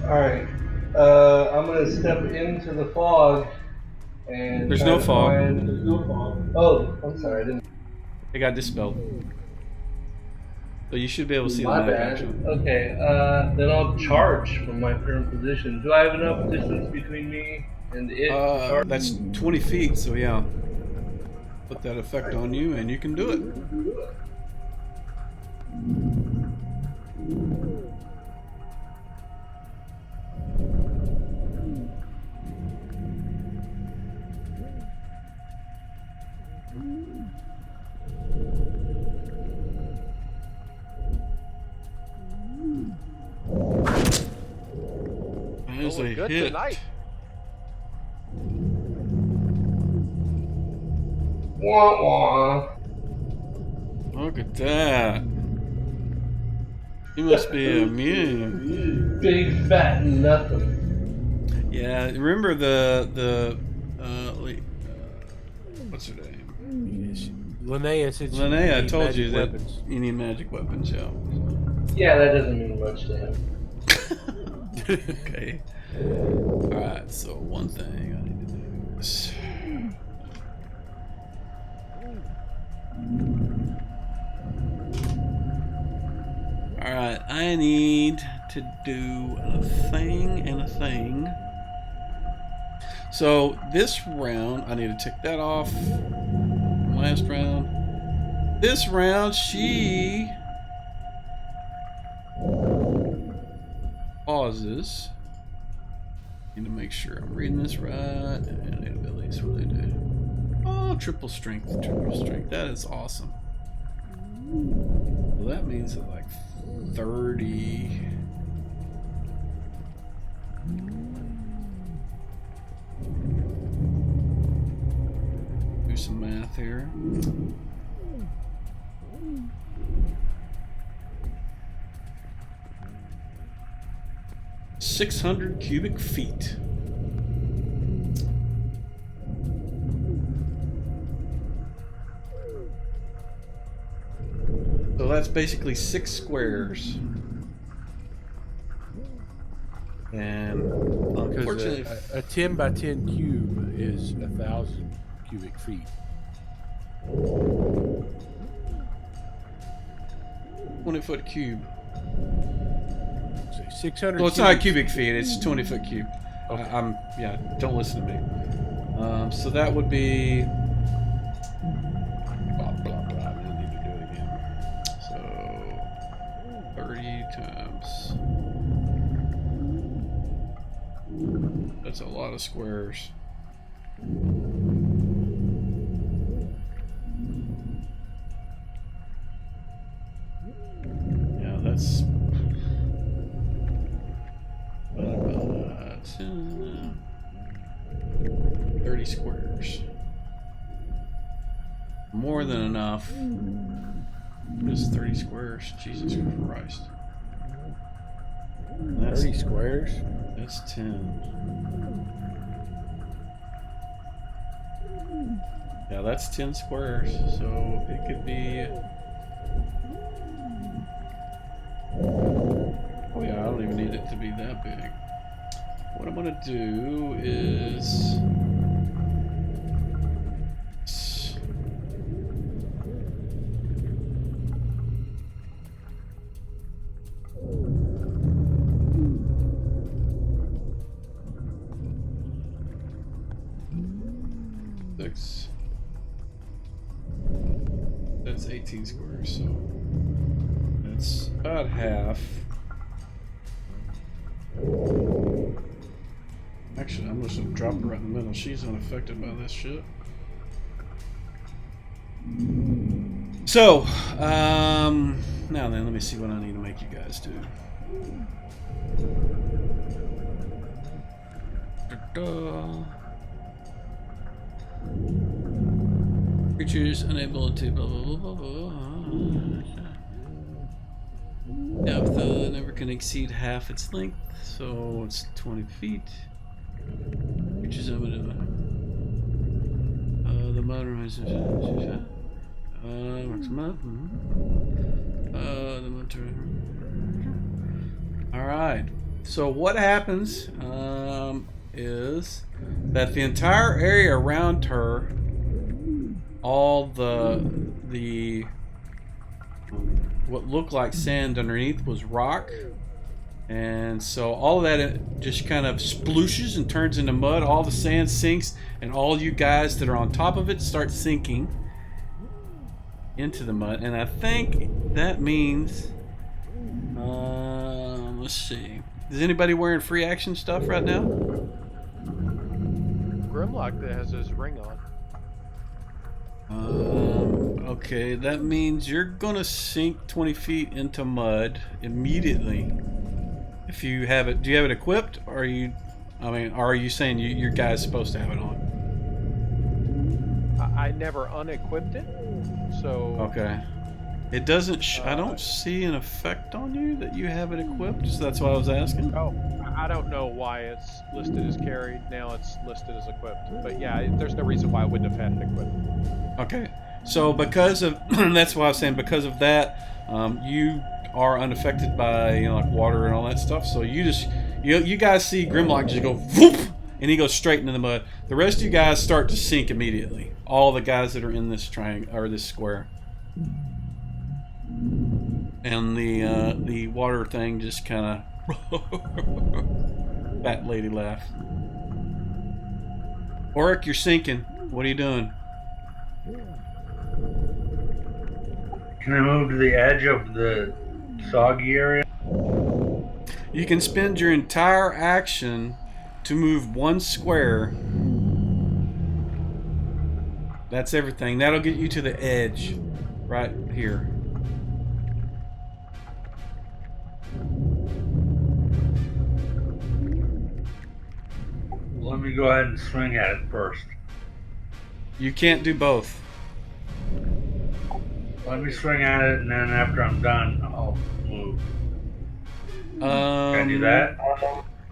Alright. I'm gonna step into the fog and There's try no to fog. There's no fog. Oh, I'm sorry, I didn't. It got dispelled. So you should be able to see My the map bad. actually. Okay, then I'll charge from my current position. Do I have enough distance between me and it? to charge? That's 20 feet, so yeah. Put that effect on you and you can do it. That is Going a good hit. tonight. Wah wah. Look at that. You must be immune. Big fat nothing. Yeah, remember what's her name? Linnea said she Linnea, I need told magic you that weapons. you need magic weapons, yeah. Yeah, that doesn't mean much to him. Okay. Alright, so one thing I need to do is alright, I need to do a thing and a thing. So this round, I need to tick that off. Last round. This round, she pauses. Need to make sure I'm reading this right. And abilities, what do they do? Oh, triple strength. That is awesome. Well, that means that like 30. math here. .600 cubic feet. So that's basically 6 squares. And Because unfortunately, a 10 by 10 cube is 1,000 cubic feet. 20-foot cube. So 600. Well, it's not cubic feet. It's 20-foot cube. Okay. Yeah. Don't listen to me. So that would be. Blah blah blah. I need to do it again. So 30 times. That's a lot of squares. Yeah, that's. 30 squares. More than enough. Just 30 squares. Jesus Christ. That's 30 squares? That's 10. Yeah, that's 10 squares. So it could be. Oh yeah, I don't even need it to be that big. What I'm gonna do is. That's 18 squares, so that's about half. Actually, I'm just gonna drop her right in the middle. She's unaffected by this shit. So, now then, let me see what I need to make you guys do. Creatures unable to blah blah blah blah blah. Depth never can exceed half its length, so it's 20 feet. Creatures unable to. The modernized. All right. So what happens is that the entire area around her, all the what looked like sand underneath was rock, and so all of that it just kind of splooshes and turns into mud. All the sand sinks, and all you guys that are on top of it start sinking into the mud. And I think that means let's see, is anybody wearing free action stuff right now? Grimlock that has his ring on. Okay, that means you're gonna sink 20 feet into mud immediately. If you have it, do you have it equipped? Or are you, I mean, or are you saying your guy's supposed to have it on? I never unequipped it, so. Okay. It doesn't, I don't see an effect on you that you have it equipped, so that's why I was asking. Oh, I don't know why it's listed as carried. Now it's listed as equipped. But yeah, there's no reason why I wouldn't have had it equipped. Okay. So because of, that's why I was saying, because of that, you are unaffected by, like water and all that stuff. So you just, you guys see Grimlock just go whoop, and he goes straight into the mud. The rest of you guys start to sink immediately. All the guys that are in this triangle or this square. And the water thing just kind of fat lady laugh. Oric, you're sinking. What are you doing? Can I move to the edge of the soggy area? You can spend your entire action to move 1 square. That's everything. That'll get you to the edge right here. Let me go ahead and swing at it first. You can't do both. Let me swing at it, and then after I'm done, I'll move. Can I do that?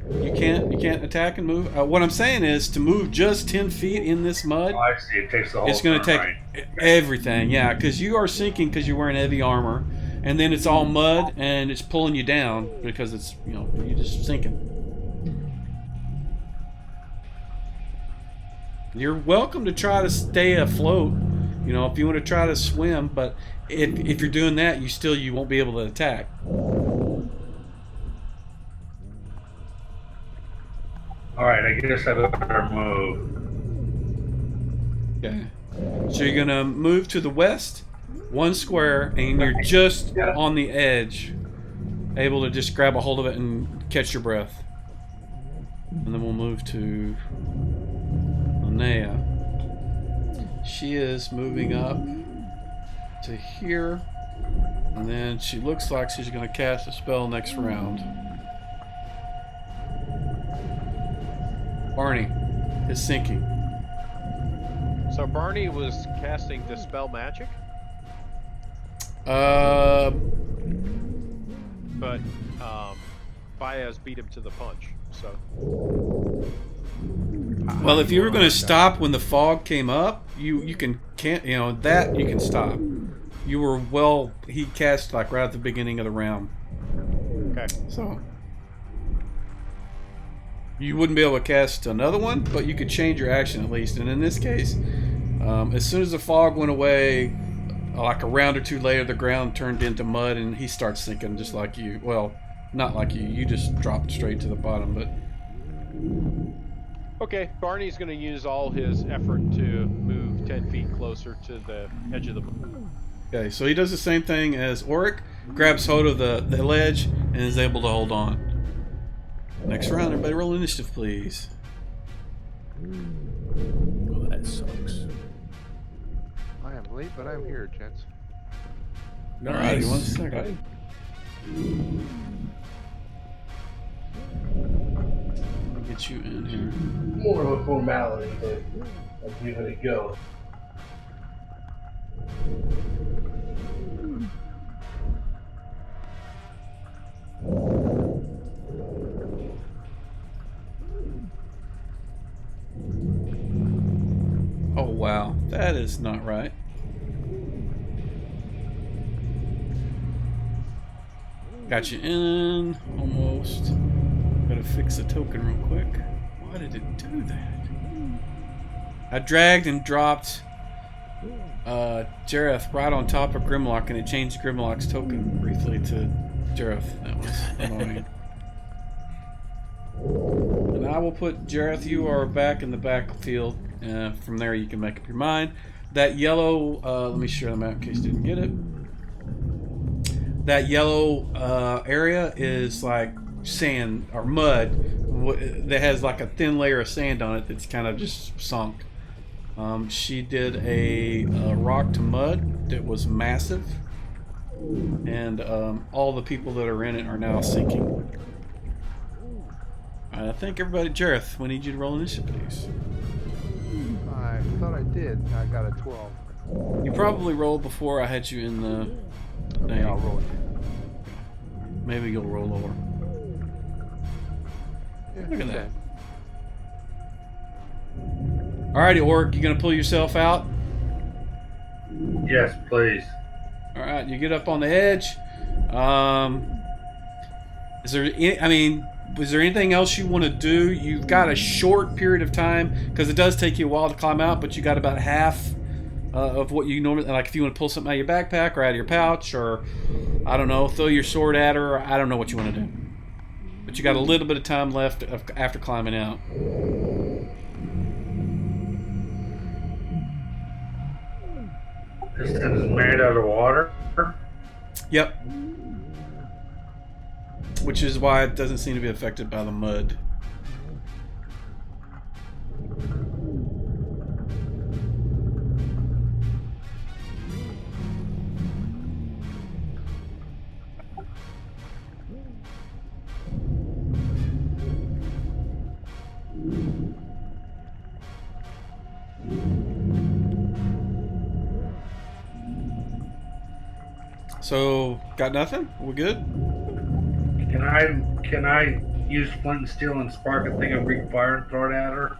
You can't attack and move. What I'm saying is to move just 10 feet in this mud. Oh, I see. It takes the whole It's going to turn, take right? everything, yeah, because you are sinking because you're wearing heavy armor, and then it's all mud and it's pulling you down because it's you're just sinking. You're welcome to try to stay afloat, if you want to try to swim, but if you're doing that, you won't be able to attack. All right, I guess I better move. Okay. So you're gonna move to the west, 1 square, and you're just on the edge, able to just grab a hold of it and catch your breath. And then we'll move to Linnea. She is moving up to here, and then she looks like she's gonna cast a spell next round. Barney is sinking. So Barney was casting Dispel Magic, Uh, but Baez beat him to the punch. So well, if you were going to stop when the fog came up, you can stop. You were he cast like right at the beginning of the round. okay. So you wouldn't be able to cast another one, but you could change your action at least. And in this case, as soon as the fog went away, like a round or two later, the ground turned into mud and he starts sinking just like you. Well, not like you. You just dropped straight to the bottom, but... Okay, Barney's going to use all his effort to move 10 feet closer to the edge of the boat. Okay, so he does the same thing as Auric, grabs hold of the ledge, and is able to hold on. Next round, everybody roll initiative, please. Well, that sucks. I am late, but I'm here, gents. Alright, 1 second. Let me get you in here. More of a formality, but I'll give it a go. Oh wow, that is not right. Got you in, almost. Gotta fix the token real quick. Why did it do that? I dragged and dropped Jareth right on top of Grimlock, and it changed Grimlock's token briefly to Jareth. That was annoying. And I will put Jareth, you are back in the backfield. From there you can make up your mind. That yellow, let me share the map in case you didn't get it. That yellow area is like sand or mud that has like a thin layer of sand on it that's kind of just sunk. She did a rock to mud that was massive, and all the people that are in it are now sinking. I think everybody, Jareth, we need you to roll initiative, please. I thought I did. I got a 12. You probably rolled before I had you in the... Okay, I'll roll it. Maybe you'll roll lower. Yeah, Look at that. okay. Alrighty, Orc, you gonna pull yourself out? Yes, please. Alright, you get up on the edge. Is there anything else you want to do? You've got a short period of time, because it does take you a while to climb out, but you got about half of what you normally, like if you want to pull something out of your backpack or out of your pouch, or I don't know, throw your sword at her, or I don't know what you want to do. But you got a little bit of time left after climbing out. This thing is made out of water. Yep. Which is why it doesn't seem to be affected by the mud. So got nothing? We good? Can I use flint and steel and spark a thing of Greek fire and throw it at her?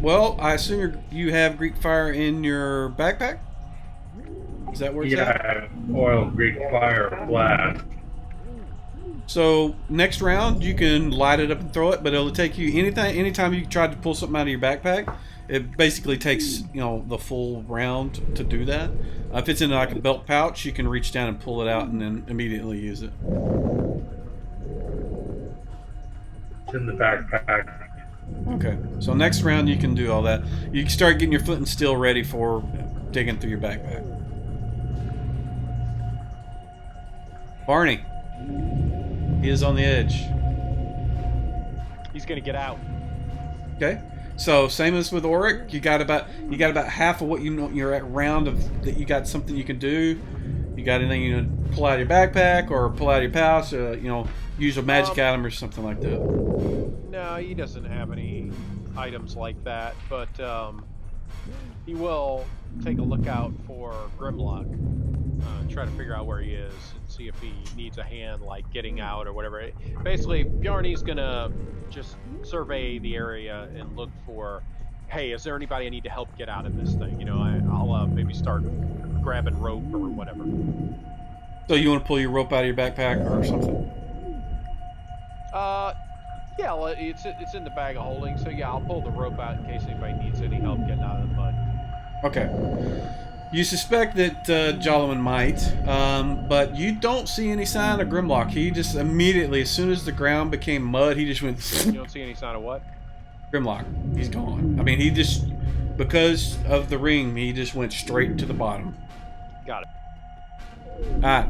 Well, I assume you have Greek fire in your backpack. Is that where it's at? Yeah, oil Greek fire blast. So next round you can light it up and throw it, but it'll take you anytime you try to pull something out of your backpack, it basically takes the full round to do that. If it's in like a belt pouch, you can reach down and pull it out and then immediately use it. It's in the backpack. Okay, so next round you can do all that. You can start getting your flint and steel ready for digging through your backpack. Barney, he is on the edge. He's gonna get out. Okay, so same as with Auric, you got about half of what you're at round of that. You got something you can do. You got anything pull out of your backpack or pull out of your pouch? Use a magic item or something like that. No, he doesn't have any items like that, but he will take a look out for Grimlock, try to figure out where he is and see if he needs a hand, like getting out or whatever. Basically, Bjarni's gonna just survey the area and look for, hey, is there anybody I need to help get out of this thing? I'll maybe start grabbing rope or whatever. So you want to pull your rope out of your backpack or something? Yeah, well, it's in the bag of holding, so yeah, I'll pull the rope out in case anybody needs any help getting out of the mud. Okay. You suspect that Jolliman might, but you don't see any sign of Grimlock. He just immediately, as soon as the ground became mud, he just went... You don't see any sign of what? Grimlock. He's gone. I mean, he just... Because of the ring, he just went straight to the bottom. Got it. Alright.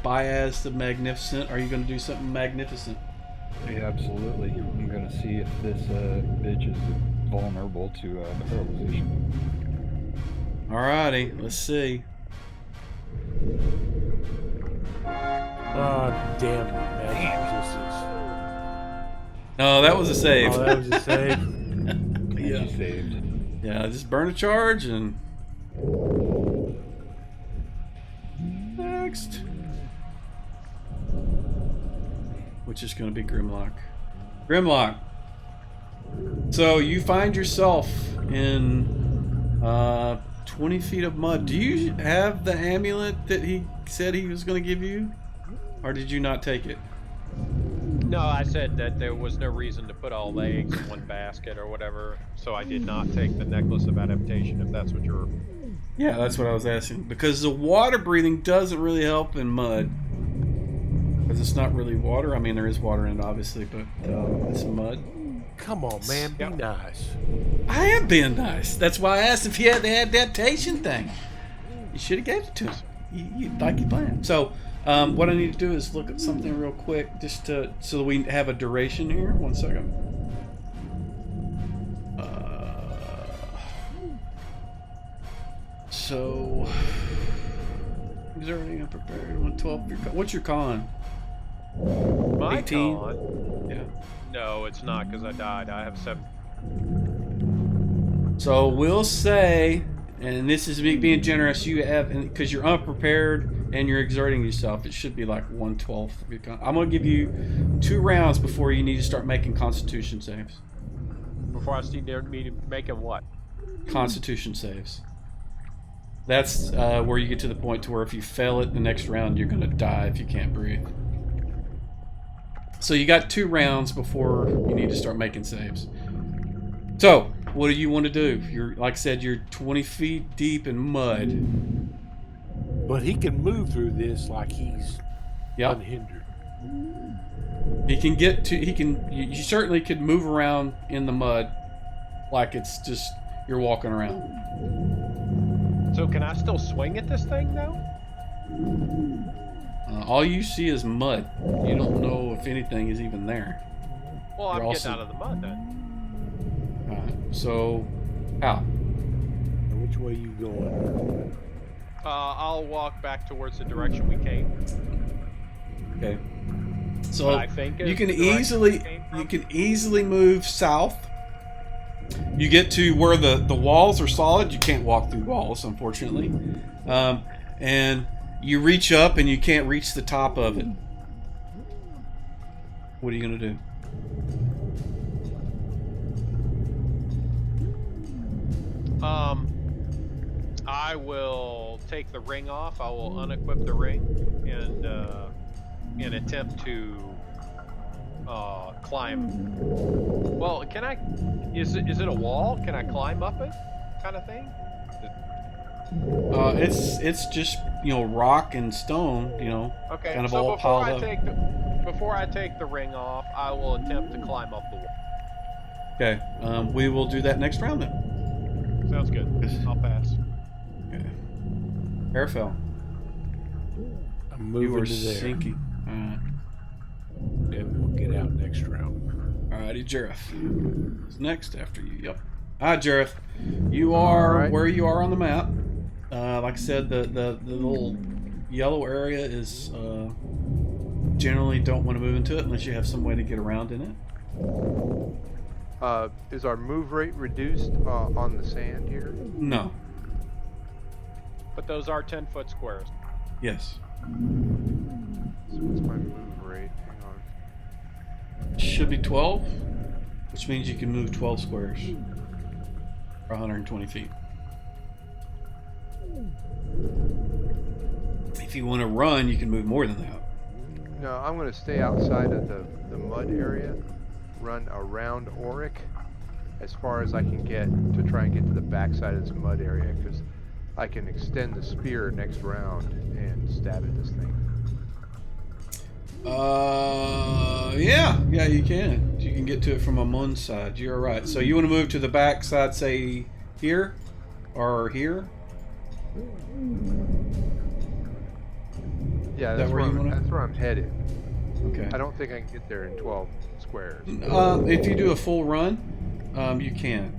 Baez the Magnificent. Are you going to do something magnificent? Yeah, absolutely. I'm gonna see if this bitch is vulnerable to paralyzation. Alrighty, let's see. Damn magic resistance. No, that was a save. Oh, that was a save. Yeah. She saved. Yeah, just burn a charge and... Next. Which is going to be Grimlock. Grimlock. So you find yourself in 20 feet of mud. Do you have the amulet that he said he was going to give you? Or did you not take it? No, I said that there was no reason to put all the eggs in one basket or whatever, so I did not take the necklace of adaptation, if that's what you're... Yeah, that's what I was asking. Because the water breathing doesn't really help in mud. Because it's not really water. I mean, there is water in it, obviously, but it's mud. Come on, man, be nice. I am being nice. That's why I asked if he had the adaptation thing. You should have gave it to him. You like you planned. So, what I need to do is look at something real quick, just so that we have a duration here. 1 second. So, exerting unprepared. 112. What's your con? My 18? con? Yeah. No, it's not, because I died. I have 7. So we'll say, and this is me being generous, you have, because you're unprepared and you're exerting yourself, it should be like 1/12 of your con. I'm going to give you 2 rounds before you need to start making Constitution saves. Before I see me making what? Constitution saves. That's where you get to the point to where if you fail it the next round, you're going to die if you can't breathe. So you got 2 rounds before you need to start making saves. So, what do you want to do? You're, like I said, you're 20 feet deep in mud. But he can move through this like he's unhindered. He can get to. You certainly could move around in the mud, like it's just you're walking around. So can I still swing at this thing now? All you see is mud. You don't know if anything is even there. Well, I'm You're getting also- out of the mud then. So, how? Which way you going? I'll walk back towards the direction we came. Okay. So What I think is you can the direction we came from. easily move south. You get to where the walls are solid. You can't walk through walls, unfortunately. and you reach up and you can't reach the top of it. What are you gonna do? I will take the ring off. I will unequip the ring and attempt to climb. Well, can I? Is it a wall? Can I climb up it, kind of thing? It's just rock and stone, Okay. kind of So all piled up. before I take the ring off, I will attempt to climb up the wall. Okay, we will do that next round then. Sounds good. I'll pass. Okay. Airfell, I'm you moving are to there. sinking. Then we'll get out next round. Alrighty, Jareth is next after you. Yep. Hi, Jareth. You are Alright. where you are on the map. Like I said, the little yellow area is generally don't want to move into it unless you have some way to get around in it. Is our move rate reduced on the sand here? No. But those are 10-foot squares. Yes. So what's my move rate? Hang on. Should be 12, which means you can move 12 squares for 120 feet. If you want to run, you can move more than that. No, I'm going to stay outside of the mud area, run around Auric as far as I can get to try and get to the backside of this mud area, because I can extend the spear next round and stab at this thing. Yeah, you can. You can get to it from a moon side. You're right. So you want to move to the back side, say here or here? Yeah, Is that's that where you wanna- that's where I'm headed. Okay. I don't think I can get there in 12 squares. If you do a full run, you can.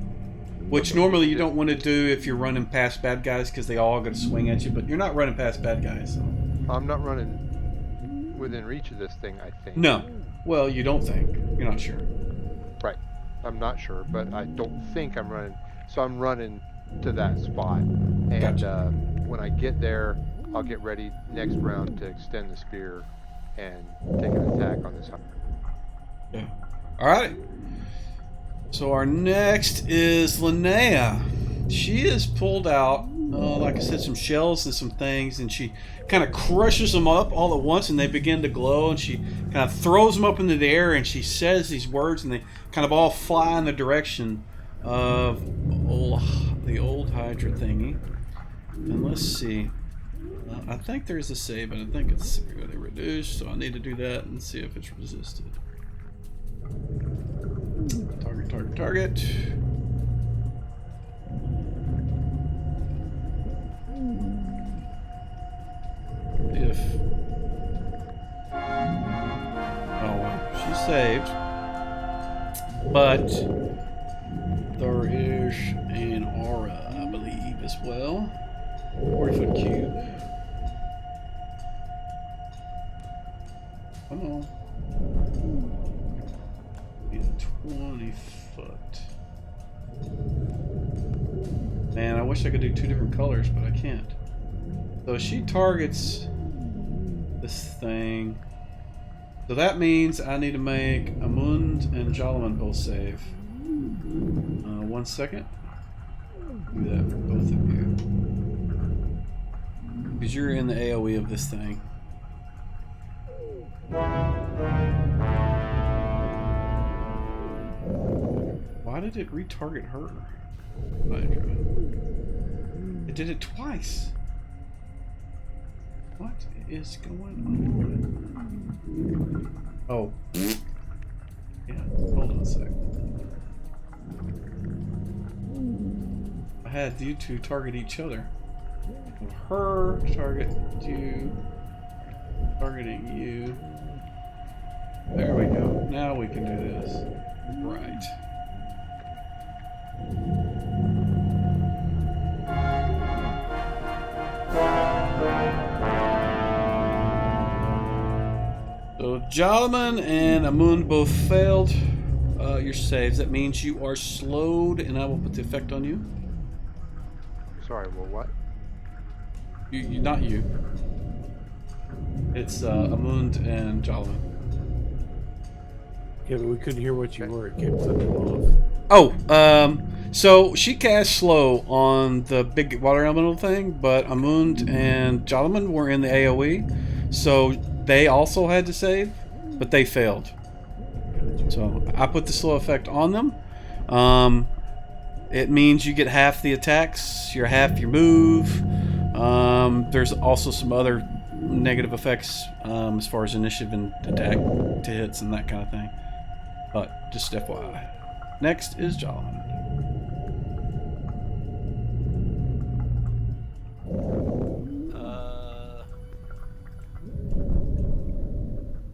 Which normally you don't want to do if you're running past bad guys, because they all going to swing at you. But you're not running past bad guys. So. I'm not running within reach of this thing, I think. No. Well, you don't think. You're not sure. Right. I'm not sure, but I don't think I'm running. So I'm running to that spot. And Gotcha. when I get there, I'll get ready next round to extend the spear and take an attack on this hunter. Yeah. All right. So our next is Linnea. She has pulled out, like I said, some shells and some things, and she kind of crushes them up all at once, and they begin to glow, and she kind of throws them up into the air, and she says these words, and they kind of all fly in the direction of the old Hydra thingy. And let's see. I think there's a save, but I think it's severely reduced, so I need to do that and see if it's resisted. Target. If she's saved, but there is an aura, I believe, as well. 40-foot cube. Come on. Need a 20-foot. Man, I wish I could do two different colors, but I can't. So she targets this thing. So that means I need to make Amund and Jalaman both save. 1 second. Do that for both of you. Because you're in the AoE of this thing. Why did it retarget her? Hydra. It did it twice. What is going on? Oh. Yeah, hold on a sec. I had you two target each other. Her target you. Targeting you. There we go. Now we can do this. Right. So Jalaman and Amund both failed your saves. That means you are slowed, and I will put the effect on you. Sorry, well, what? Not you. It's Amund and Jalaman. Yeah, but we couldn't hear what you Okay. were. It kept cutting off. Oh, so she cast slow on the big water elemental thing, but Amund and Jalaman were in the AoE, so they also had to save, but they failed. So I put the slow effect on them. It means you get half the attacks, you're half your move. There's also some other negative effects as far as initiative and attack to hits and that kind of thing. But just FYI. Next is Jalaman.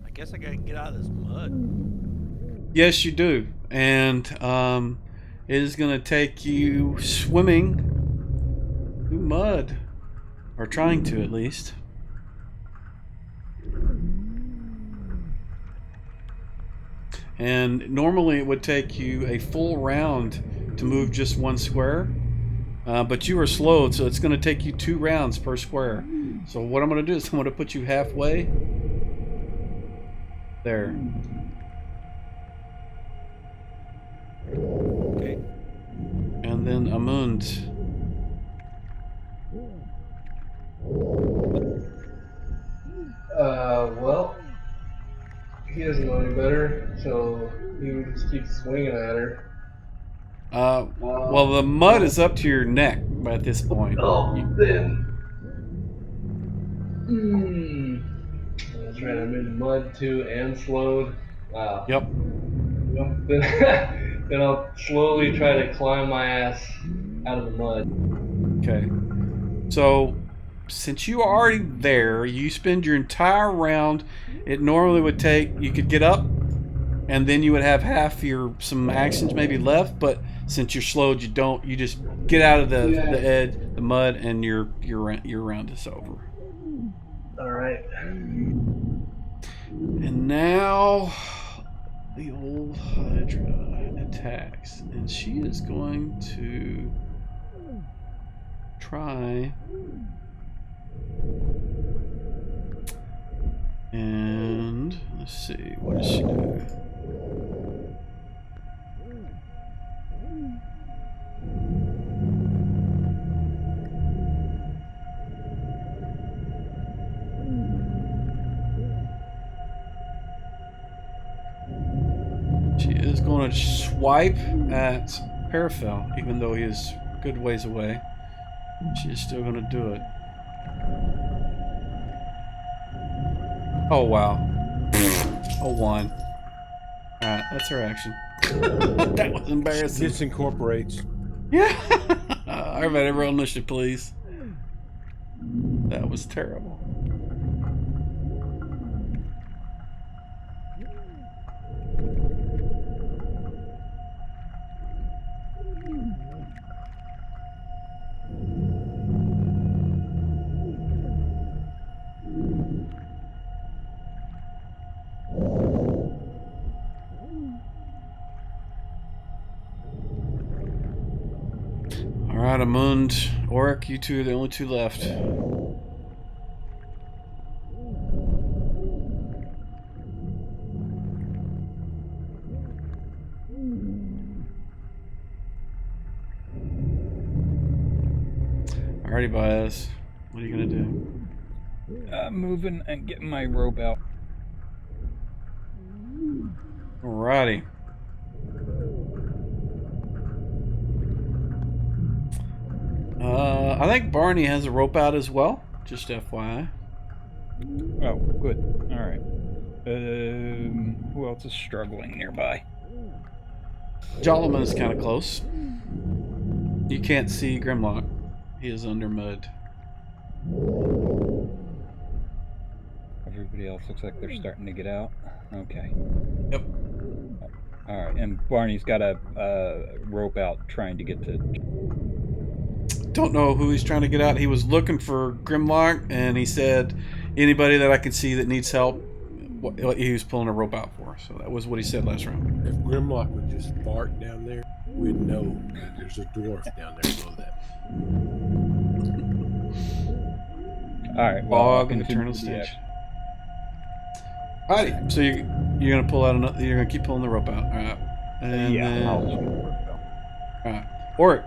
I guess I gotta get out of this mud. Yes, you do. And it is going to take you swimming through mud. Or trying to, at least. And normally it would take you a full round to move just one square. But you are slowed, so it's going to take you 2 rounds per square. So what I'm going to do is I'm going to put you halfway. There. Okay. And then Amund. Well, he doesn't know any better, so he would just keep swinging at her. Well, the mud is up to your neck at this point. Then. That's right, I'm in mud too and slowed. Wow. Yep. Then, then I'll slowly try to climb my ass out of the mud. Okay. So, since you are already there, you spend your entire round. It normally would take, you could get up, and then you would have some actions maybe left. But since you're slowed, you don't. You just get out of the edge, the mud, and your round is over. All right. And now the old Hydra attacks, and she is going to try and let's see, what does she do? She is going to swipe at Parafel, even though he is a good ways away. She is still going to do it. Oh, wow. A 1. Alright, that's her action. That was embarrassing. This incorporates. Yeah. Everybody roll initiative, please. That was terrible. Alright, Amund, Oric, you two are the only 2 left. Alrighty, Baez. What are you gonna do? Moving and getting my rope out. Alrighty. I think Barney has a rope out as well. Just FYI. Oh, good. All right. Who else is struggling nearby? Jalaman is kind of close. You can't see Grimlock. He is under mud. Everybody else looks like they're starting to get out. Okay. Yep. All right, and Barney's got a rope out trying to get to. Don't know who he's trying to get out. He was looking for Grimlock, and he said, anybody that I can see that needs help, what he was pulling a rope out for. So that was what he said last round. If Grimlock would just fart down there, we'd know that there's a dwarf down there below that. right. Well, I'll Fog and continue eternal to the stench. action. Alrighty, so you're gonna pull out another. You're gonna keep pulling the rope out. All right, and Yeah, then I'll swing the rope out. all right, Oric.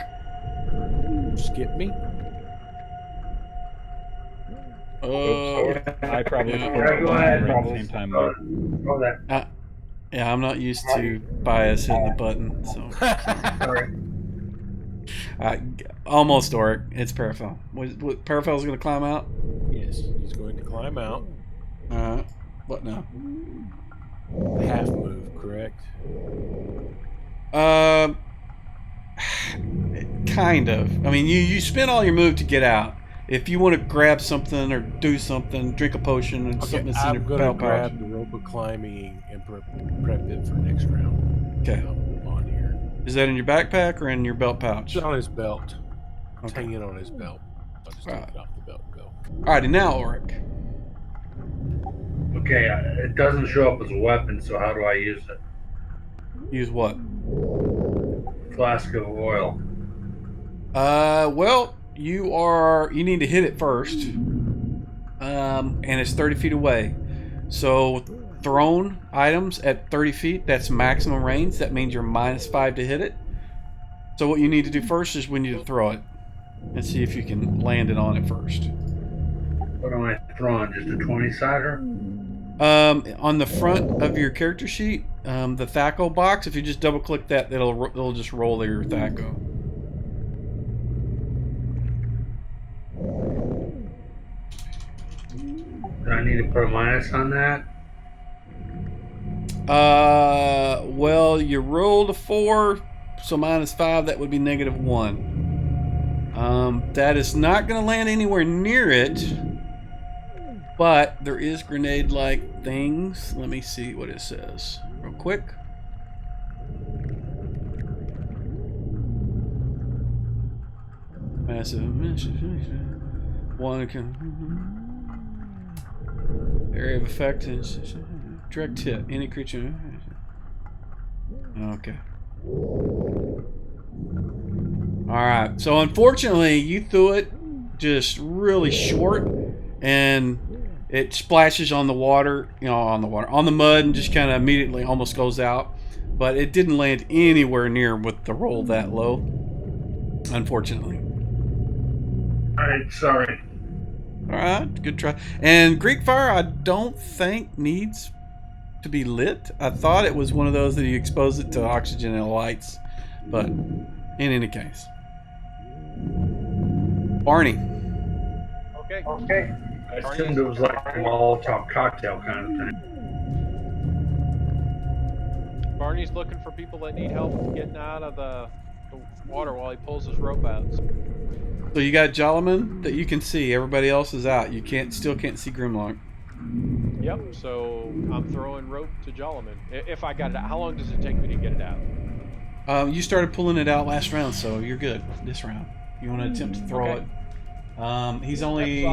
Skip me. Oops. I probably yeah. clicked the Go button ahead, right at the Bubbles. same time. Go Though. there. Yeah, I'm not used to bias hitting the button, so. Sorry. Almost Oric. It's Parafel. Parafel's gonna climb out. Yes, he's going to climb out. What now? Half move, correct? Kind of. I mean, you spend all your move to get out. If you want to grab something or do something, drink a potion and Okay, something that's in I'm your going to belt pouch. grab the rope of climbing and prep it for next round. Okay. On here. Is that in your backpack or in your belt pouch? It's on his belt. It's Okay. hanging on his belt. I'll just take it off the belt and go. Alrighty, now Oric. Okay, it doesn't show up as a weapon, so how do I use it? Use what? Flask of oil. Well, you need to hit it first. And it's 30 feet away. So thrown items at 30 feet, that's maximum range. That means you're -5 to hit it. So what you need to do first is we need to throw it and see if you can land it on it first. What am I throwing? Just a 20-sider? On the front of your character sheet, the THACO box, if you just double click that, it'll just roll your THACO. Do I need to put a minus on that? Well, you rolled a 4, so -5, that would be -1. That is not going to land anywhere near it, but there is grenade-like things. Let me see what it says real quick. Massive one can area of effect is direct hit any creature. Okay. Alright, so unfortunately you threw it just really short and it splashes on the water, on the mud, and just kind of immediately almost goes out. But it didn't land anywhere near with the roll that low, unfortunately. Alright, sorry. Alright, good try. And Greek Fire, I don't think needs to be lit. I thought it was one of those that you expose it to oxygen and lights, but in any case. Barney. Okay. I assumed it was like a Molotov cocktail kind of thing. Barney's looking for people that need help getting out of the water while he pulls his rope out. So you got Jolliman that you can see. Everybody else is out. You still can't see Grimlock. Yep, so I'm throwing rope to Jolliman. If I got it out, how long does it take me to get it out? You started pulling it out last round, so you're good this round. You want to attempt to throw it? He's only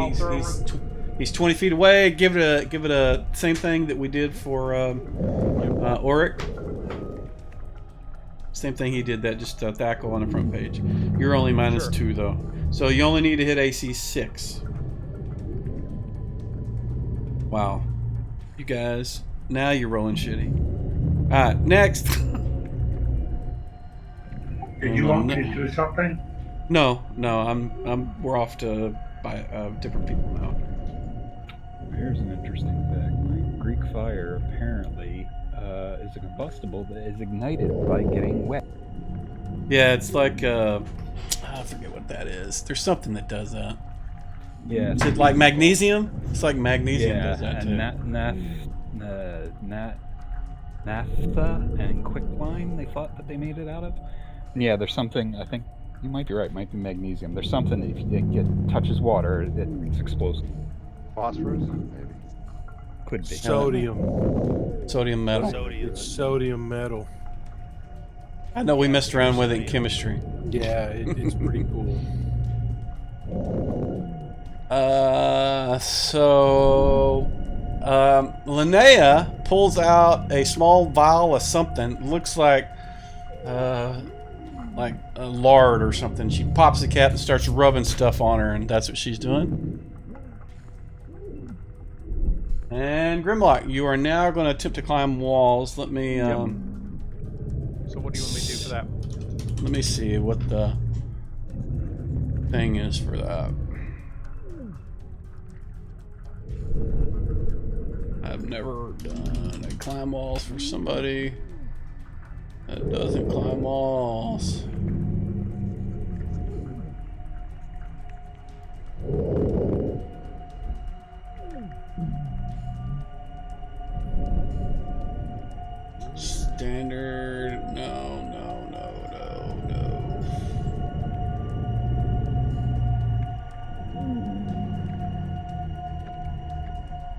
he's 20 feet away. Give it a same thing that we did for Oric. Same thing he did that, just THACO on the front page. You're only -2 though, so you only need to hit AC 6. Wow, you guys, now you're rolling shitty. All right, next. Did you want me to do something? No, we're off to by different people now. Here's an interesting fact. My Greek Fire apparently is a combustible that is ignited by getting wet. Yeah, it's like I forget what that is. There's something that does that. Yeah. Is it like magnesium? It's like magnesium does that too. Naphtha and quicklime, they thought that they made it out of. Yeah, there's something, I think, you might be right, it might be magnesium. There's something that if it touches water, it's explosive. Phosphorus, maybe. Could be. Sodium metal. It's sodium metal. I know we messed around with it in chemistry. Yeah, it's pretty cool. Linnea pulls out a small vial of something. Looks like a lard or something. She pops the cap and starts rubbing stuff on her, and that's what she's doing. And Grimlock, you are now going to attempt to climb walls. Let me So what do you want me to do for that? let me see what the thing is for that. I've never done a climb walls for somebody that doesn't climb walls. Standard, no.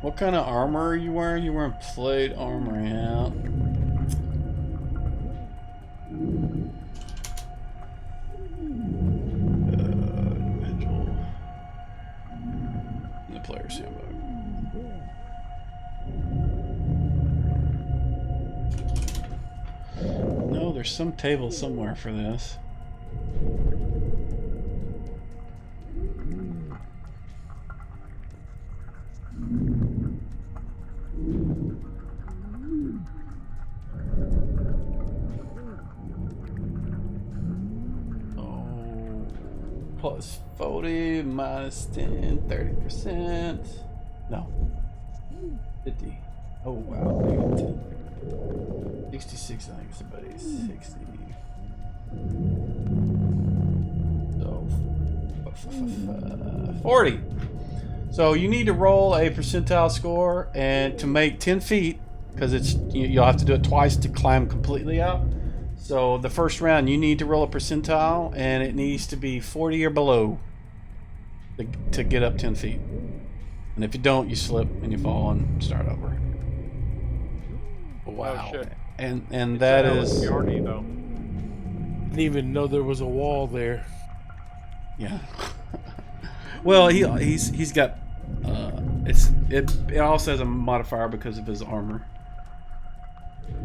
What kind of armor are you wearing? You're wearing plate armor, yeah. Individual. In the player's handbook. No, there's some table somewhere for this. Oh, plus 40, minus 10, 30%. No. 50. Oh, wow. Negative 10. 66, I think it's about 60. So, 40. So you need to roll a percentile score and to make 10 feet, because it's you'll have to do it twice to climb completely out. So the first round you need to roll a percentile and it needs to be 40 or below to get up 10 feet. And if you don't, you slip and you fall and start over. Wow. Oh, shit. And that is Yarny, though. Didn't even know there was a wall there. yeah. Well, he's got it also has a modifier because of his armor.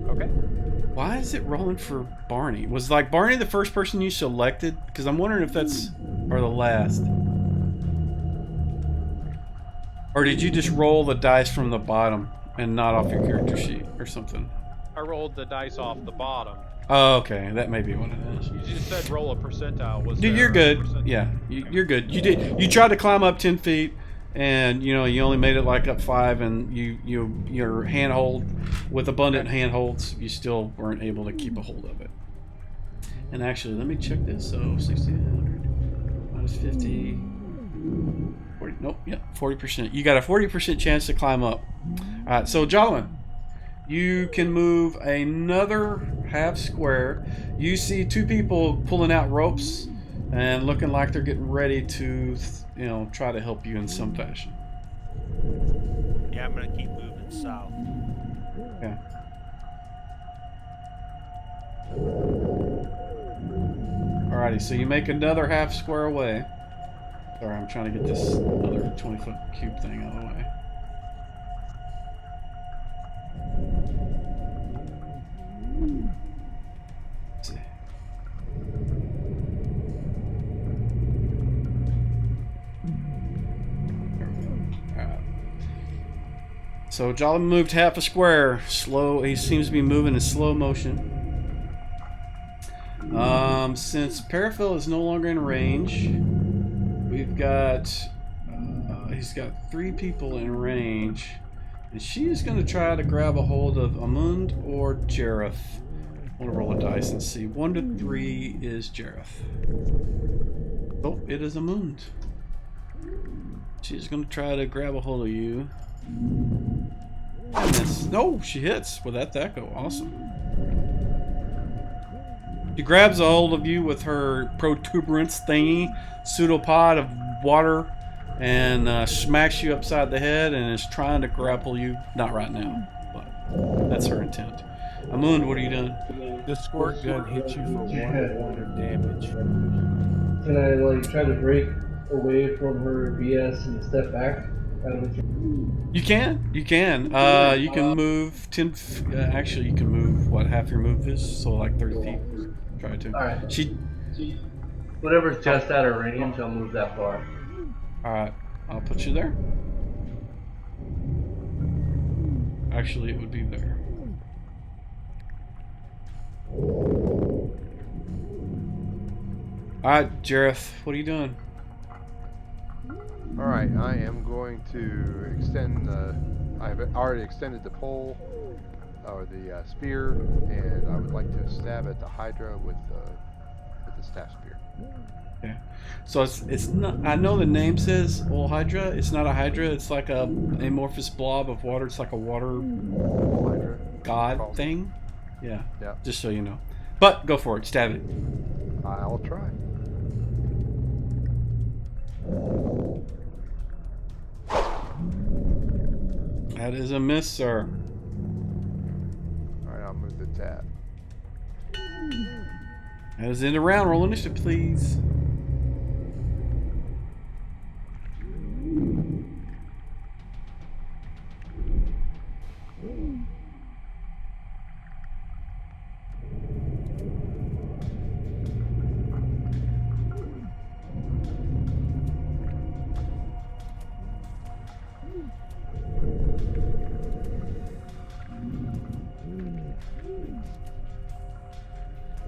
Okay. Why is it rolling for Barney? Was like Barney the first person you selected? Because I'm wondering if that's or the last. Or did you just roll the dice from the bottom and not off your character sheet or something? I rolled the dice off the bottom. Oh, okay, that may be what it is. You just said roll a percentile. Was Dude, there you're a good. percentile? Yeah, you're good. You tried to climb up 10 feet, and you only made it like up 5, and your handhold with abundant handholds, you still weren't able to keep a hold of it. And actually, let me check this. So 1600 minus 50. 40, nope, yeah, 40%. You got a 40% chance to climb up. All right, so Jolin, you can move another half square. You see 2 people pulling out ropes and looking like they're getting ready to, try to help you in some fashion. Yeah, I'm gonna keep moving south. Okay. Alrighty, so you make another half square away. Sorry, I'm trying to get this other 20-foot cube thing out of the way. Let's see. Alright. So Jolly moved half a square. Slow. He seems to be moving in slow motion. Since Paraphil is no longer in range, we've got he's got 3 people in range, and she is going to try to grab a hold of Amund or Jareth. I want to roll a dice and see. 1 to 3 is Jareth. Oh, it is Amund. She's going to try to grab a hold of you. No, she hits with that echo. Awesome. She grabs a hold of you with her protuberance thingy, pseudopod of water, and smacks you upside the head and is trying to grapple you. Not right now, but that's her intent. Amund, what are you doing? The squirt gun hits you for 1 point of damage. Can I try to break away from her BS and step back out of the? You can. You can move 10. Actually, you can move what half your move is, so like 30 feet. Try to. All right. She. Whatever's just out of range, I'll move that far. All right. I'll put you there. Actually, it would be there. Alright, Jareth, what are you doing? All right, I am going to extend the. I've already extended the pole or the spear, and I would like to stab at the Hydra with the staff spear. Okay. So it's not. I know the name says Ol Hydra. It's not a Hydra. It's like a amorphous blob of water. It's like a water Hydra. god Called. thing. Yeah. Yeah. Just so you know. But go for it. Stab it. I'll try. That is a miss, sir. All right, I'll move the tab. That is the end of round. Roll initiative, please.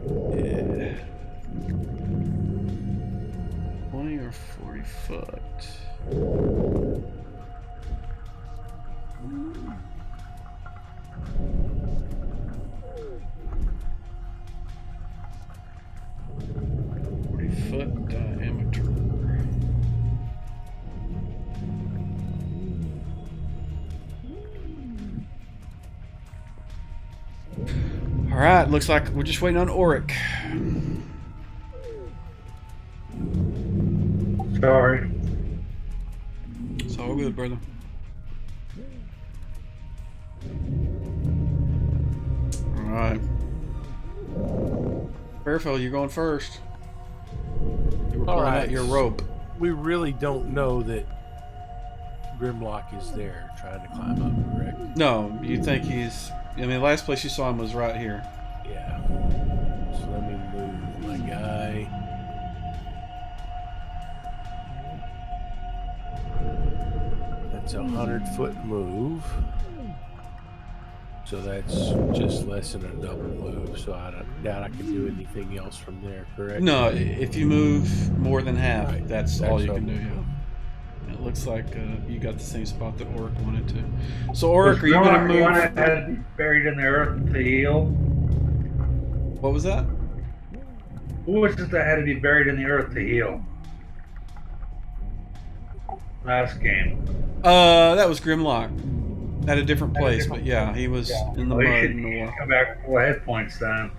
Yeah. 20 or 40 foot. Foot diameter. All right, looks like we're just waiting on Auric. Sorry. It's all good, brother. All right. Fairfield, you're going first. You were pulling out your rope. We really don't know that Grimlock is there trying to climb up, correct? No, you think he's... I mean, the last place you saw him was right here. Yeah. So let me move my guy. That's a 100-foot move. So that's just less than a double move. So I don't doubt I can do anything else from there, correct? No, if you move more than half, Right. that's all you So- can do. Yeah. It looks like you got the same spot that Auric wanted to. So Auric, are you going to One move? had buried in the earth to heal? What was that? Who was it that had to be buried in the earth to heal? Last game. That was Grimlock. At a different place, but yeah, he was in the Well, mud he in the should water. come back full hit points then.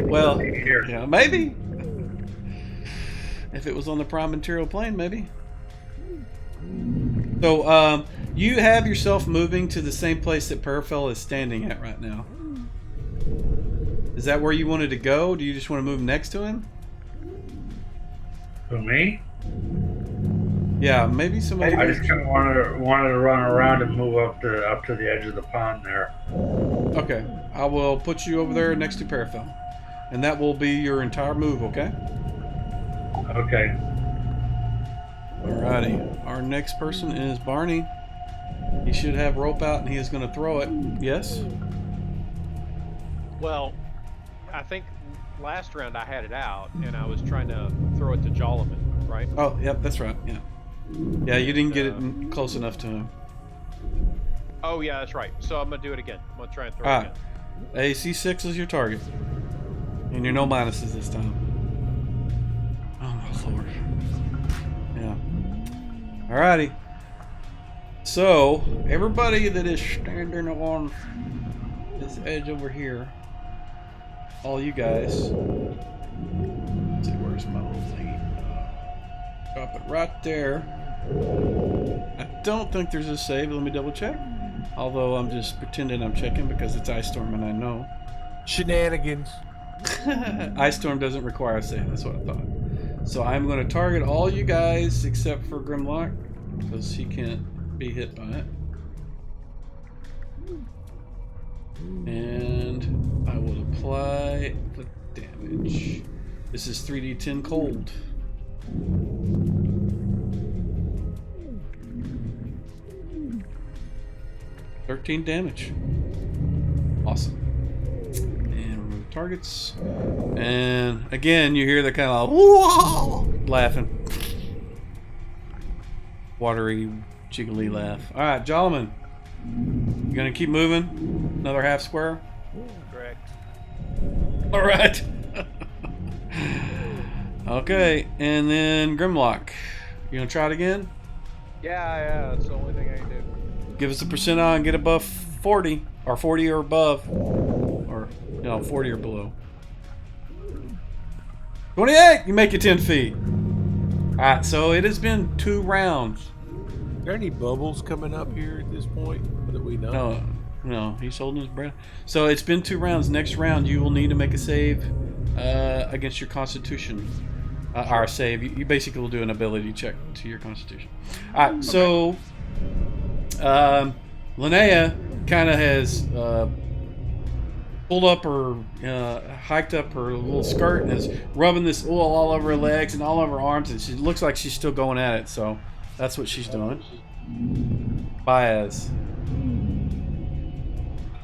Well, Here. yeah, maybe. If it was on the prime material plane, maybe. So, you have yourself moving to the same place that Perfell is standing at right now. Is that where you wanted to go? Do you just want to move next to him? Who, me? Yeah, maybe somebody. I just kind of wanted to run around and move up to the edge of the pond there. Okay, I will put you over there next to Perfell, and that will be your entire move. Okay. Okay. Alrighty. Our next person is Barney. He should have rope out, and he is going to throw it. Yes. Well, I think last round I had it out, and I was trying to throw it to Jolliman, right? Oh, yep, that's right. Yeah. Yeah, you didn't get it close enough to him. Oh, yeah, that's right. So I'm going to do it again. I'm going to try and throw it Alright. again. AC6 is your target. And you're no minuses this time. Oh, my lord. Yeah. Alrighty. So, everybody that is standing on this edge over here, all you guys, let's see, where's my little thing? Drop it right there. I don't think there's a save. Let me double check. Although I'm just pretending I'm checking because it's Ice Storm and I know. Shenanigans. Ice Storm doesn't require a save. That's what I thought. So I'm going to target all you guys except for Grimlock because he can't be hit by it. And I will apply the damage. This is 3d10 cold. 13 damage. Awesome. And remove targets. And again, you hear the kind of laughing. Watery, jiggly laugh. Alright, Jolliman. You gonna keep moving? Another half square? Correct. Alright. Okay, and then Grimlock. You gonna try it again? Yeah, that's the only thing I can do. Give us a percentile and get above 40. Or 40 or above. Or, 40 or below. 28! You make it 10 feet. Alright, so it has been 2 rounds. Are there any bubbles coming up here at this point that we know? No, he's holding his breath. So it's been 2 rounds. Next round, you will need to make a save against your Constitution. Our save. You basically will do an ability check to your Constitution. All right. So, Linnea kind of has pulled up her, hiked up her little skirt and is rubbing this oil all over her legs and all over her arms, and she looks like she's still going at it. So that's what she's doing. Baez.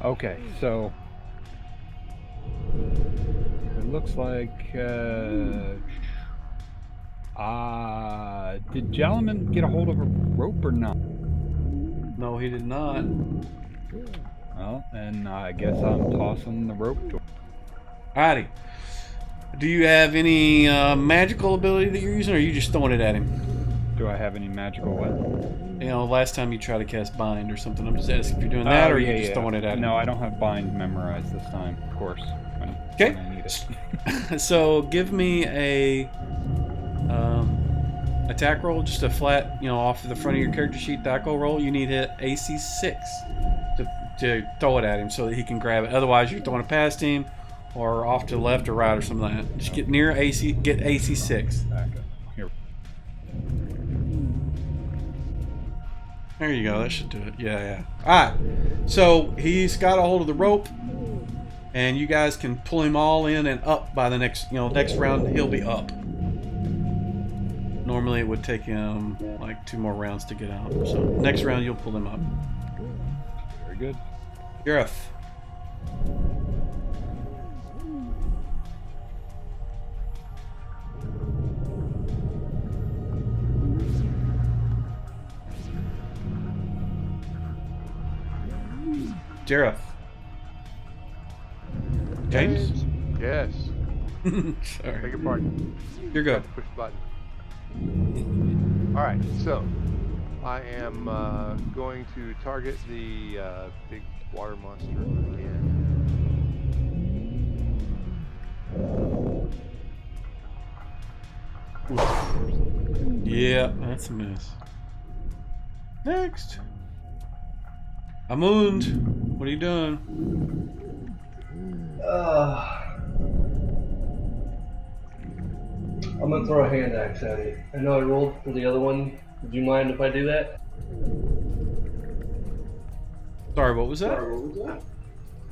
Okay, so it looks like did Jalaman get a hold of a rope or not? No, he did not. Well, and I guess I'm tossing the rope to him. Alrighty. Do you have any magical ability that you're using, or are you just throwing it at him? Do I have any magical weapon? Last time you tried to cast Bind or something. I'm just asking if you're doing that, or are you just throwing it at him? No, I don't have Bind memorized this time, of course. Okay. When I need it. So give me a attack roll, just a flat, off the front of your character sheet tackle roll. You need to hit AC 6 to throw it at him so that he can grab it. Otherwise, you're throwing it past him or off to the left or right or something like that. Just get near AC, get AC 6. Okay. Here. There you go. That should do it. Yeah. All right. So he's got a hold of the rope, and you guys can pull him all in and up by the next round. He'll be up. Normally it would take him like 2 more rounds to get out. So next round you'll pull him up. Very good. Gareth. Jareth. James? Yes. Sorry. Beg your pardon. You're good. Push button. All right, so I am going to target the big water monster again. Yeah, that's a miss. Next. Amund, what are you doing? I'm gonna throw a hand axe at it. I know I rolled for the other one. Would you mind if I do that? Sorry, what was that?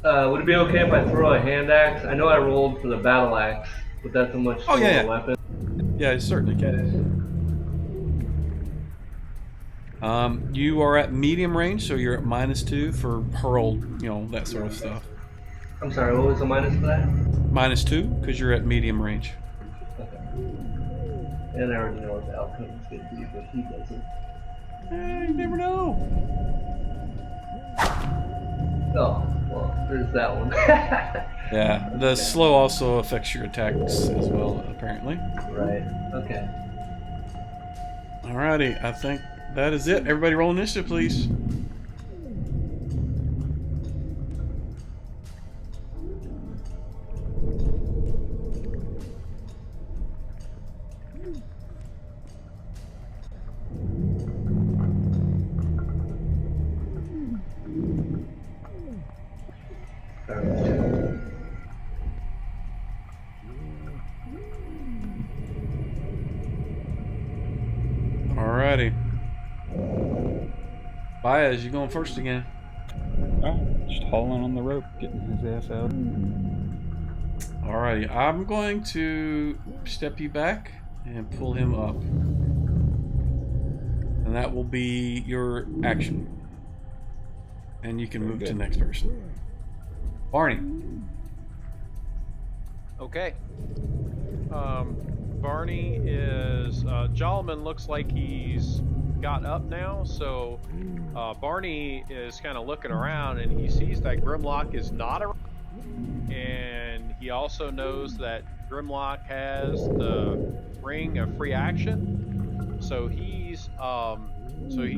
Would it be okay if I throw a hand axe? I know I rolled for the battle axe, but that's a much stronger weapon. Yeah, it certainly can. You are at medium range, so you're at -2 for hurl, that sort of stuff. I'm sorry, what was the minus for that? -2, because you're at medium range. Okay. And I already know what the outcome is going to be, but he doesn't. You never know. Oh, well, there's that one. Yeah, the slow also affects your attacks as well, apparently. Right, okay. Alrighty, I think that is it. Everybody roll initiative, please. Alrighty. Baez, you going first again? Alright, just hauling on the rope, getting his ass out. Alrighty, I'm going to step you back and pull him up. And that will be your action. and you can Very move to good. the next person. Barney. Okay. Barney is Jolman looks like he's got up now, so Barney is kind of looking around and he sees that Grimlock is not around, and he also knows that Grimlock has the ring of free action. So he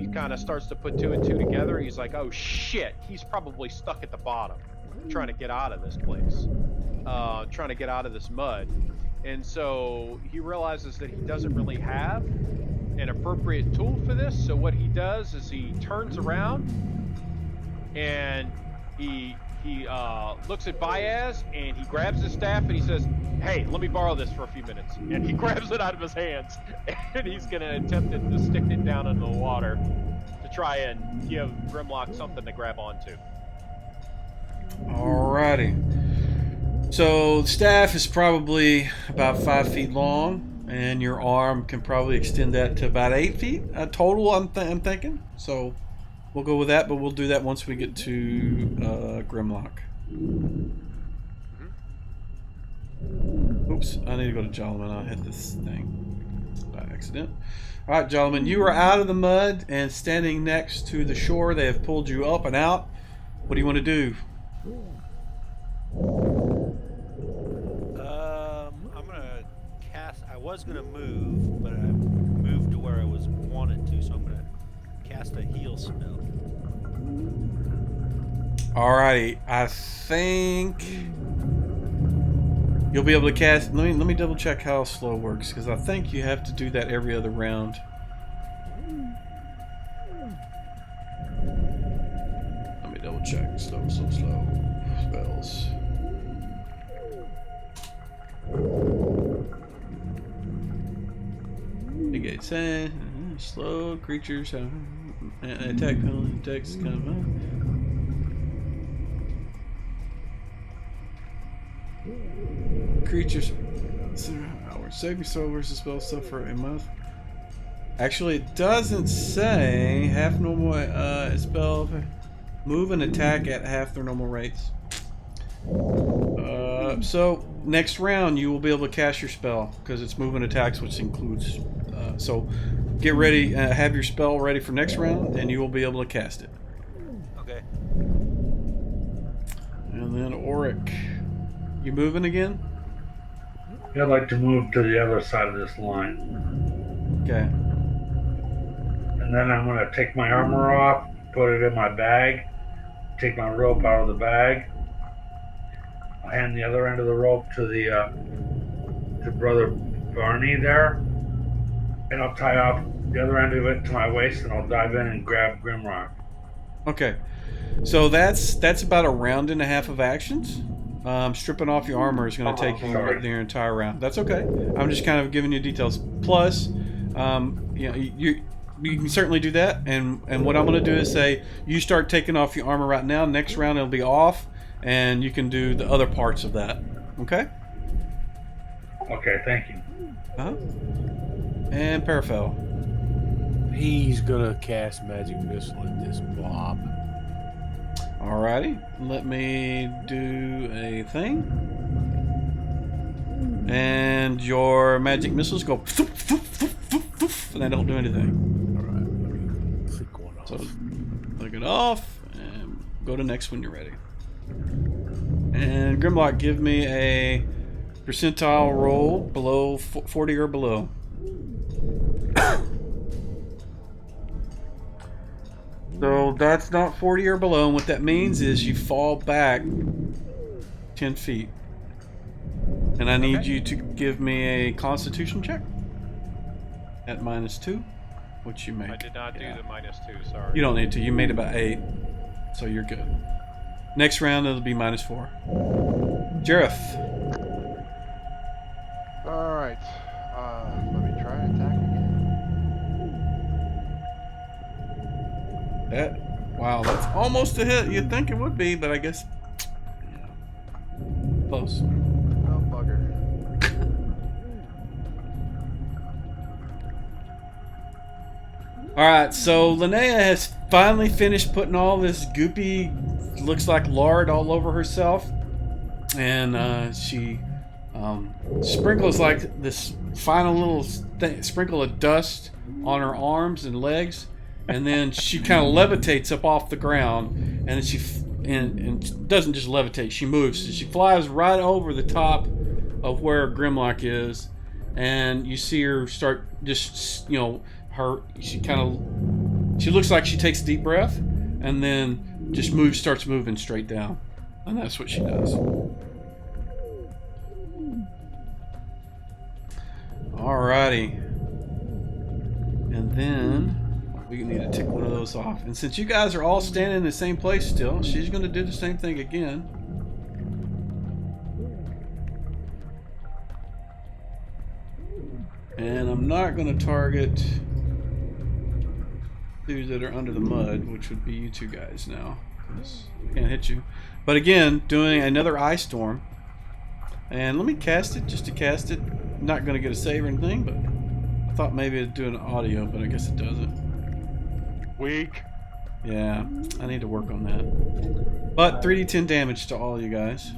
kind of starts to put two and two together. He's like, oh shit, he's probably stuck at the bottom, trying to get out of this place, trying to get out of this mud. And so he realizes that he doesn't really have an appropriate tool for this. So what he does is he turns around and he looks at Baez and he grabs his staff and he says, hey, let me borrow this for a few minutes. And he grabs it out of his hands and he's going to attempt to stick it down in the water to try and give Grimlock something to grab onto. Alrighty. So the staff is probably about 5 feet long, and your arm can probably extend that to about 8 feet total. I'm thinking. So we'll go with that, but we'll do that once we get to Grimlock. Oops, I need to go to Jolman. I hit this thing by accident. All right, Jolman, you are out of the mud and standing next to the shore. They have pulled you up and out. What do you want to do? I'm gonna cast. I was gonna move, but I moved to where I was wanted to, so I'm gonna cast a heal spell. Alrighty, I think you'll be able to cast. Let me double check how slow works, because I think you have to do that every other round. Let me double check. Slow. Spells. Negate sand. Slow creatures have an attack penalty. Text kind of. Creatures. Our saving throw versus spell stuff for a month. Actually, it doesn't say half normal spell. Move and attack at half their normal rates. So next round you will be able to cast your spell because it's movement attacks, which includes. So get ready, have your spell ready for next round, and you will be able to cast it. Okay. And then Auric, you moving again? I'd like to move to the other side of this line. Okay. And then I'm going to take my armor off, put it in my bag, take my rope out of the bag. I'll hand the other end of the rope to to Brother Barney there. And I'll tie off the other end of it to my waist, and I'll dive in and grab Grimrock. Okay. So that's about a round and a half of actions. Stripping off your armor is going to take you the entire round. That's okay. I'm just kind of giving you details. Plus, you can certainly do that. And what I'm going to do is say you start taking off your armor right now. Next round it'll be off, and you can do the other parts of that. Okay. Okay, thank you. And Parafel. He's gonna cast magic missile at this blob. Alrighty, let me do a thing. And your magic missiles go and they don't do anything. Alright, let me flick one off. So click it off and go to next when you're ready. And Grimlock, give me a percentile roll below 40 or below. So that's not 40 or below, and what that means is you fall back 10 feet. And I need you to give me a constitution check at -2, which you make. I did not do the -2, sorry. You don't need to. You made about 8, so you're good. Next round, it'll be -4. Jareth. Alright. Let me try and attack again. Wow, that's almost a hit. You'd think it would be, but I guess, yeah, close. Oh, bugger. All right, so Linnea has finally finished putting all this goopy, looks like lard all over herself, and she sprinkles like this final little sprinkle of dust on her arms and legs, and then she kind of levitates up off the ground, and then and doesn't just levitate, she moves. So she flies right over the top of where Grimlock is, and you see her start just, she looks like she takes a deep breath, and then just starts moving straight down, and that's what she does. Alrighty, and then we need to tick one of those off. And since you guys are all standing in the same place still, she's going to do the same thing again. And I'm not going to target two that are under the mud, which would be you two guys now. I can't hit you. But again, doing another ice storm. And let me cast it, just to cast it. Not going to get a save or anything, but I thought maybe it'd do an audio, but I guess it doesn't. Weak. Yeah, I need to work on that. But 3d10 damage to all you guys.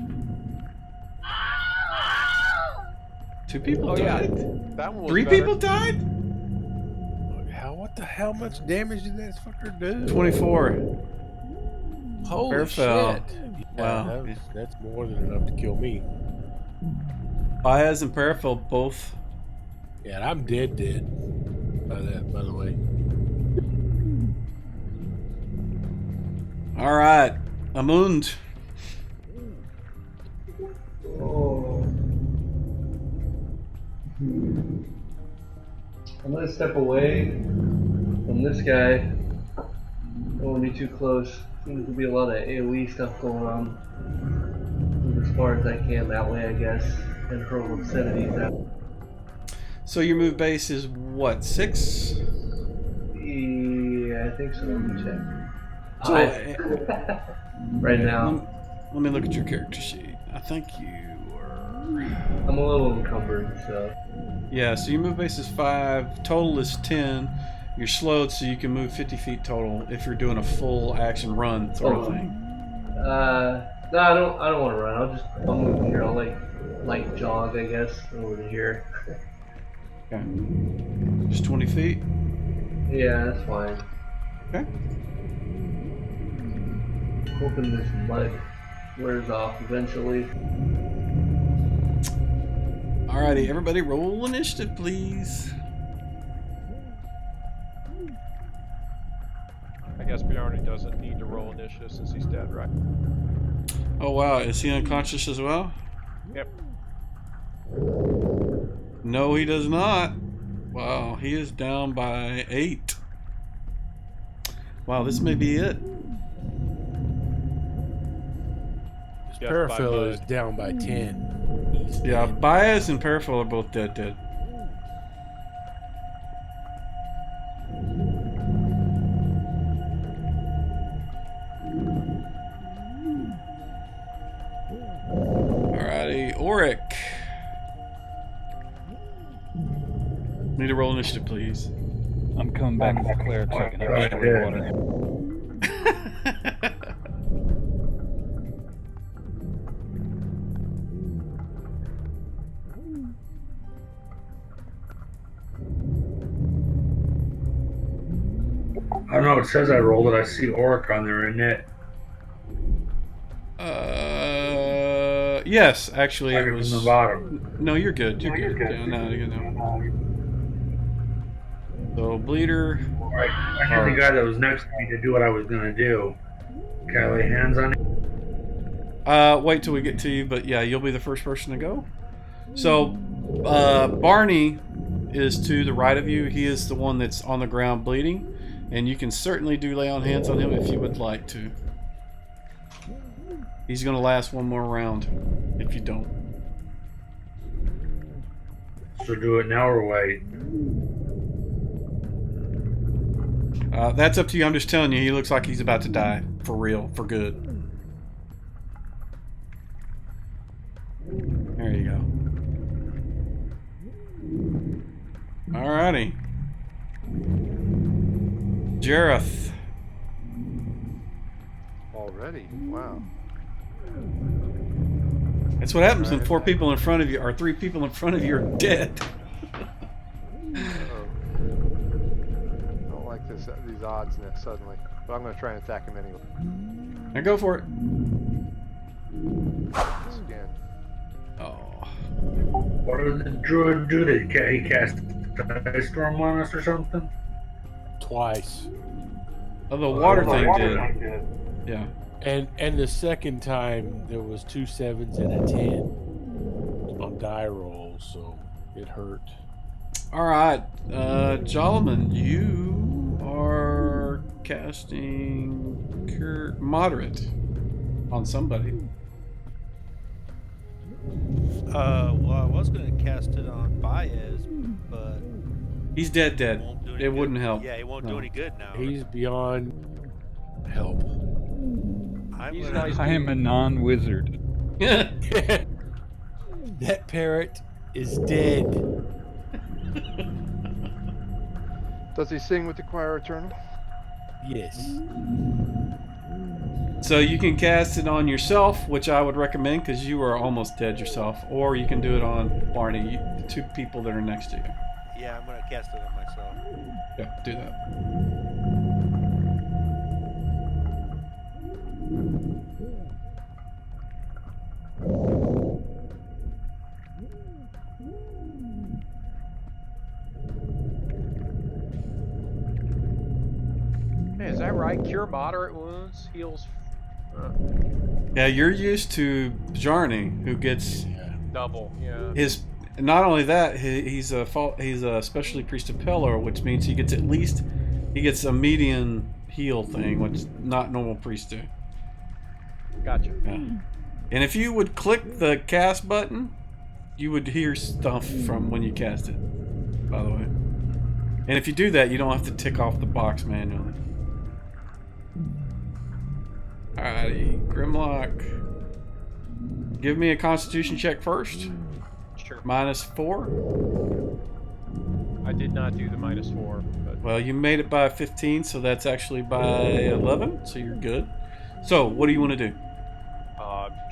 2 people died? Yeah. That one was 3 better. people died? What the hell much damage did that fucker do? 24. Holy Fairfell. shit. Wow. That's more than enough to kill me. Baez and Parafel both. Yeah, and I'm dead by the way. Alright. Amund. Oh. I'm gonna step away from this guy. Don't want to be too close. Seems to be a lot of AoE stuff going on. Move as far as I can that way, I guess. And her vicinity. So your move base is what, 6? Yeah, I think so. Let me check. So, Right now. Let me look at your character sheet. I think you were... I'm a little encumbered, so... Yeah, so your move base is 5. Total is 10. You're slowed, so you can move 50 feet total if you're doing a full action run sort of thing. No, I don't want to run. I'll move here. I'll light jog, I guess, over to here. Okay. Just 20 feet? Yeah, that's fine. Okay. Hoping this mud wears off eventually. Alrighty, everybody roll initiative, please. I guess Bjarne doesn't need to roll initiative since he's dead, right? Oh wow, is he unconscious as well? Yep. No, he does not. Wow, he is down by 8. Wow, this may be it. This Parafel is down by 10. He's Yeah, dead. Baez and Parafel are both dead. Alrighty, Auric. Need to roll initiative, please. I'm coming back with the cleric so I can have a story of water. I don't know, it says I rolled it. I see Auric on there, isn't it? Yes, actually, it From was. the bottom. No, you're good. You're good. Yeah, no, you're good now. So, bleeder. Alright, I had the guy that was next to me to do what I was going to do. Can I lay hands on him? Wait till we get to you, but yeah, you'll be the first person to go. So, Barney is to the right of you. He is the one that's on the ground bleeding, and you can certainly do lay on hands on him if you would like to. He's going to last one more round if you don't. So do it now or wait? That's up to you. I'm just telling you, he looks like he's about to die. For real. For good. There you go. Alrighty. Jareth. Already? Wow. That's what happens when Alright. 4 people in front of you, or 3 people in front of you, are dead. Uh-oh. I don't like these odds now suddenly. But I'm going to try and attack him anyway. Now go for it. This again. Oh. What did the druid do? Did he cast ice storm on us or something? Twice. Oh, the water thing did. did. Yeah. And the second time there was 2 7s and a 10 on die rolls, so it hurt. All right, Jolliman, you are casting moderate on somebody. Well, I was going to cast it on Baez, but He's dead. it won't do any It good. wouldn't help. Yeah, it won't No. do any good now. He's beyond help. I'm He's gonna, nice. I am a non-wizard. That parrot is dead. Does he sing with the choir eternal? Yes. So you can cast it on yourself, which I would recommend because you are almost dead yourself, or you can do it on Barney, the 2 people that are next to you. yeah, I'm gonna cast it on myself. Yeah, do that. Hey, is that right? Cure moderate wounds, heals Yeah, you're used to Bjarni, who gets double. Yeah. his. Not only that, he's a specialty priest of Pelor, which means he gets a median heal thing, which not normal priests do. Gotcha. Yeah. And if you would click the cast button, you would hear stuff from when you cast it, by the way. And if you do that, you don't have to tick off the box manually. Alrighty, Grimlock. Give me a constitution check first. Sure. -4. I did not do the -4, but Well, you made it by 15, so that's actually by 11, so you're good. So, what do you want to do?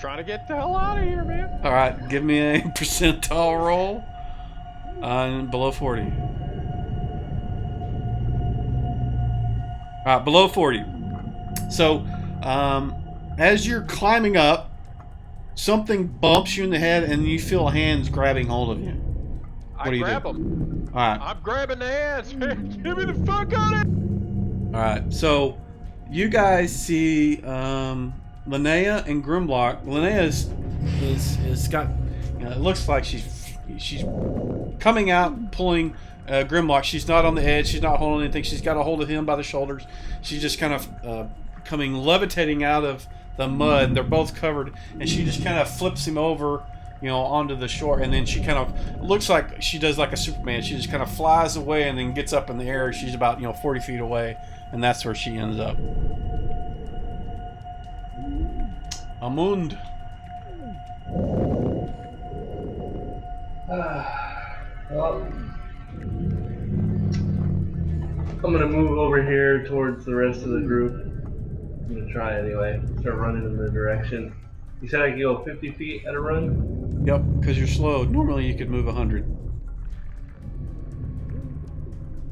trying to get the hell out of here, man. Alright, give me a percentile roll on below 40. Alright, below 40. So, as you're climbing up, something bumps you in the head and you feel hands grabbing hold of you. I do you grab do? him. Alright, I'm grabbing the hands. Give me the fuck out of it. alright. So, you guys see Linnea and Grimlock. Linnea is got, it looks like she's coming out, pulling Grimlock. She's not on the edge. She's not holding anything. She's got a hold of him by the shoulders. She's just kind of coming, levitating out of the mud. They're both covered, and she just kind of flips him over, onto the shore. And then she kind of looks like she does like a Superman. She just kind of flies away and then gets up in the air. She's about 40 feet away, and that's where she ends up. Amund. Well, I'm gonna move over here towards the rest of the group. I'm gonna try anyway. Start running in the direction. You said I could go 50 feet at a run? Yep, because you're slow. Normally you could move 100.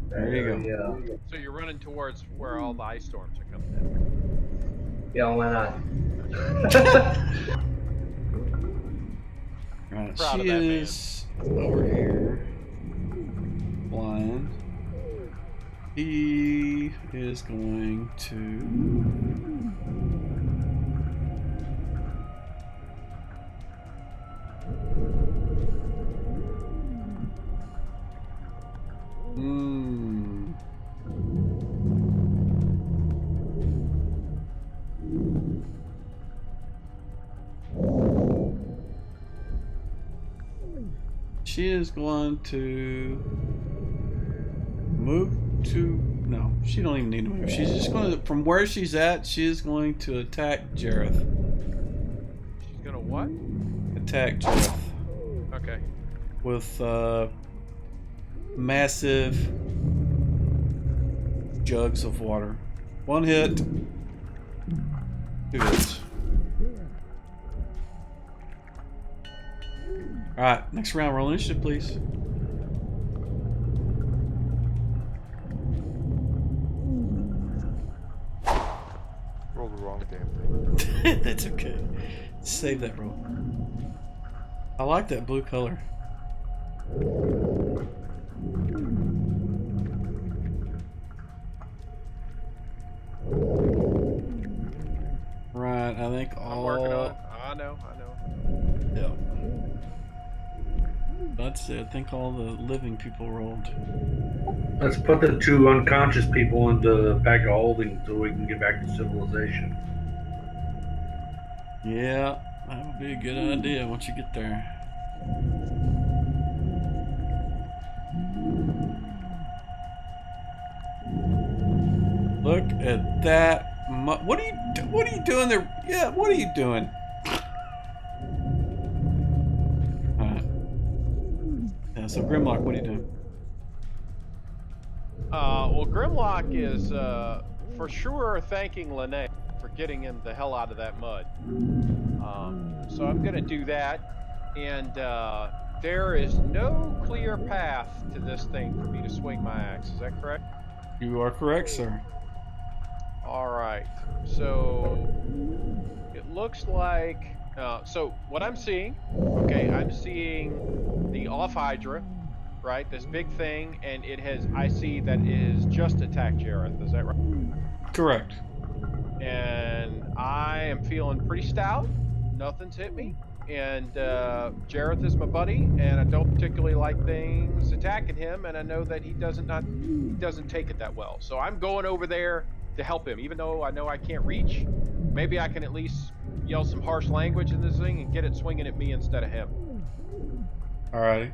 There you go. Yeah. So you're running towards where all the ice storms are coming in. Yeah, why not? Right, Proud she of that man. is over here. Blind. He is going to. She is going to move to. No, she don't even need to move. She's just going to, from where she's at, she is going to attack Jareth. She's gonna what? Attack Jareth Okay. with massive jugs of water. 1 hit. 2 hits. Alright, next round, roll initiative, please. Roll the wrong damn thing. That's okay. Save that roll. I like that blue color. Right, I think all. I'm working on it. I know. Yeah. That's it. I think all the living people rolled. Let's put the 2 unconscious people into the bag of holding so we can get back to civilization. Yeah, that would be a good idea once you get there. Look at that. What are you doing there? Yeah, what are you doing? Alright. Yeah, so Grimlock, what are you doing? Well, Grimlock is for sure thanking Lene for getting him the hell out of that mud. So I'm gonna do that, and there is no clear path to this thing for me to swing my axe. Is that correct? You are correct, sir. All right. So it looks like. So what I'm seeing, okay, I'm seeing the off Hydra, right? This big thing, and it has. I see that it is just attacked Jareth. Is that right? Correct. And I am feeling pretty stout. Nothing's hit me. And Jareth is my buddy, and I don't particularly like things attacking him, and I know that he doesn't take it that well. So I'm going over there to help him, even though I know I can't reach. Maybe I can at least yell some harsh language in this thing and get it swinging at me instead of him. Alrighty.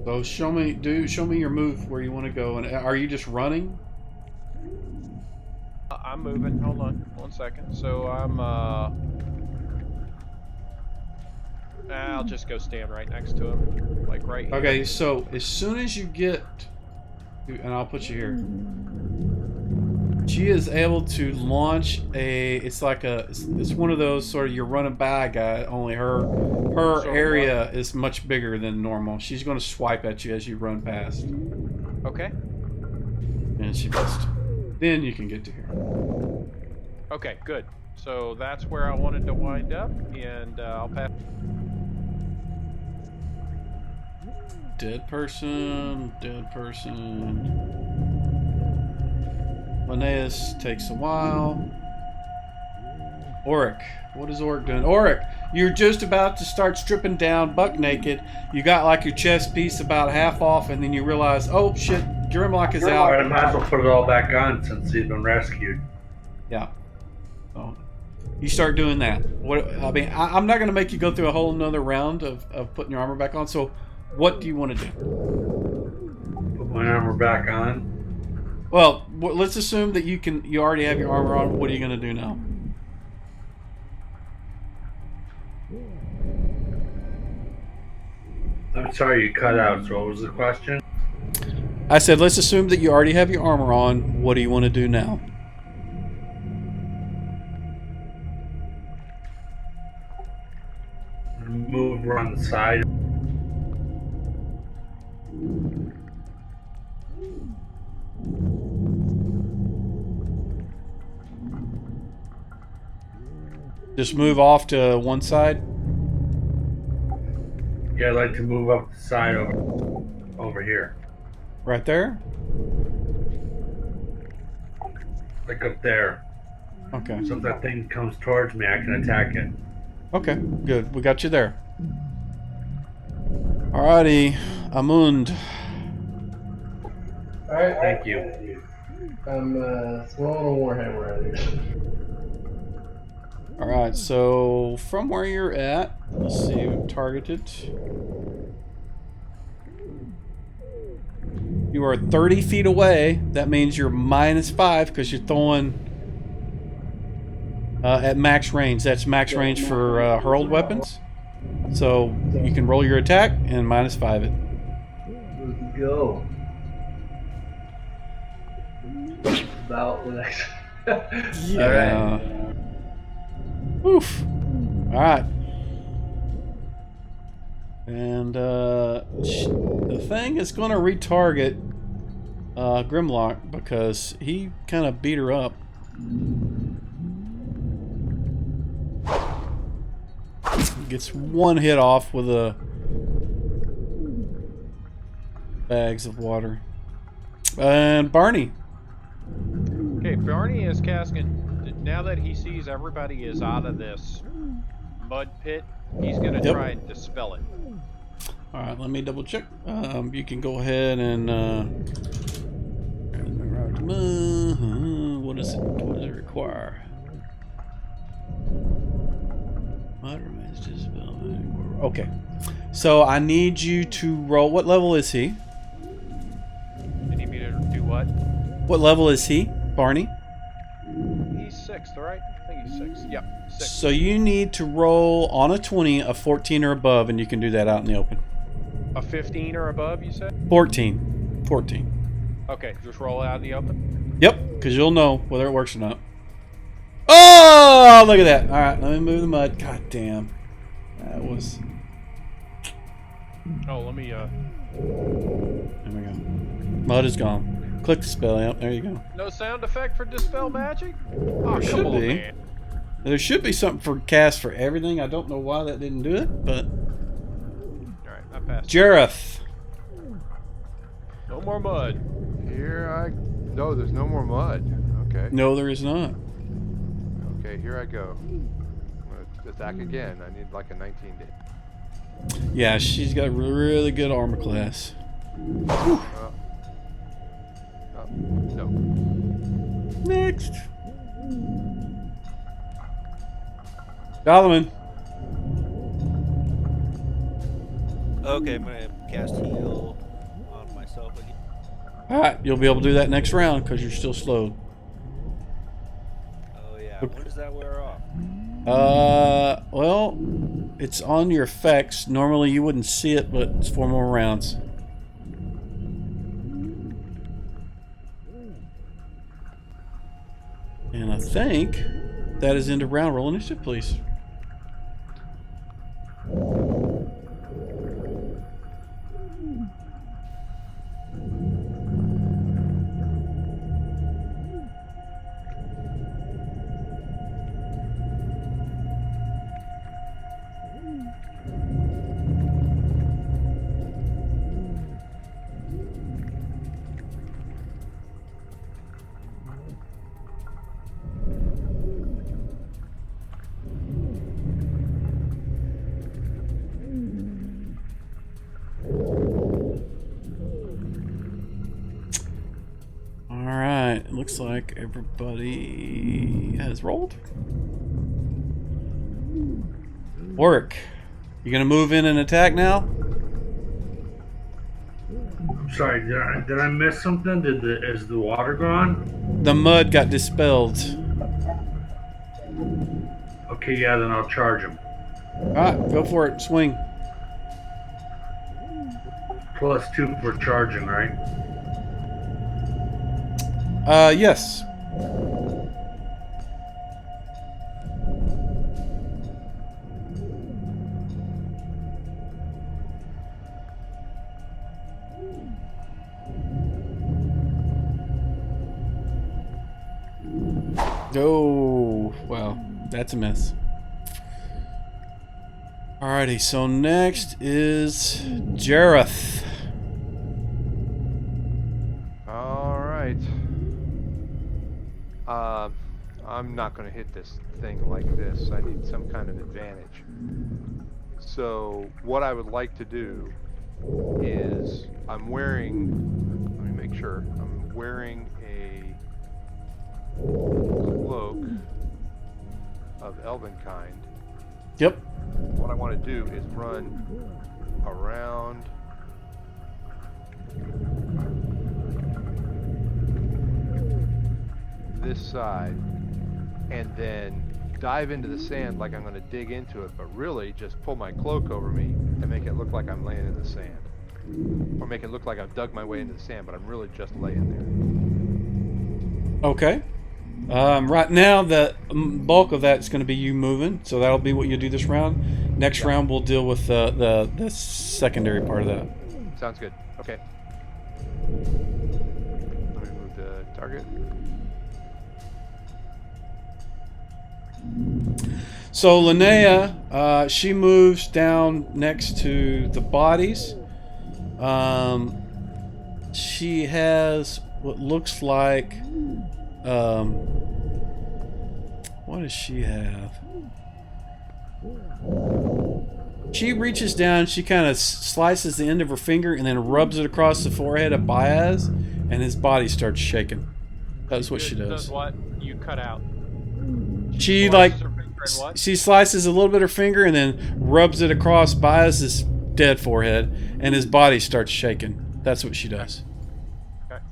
So show me your move where you want to go, and are you just running? I'm moving. Hold on 1 second. So I'll just go stand right next to him, like right here. Okay, so as soon as you get, and I'll put you here, she is able to launch it's one of those sort of you're running by guy, only her area is much bigger than normal. She's going to swipe at you as you run past. Okay. And she missed. Then you can get to here. Okay, good. So that's where I wanted to wind up, and I'll pass. Dead person. Linnaeus takes a while. Auric. What is Auric doing? Auric, you're just about to start stripping down buck naked. You got like your chest piece about half off, and then you realize, oh shit, Grimlock is out. I might as well put it all back on since he's been rescued. Yeah. So you start doing that. I'm not going to make you go through a whole nother round of putting your armor back on. So what do you want to do? Put my armor back on. Well, let's assume that you already have your armor on. What are you going to do now? I'm sorry you cut out, so what was the question? I said, let's assume that you already have your armor on. What do you want to do now? Move around the side. Just move off to one side? Yeah, I'd like to move up the side over here. Right there? Like up there. Okay. So if that thing comes towards me, I can attack it. Okay, good. We got you there. Alrighty, Amund. Alright. Thank you. I'm throwing a warhammer at you. Alright, so from where you're at, let's see, targeted. You are 30 feet away. That means you're -5 because you're throwing at max range. That's max range for hurled weapons. So you can roll your attack and -5 it. Let's go. About what I. Yeah. All right. Oof. All right. And the thing is going to retarget Grimlock because he kind of beat her up. Gets one hit off with a bags of water. And Barney. Okay, Barney is casting. Now that he sees everybody is out of this mud pit, he's going to try and dispel it. All right, let me double check. You can go ahead and what is it? What does it require? Okay, so I need you to roll. What level is he? You need me to do what? What level is he, Barney? He's 6th, right? I think he's 6th. Yep, 6th. So you need to roll on a 20, a 14 or above, and you can do that out in the open. A 15 or above, you said? 14. 14. Okay, just roll it out in the open. Yep, because you'll know whether it works or not. Oh, look at that. All right, let me move the mud. God damn. That was... Oh, let me, There we go. Mud is gone. Click the spell. Yep, there you go. No sound effect for Dispel Magic? Oh, There come should on, be. man. There should be something for cast for everything. I don't know why that didn't do it, but... Alright, I passed. Jareth. No more mud. No, there's no more mud. Okay. No, there is not. Okay, here I go. I'm gonna attack again. I need like a 19 to hit. Yeah, she's got really good armor class. No. Next. Solomon. Okay, I'm gonna cast heal on myself again. Alright, you'll be able to do that next round because you're still slowed. Oh yeah. When does that wear off? Well, it's on your effects. Normally you wouldn't see it, but it's 4 more rounds. And I think that is into round. Roll initiative, please. Alright, it looks like everybody has rolled. Work. You gonna move in and attack now? I'm sorry, did I miss something? Is the water gone? The mud got dispelled. Okay, yeah, then I'll charge him. Alright, go for it. Swing. +2 for charging, right? Yes. Oh, wow. That's a miss. Alrighty, so next is Jareth. All right. I'm not going to hit this thing like this. I need some kind of advantage. So what I would like to do is I'm wearing, let me make sure, I'm wearing a cloak of Elvenkind. Yep. What I want to do is run around this side and then dive into the sand like I'm going to dig into it, but really just pull my cloak over me and make it look like I'm laying in the sand. Or make it look like I've dug my way into the sand, but I'm really just laying Okay. Right now, the bulk of that is going to be you moving, so that'll be what you do this round. Next round, we'll deal with the secondary part of that. Sounds good. Okay. Let me move the target. So Linnea, she moves down next to the bodies. She has what looks like, what does she have? She reaches down, she kind of slices the end of her finger and then rubs it across the forehead of Baez, and his body starts shaking. That's what she does. Does what? You cut out. She Slices her finger and what? she slices a little bit of her finger and then rubs it across Baez's dead forehead, and his body starts shaking. That's what she does. Okay.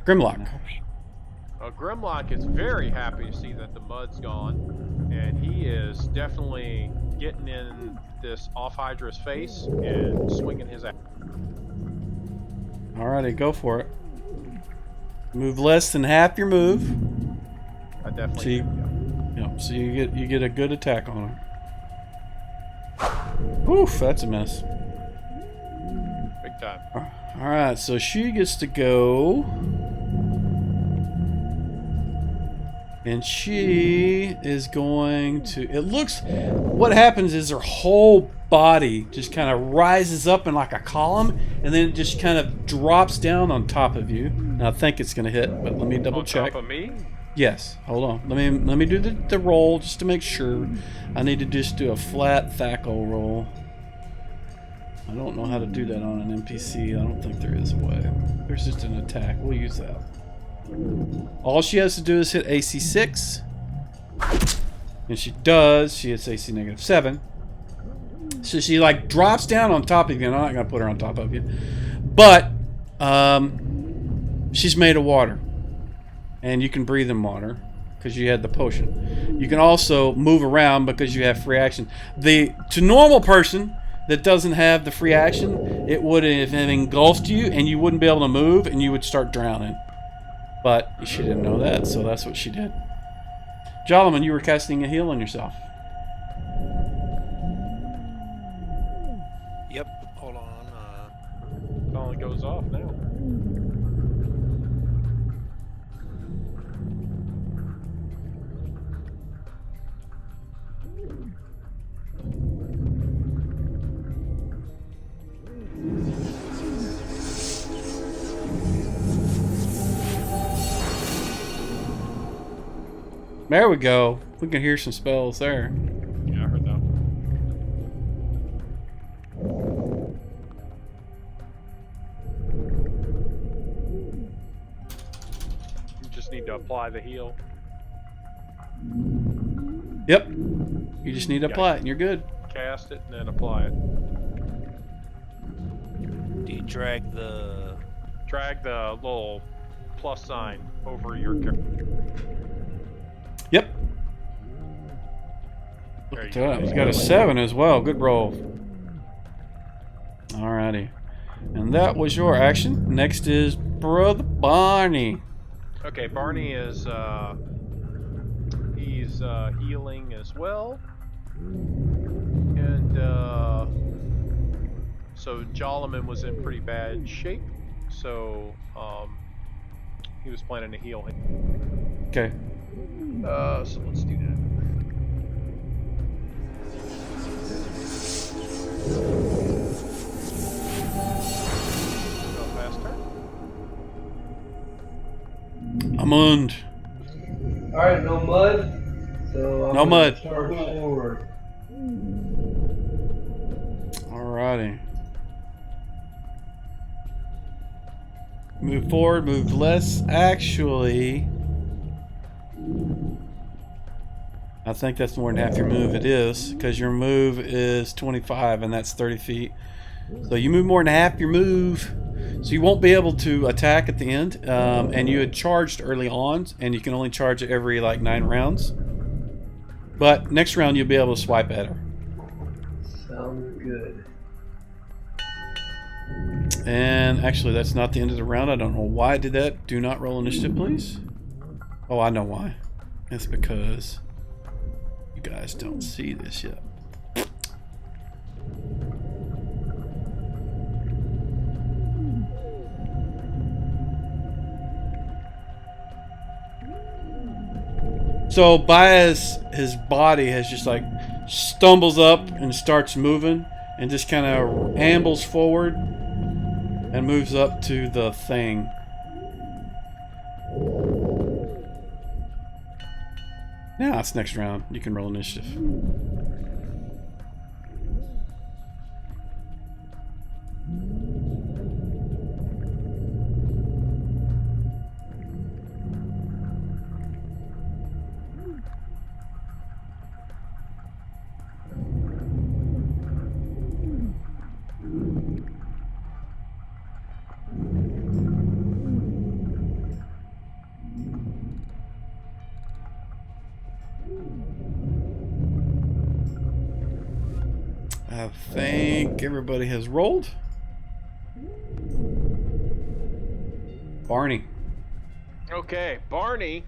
Grimlock. Grimlock is very happy to see that the mud's gone, and he is definitely getting in this off Hydra's face and swinging his axe. Alrighty, go for it. Move less than half your move. I definitely. So you, so you get a good attack on her. Oof, that's a miss. Big time. Alright, so she gets to go. And she is going to... It looks... What happens is her whole body just kind of rises up in like a column, and then it just kind of drops down on top of you. Now I think it's going to hit, but let me double check. On top of me? Yes, hold on. Let me do the roll just to make sure. I need to just do a flat thackle roll. I don't know how to do that on an NPC. I don't think there is a way. There's just an attack. We'll use that. All she has to do is hit AC 6. And she does. She hits AC -7. So she like drops down on top of you. And I'm not going to put her on top of you. But she's made of water. And you can breathe in water because you had the potion. You can also move around because you have free action. To normal person that doesn't have the free action, it would have engulfed you and you wouldn't be able to move and you would start drowning. But she didn't know that, so that's what she did. Jolliman, you were casting a heal on yourself. Yep. Hold on. It only goes off now. There we go. We can hear some spells there. Yeah, I heard that. You just need to apply the heal. Yep. You just need to apply it and you're good. Cast it and then apply it. Do you drag the... Drag the little plus sign over your character. Yep. There Look you at that. He's got a 7 as well. Good roll. Alrighty. And that was your action. Next is Brother Barney. Okay, Barney is he's healing as well. And so Jolliman was in pretty bad shape. So he was planning to heal him. Okay. So let's do that. Go faster. Amund. Alright, no mud. So I'm No gonna mud. Charge forward. Alrighty. Move forward, move less. Actually, I think that's more than half your move. It is, because your move is 25 and that's 30 feet. So you move more than half your move. So you won't be able to attack at the end. And you had charged early on, and you can only charge it every like 9 rounds. But next round you'll be able to swipe at her. Sounds good. And actually, that's not the end of the round. I don't know why I did that. Do not roll initiative, please. Oh, I know why. It's because you guys don't see this yet. So Baez, his body has just like stumbles up and starts moving and just kind of ambles forward and moves up to the thing. Now it's next round. You can roll initiative. I think everybody has rolled. Barney. Okay, Barney.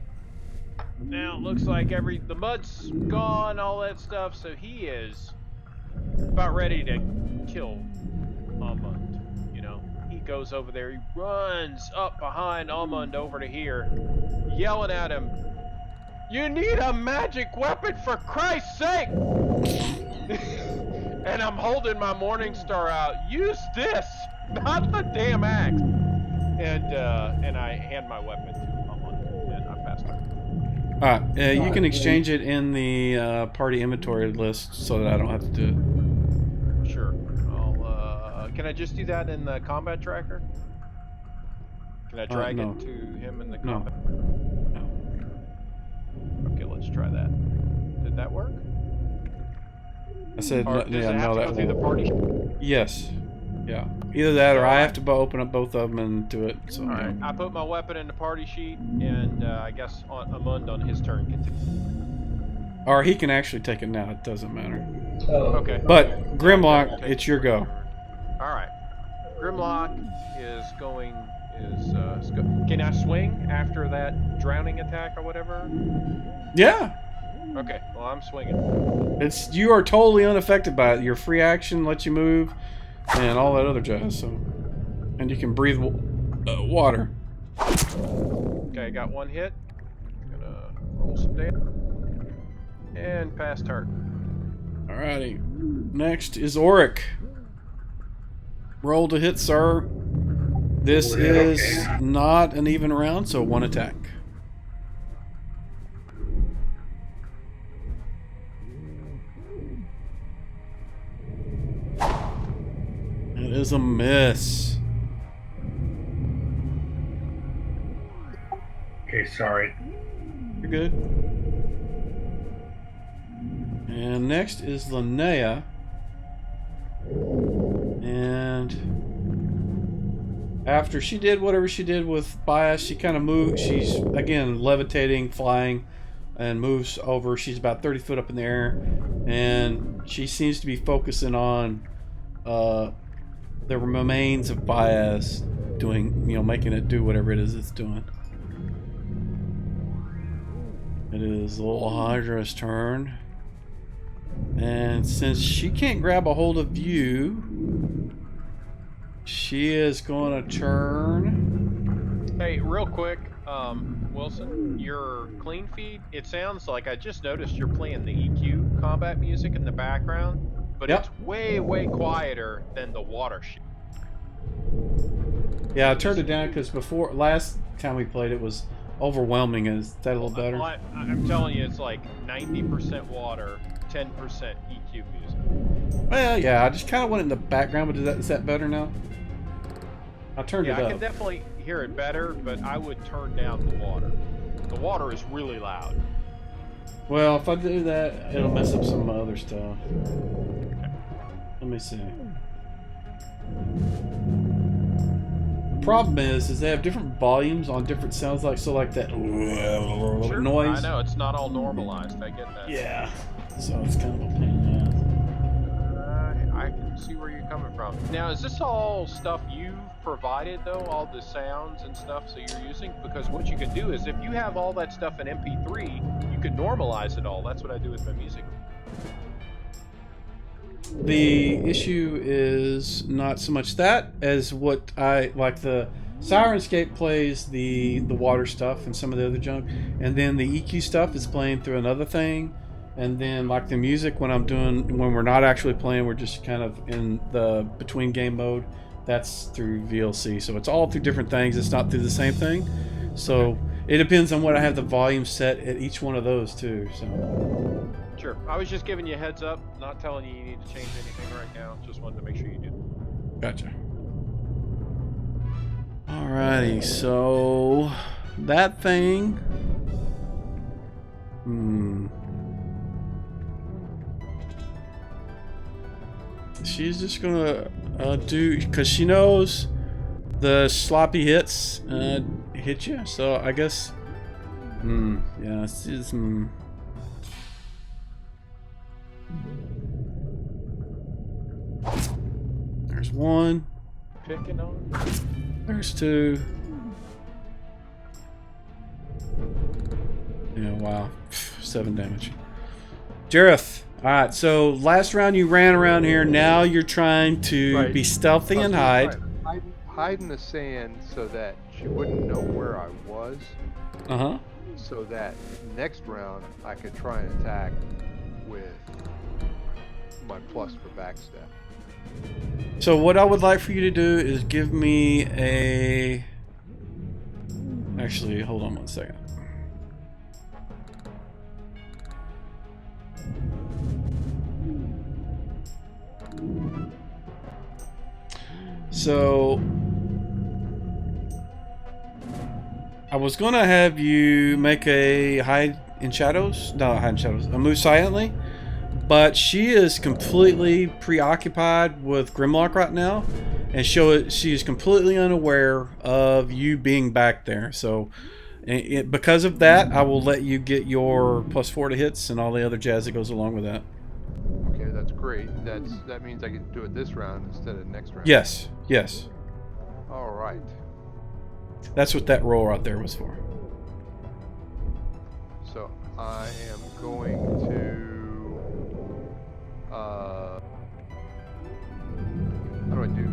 Now it looks like the mud's gone, all that stuff, so he is about ready to kill Almond. You know, he goes over there, he runs up behind Almond over to here, yelling at him, "You need a magic weapon for Christ's sake!" And I'm holding my Morning Star out. Use this, not the damn axe. And I hand my weapon to Almond, and I pass her. Alright, you can exchange it in the party inventory list so that I don't have to do it. Sure. Can I just do that in the combat tracker? Can I drag no. it to him in the No. combat? No. Okay, let's try that. Did that work? I said, Or no, does yeah, it have no, to that go through the won't. party? Yes. Yeah. Either that or So I have to open up both of them and do it. So, All right. yeah. I put my weapon in the party sheet, and I guess Amund on his turn can take. Or he can actually take it now. It doesn't matter. Oh, Okay. But, Grimlock, it's your go. All right. Grimlock is going. Can I swing after that drowning attack or whatever? Yeah. Okay. Well, I'm swinging. You are totally unaffected by it. Your free action lets you move and all that other jazz. So, and you can breathe water. Okay, got one hit. Gonna roll some damage. And pass turn. Alrighty. Next is Auric. Roll to hit, sir. This is not an even round, so one attack. It is a miss. Okay, sorry. You're good. And next is Linnea. And after she did whatever she did with Bias, she kind of moved. She's, again, levitating, flying, and moves over. She's about 30 foot up in the air. And she seems to be focusing on the remains of Bias doing, making it do whatever it is it's doing. It is Little Hydra's turn. And since she can't grab a hold of you, she is going to turn. Hey, real quick, Wilson, your clean feed, it sounds like I just noticed you're playing the EQ combat music in the background, but Yep. it's way, way quieter than the water sheet. Yeah, I turned it down because last time we played it was overwhelming. Is that a little better? I'm telling you, it's like 90% water, 10% EQ music. Well, yeah, I just kind of went in the background, but is that better now? I turned Yeah, it I up. can definitely hear it better, but I would turn down the water. The water is really loud. Well, if I do that, it'll mess up some of my other stuff. Let me see. The problem is they have different volumes on different sounds, like that Sure, noise. I know, it's not all normalized. I get that. Yeah, so it's kind of a pain in the ass. I can see where you're coming from. Now, is this all stuff you've provided, though, all the sounds and stuff that you're using? Because what you can do is, if you have all that stuff in MP3, you can normalize it all. That's what I do with my music. The issue is not so much that as what I like. The Sirenscape plays the water stuff and some of the other junk, and then the EQ stuff is playing through another thing, and then like the music when we're not actually playing, we're just kind of in the between game mode. That's through VLC, so it's all through different things. It's not through the same thing, so it depends on what I have the volume set at each one of those too. So. Sure. I was just giving you a heads up, not telling you need to change anything right now. Just wanted to make sure you do. Gotcha. Alrighty, so that thing. She's just gonna do, because she knows the sloppy hits hit you. So I guess. Yeah, it's just. There's one. Picking on. There's two. Yeah, wow. 7 damage. Jareth. Alright, so last round you ran around here. Now you're trying to be stealthy and hide. Hide in the sand so that she wouldn't know where I was. Uh-huh. So that next round I could try and attack with my plus for backstab. So what I would like for you to do is give me a... Actually, hold on one second. So I was gonna have you make a hide in shadows. No, hide in shadows. A move silently. But she is completely preoccupied with Grimlock right now, and she is completely unaware of you being back there. So, because of that, I will let you get your +4 to hits and all the other jazz that goes along with that. Okay, that's great. That means I can do it this round instead of next round. Yes, yes. All right. That's what that roll right there was for. So I am going to. How do I do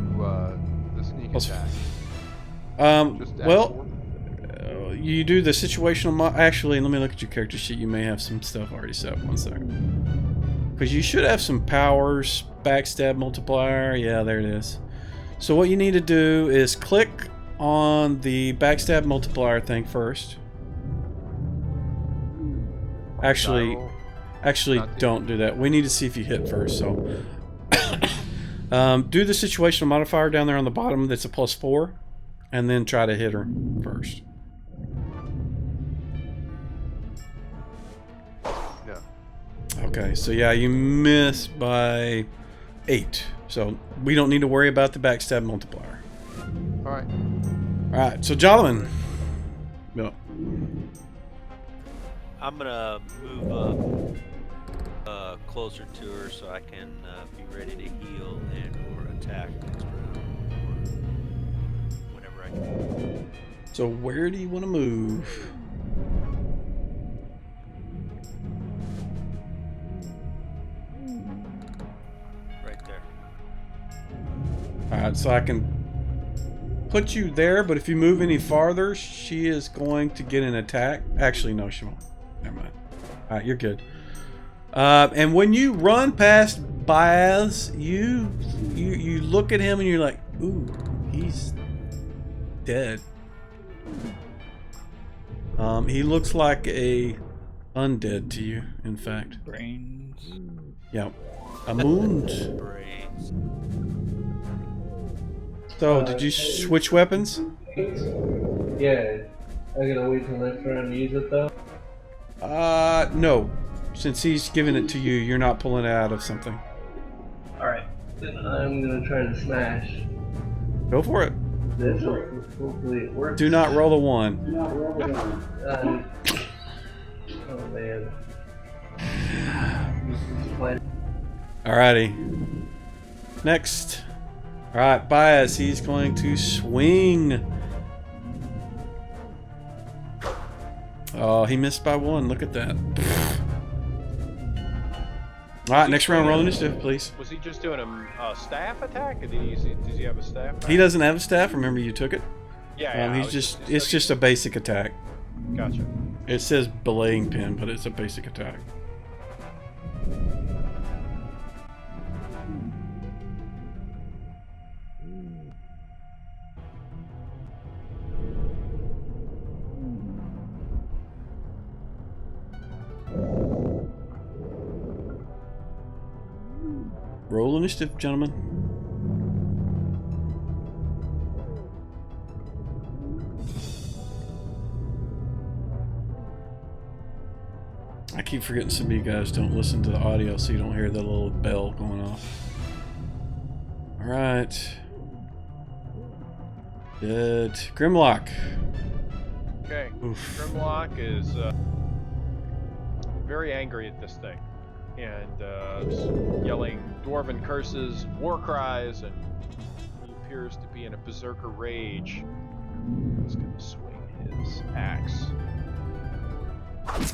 the sneak attack? Well, you do the situational. Actually, let me look at your character sheet. You may have some stuff already set up. 1 second. Because you should have some powers. Backstab multiplier. Yeah, there it is. So what you need to do is click on the backstab multiplier thing first. Actually, don't do that. We need to see if you hit first. So, do the situational modifier down there on the bottom. That's a +4, and then try to hit her first. No. Okay, so yeah, you miss by 8. So we don't need to worry about the backstab multiplier. All right. All right. So Jolin. Yep. I'm gonna move up closer to her so I can be ready to heal and or attack next round, or whenever I can. So where do you want to move? Right there. All right. So I can put you there, but if you move any farther, she is going to get an attack. Actually, no, she won't. Never mind. All right, you're good. And when you run past Baaz, you look at him and you're like, ooh, he's dead. He looks like a undead to you, in fact. Brains. Yeah. A moond. Brains. So, did you switch weapons? Yeah. I'm gonna wait till next round to use it though. No. Since he's giving it to you, you're not pulling it out of something. Alright. Then I'm gonna try to smash. Go for it. This hopefully it works. Do not roll a 1. Oh man. Alrighty. Next. Alright, Bias. He's going to swing. Oh, he missed by 1. Look at that. Alright, next round, roll initiative, please. Was he just doing a staff attack? Or does he have a staff attack? He doesn't have a staff. Remember, you took it. Yeah. He's just. It's just a basic attack. Gotcha. It says belaying pin, but it's a basic attack. Roll initiative, gentlemen. I keep forgetting some of you guys don't listen to the audio, so you don't hear the little bell going off. Alright. Good. Grimlock. Okay. Oof. Grimlock is very angry at this thing. And yelling dwarven curses, war cries, and he appears to be in a berserker rage. He's going to swing his axe. And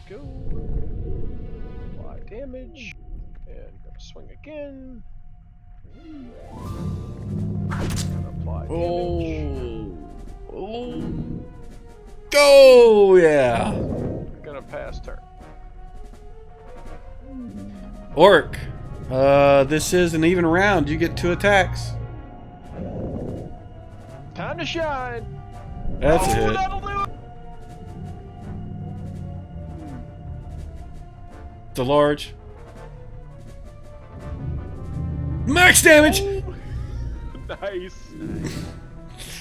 go. Apply damage. And going to swing again. Gonna apply damage. Oh. Go! Yeah. Gonna pass turn. Orc. This is an even round. You get 2 attacks. Time to shine. That's a hit. That'll do it. It's a large. Max damage! Nice.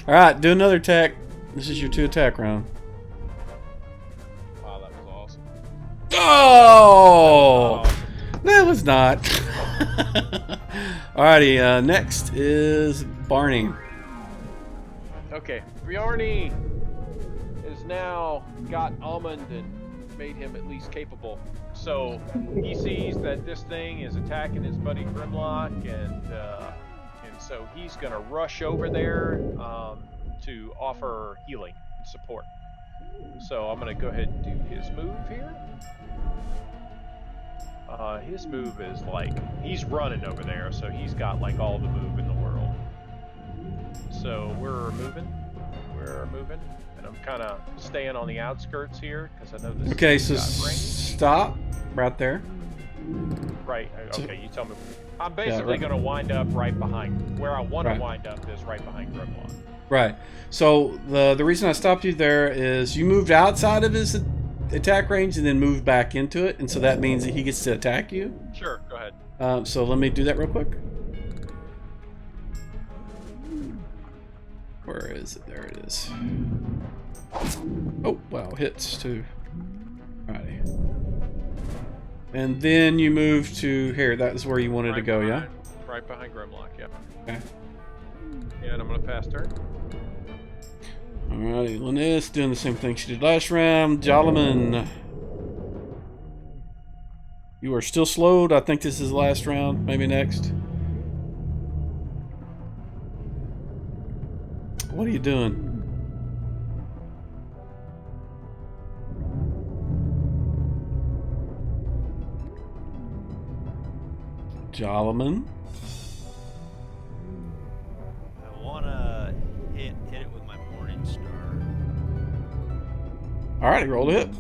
Alright, do another attack. This is your 2 attack round. Wow, that was awesome. Oh! That was not. Alrighty, next is Barney. Okay, Bjarni is now got Almond and made him at least capable. So he sees that this thing is attacking his buddy Grimlock, and so he's gonna rush over there to offer healing support. So I'm gonna go ahead and do his move here. His move is like, he's running over there, so he's got like all the move in the world. So we're moving, and I'm kind of staying on the outskirts here, because I know this Okay, thing's so got range. stop right there. Right, So- okay, you tell me. I'm basically right. going to wind up right behind, where I want Right. to wind up is right behind Grimlock. Right. So the reason I stopped you there is you moved outside of his attack range and then moved back into it, and so that means that he gets to attack you. Sure, go ahead. So let me do that real quick. Where is it? There it is. Oh, wow, hits too. Alrighty. And then you move to here. That is where you wanted to go, yeah? Right behind Grimlock, yeah. Okay. And I'm going to pass turn. Alrighty, Linus doing the same thing she did last round. Jalaman. You are still slowed. I think this is the last round. Maybe next. What are you doing? Jalaman. I wanna hit it with my Morning Star. Alrighty, roll a hit.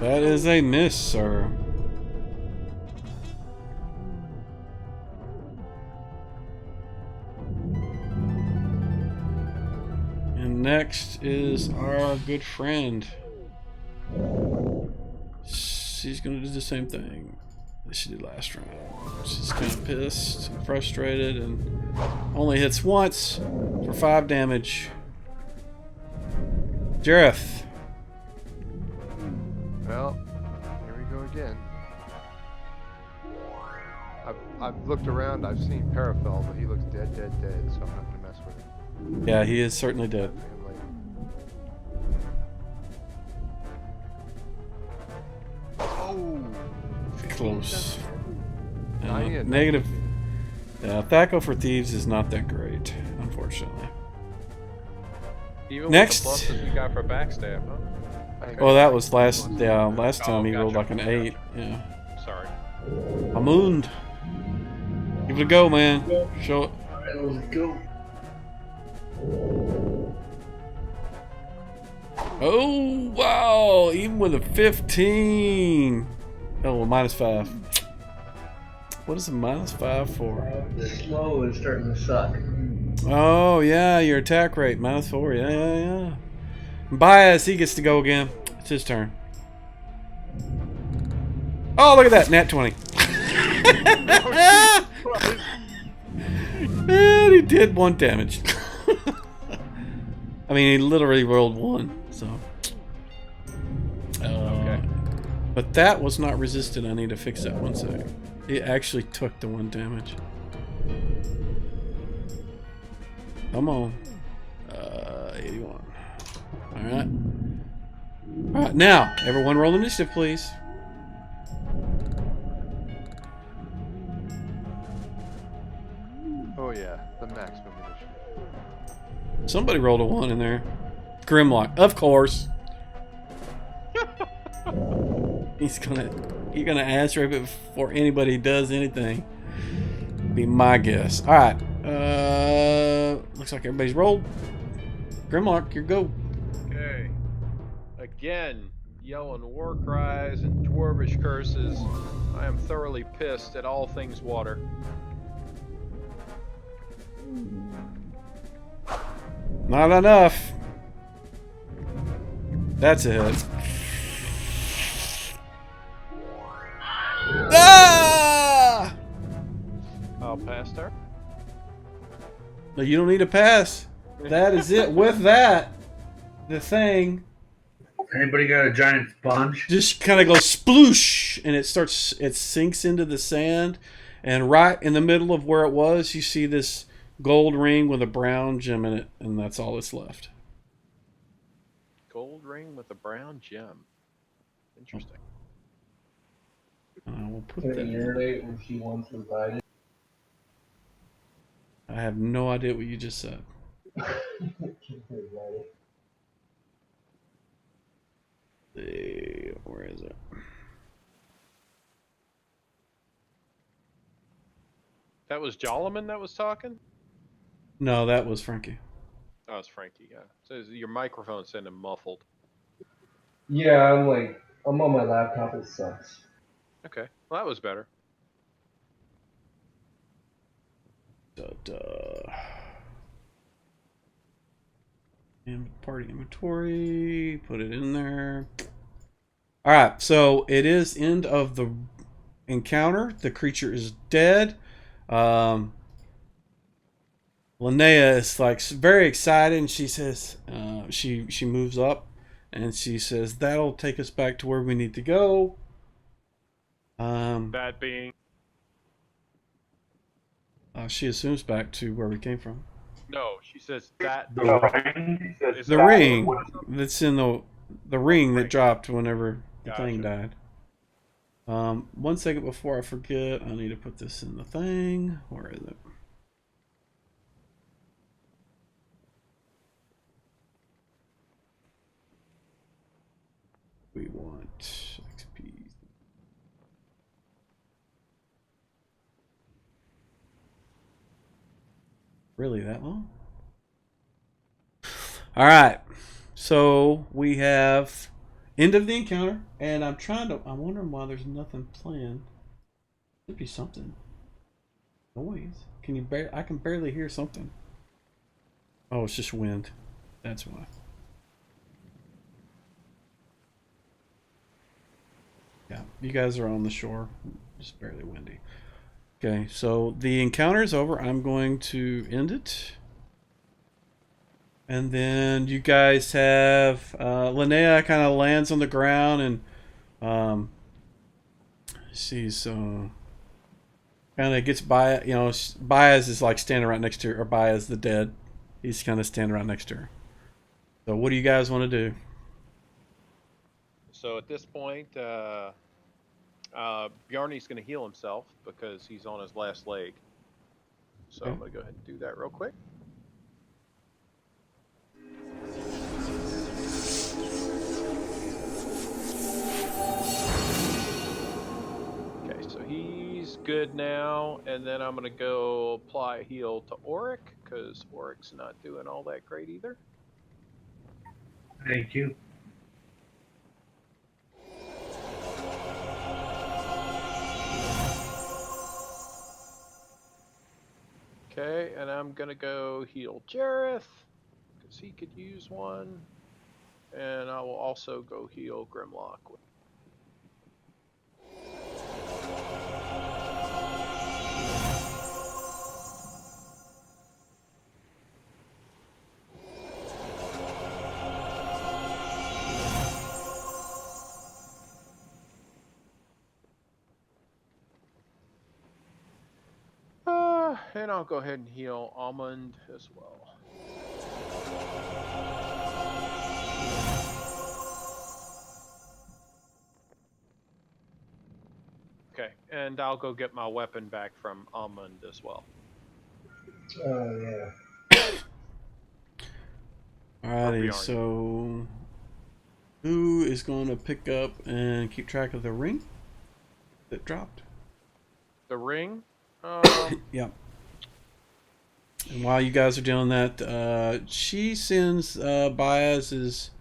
That is a miss, sir. And next is our good friend. She's gonna do the same thing that she did last round. She's kind of pissed and frustrated and only hits once for 5 damage. Jareth. Well, here we go again. I've looked around. I've seen Parafel, but he looks dead, dead, dead. So I'm not gonna mess with him. Yeah, he is certainly dead. Talk to him later. Oh, 15 Close. cents. Yeah, Negative. Yeah, Thaco for Thieves is not that great, unfortunately. Even Next. with the pluses we got for backstab, huh? Oh, that was last. Yeah, last time Oh, he rolled gotcha, like an 8. Yeah. Sorry. Amoond. Give it a go, man. Show it. Alright, let's go. Oh, wow. Even with a 15. Oh, well, -5. What is a -5 for? The slow is starting to suck. Oh, yeah, your attack rate. -4. Yeah, yeah, yeah. Bias, he gets to go again. It's his turn. Oh, look at that. Nat 20. And he did 1 damage. I mean, he literally rolled 1, so. Okay. But that was not resisted. I need to fix that 1 second. It actually took the 1 damage. Come on. 81. Alright. Alright, now, everyone roll initiative, please. Oh yeah, the maximum initiative. Somebody rolled a 1 in there. Grimlock, of course. He's gonna ass rape it before anybody does anything. Be my guess. Alright. Looks like everybody's rolled. Grimlock, your go. Okay. Again, yelling war cries and dwarvish curses. I am thoroughly pissed at all things water. Not enough. That's a hit. Ah! I'll pass her. No, you don't need to pass. That is it. With that, the thing Anybody got a giant sponge? just kind of goes sploosh, and it sinks into the sand, and right in the middle of where it was, you see this gold ring with a brown gem in it, and that's all that's left. Gold ring with a brown gem. Interesting. We'll put Can that it in. urinate when she wants to ride I have no idea what you just said. Where is it? That was Jolliman that was talking? No, that was Frankie. Oh, it's Frankie, yeah. So your microphone's sounding muffled. Yeah, I'm on my laptop, it sucks. Okay. Well, that was better. Party inventory. Put it in there. Alright, so it is end of the encounter. The creature is dead. Linnea is like very excited, and she says, she moves up, and she says, "That'll take us back to where we need to go." That being... She assumes back to where we came from. No, she says that... The ring? Is The that- ring that's in the ring that dropped whenever the thing Gotcha. died. 1 second before I forget, I need to put this in the thing. Where is it? We want XP. Really that long? All right. So we have end of the encounter, and I'm wondering why there's nothing playing. Should be something. Noise. I can barely hear something. Oh, it's just wind. That's why. Yeah, you guys are on the shore. Just barely windy. Okay, so the encounter is over. I'm going to end it. And then you guys have Linnea kind of lands on the ground and she's kind of gets by. You know, Baez is like standing right next to her, or Baez the dead. He's kind of standing right next to her. So what do you guys want to do? So at this point, Bjarny's going to heal himself because he's on his last leg. So I'm going to go ahead and do that real quick. Okay, so he's good now, and then I'm going to go apply a heal to Auric because Auric's not doing all that great either. Thank you. Okay, and I'm going to go heal Jareth because he could use one. And I will also go heal Grimlock. And I'll go ahead and heal Almond as well. Okay, and I'll go get my weapon back from Almond as well. Oh, yeah. Alrighty, Bjarny. so who is going to pick up and keep track of the ring that dropped? The ring? Yeah. And while you guys are doing that, she sends Baez's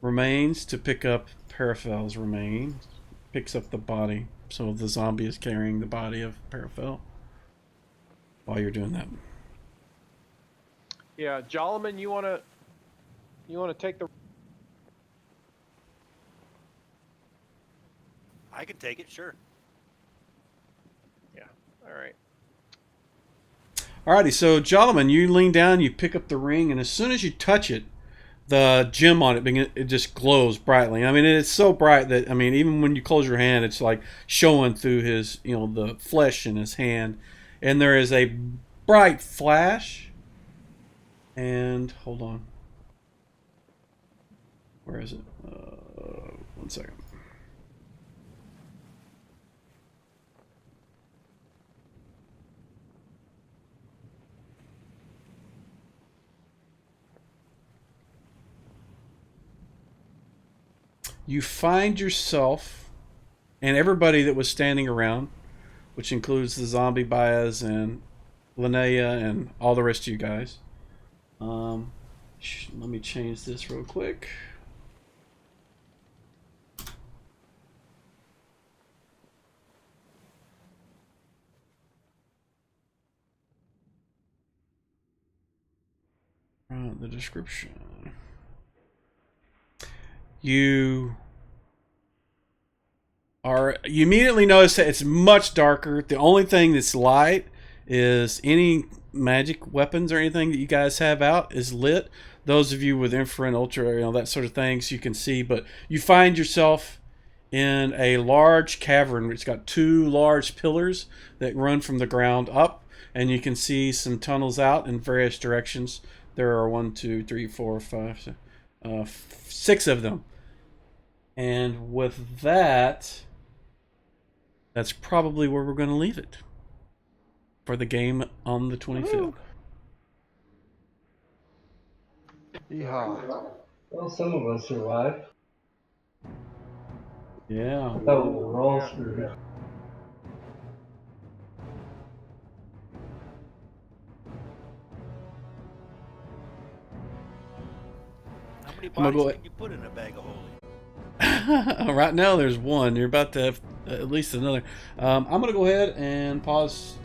remains to pick up Paraffel's remains. Picks up the body. So the zombie is carrying the body of Paraffel while you're doing that. Yeah, Jolliman, you wanna take the? I can take it, sure. Yeah. All right. Alrighty, so Jolliman, you lean down, you pick up the ring, and as soon as you touch it, the gem on it just glows brightly. I mean, it's so bright that, I mean, even when you close your hand, it's like showing through his, you know, the flesh in his hand. And there is a bright flash. And hold on. Where is it? 1 second. You find yourself and everybody that was standing around, which includes the zombie Baez and Linnea and all the rest of you guys. Let me change this real quick. The description. You immediately notice that it's much darker. The only thing that's light is any magic weapons or anything that you guys have out is lit. Those of you with infrared, ultra, you know, that sort of things you can see, but you find yourself in a large cavern. It's got 2 large pillars that run from the ground up, and you can see some tunnels out in various directions. There are 1, 2, 3, 4, 5, 6 of them. And with that, that's probably where we're going to leave it for the game on the 25th. Yeehaw. Well, some of us survived. Yeah. I thought we were all screwed. How many I'm gonna bodies go can you put in a bag of holding? Right now there's 1. You're about to have at least another. I'm going to go ahead and pause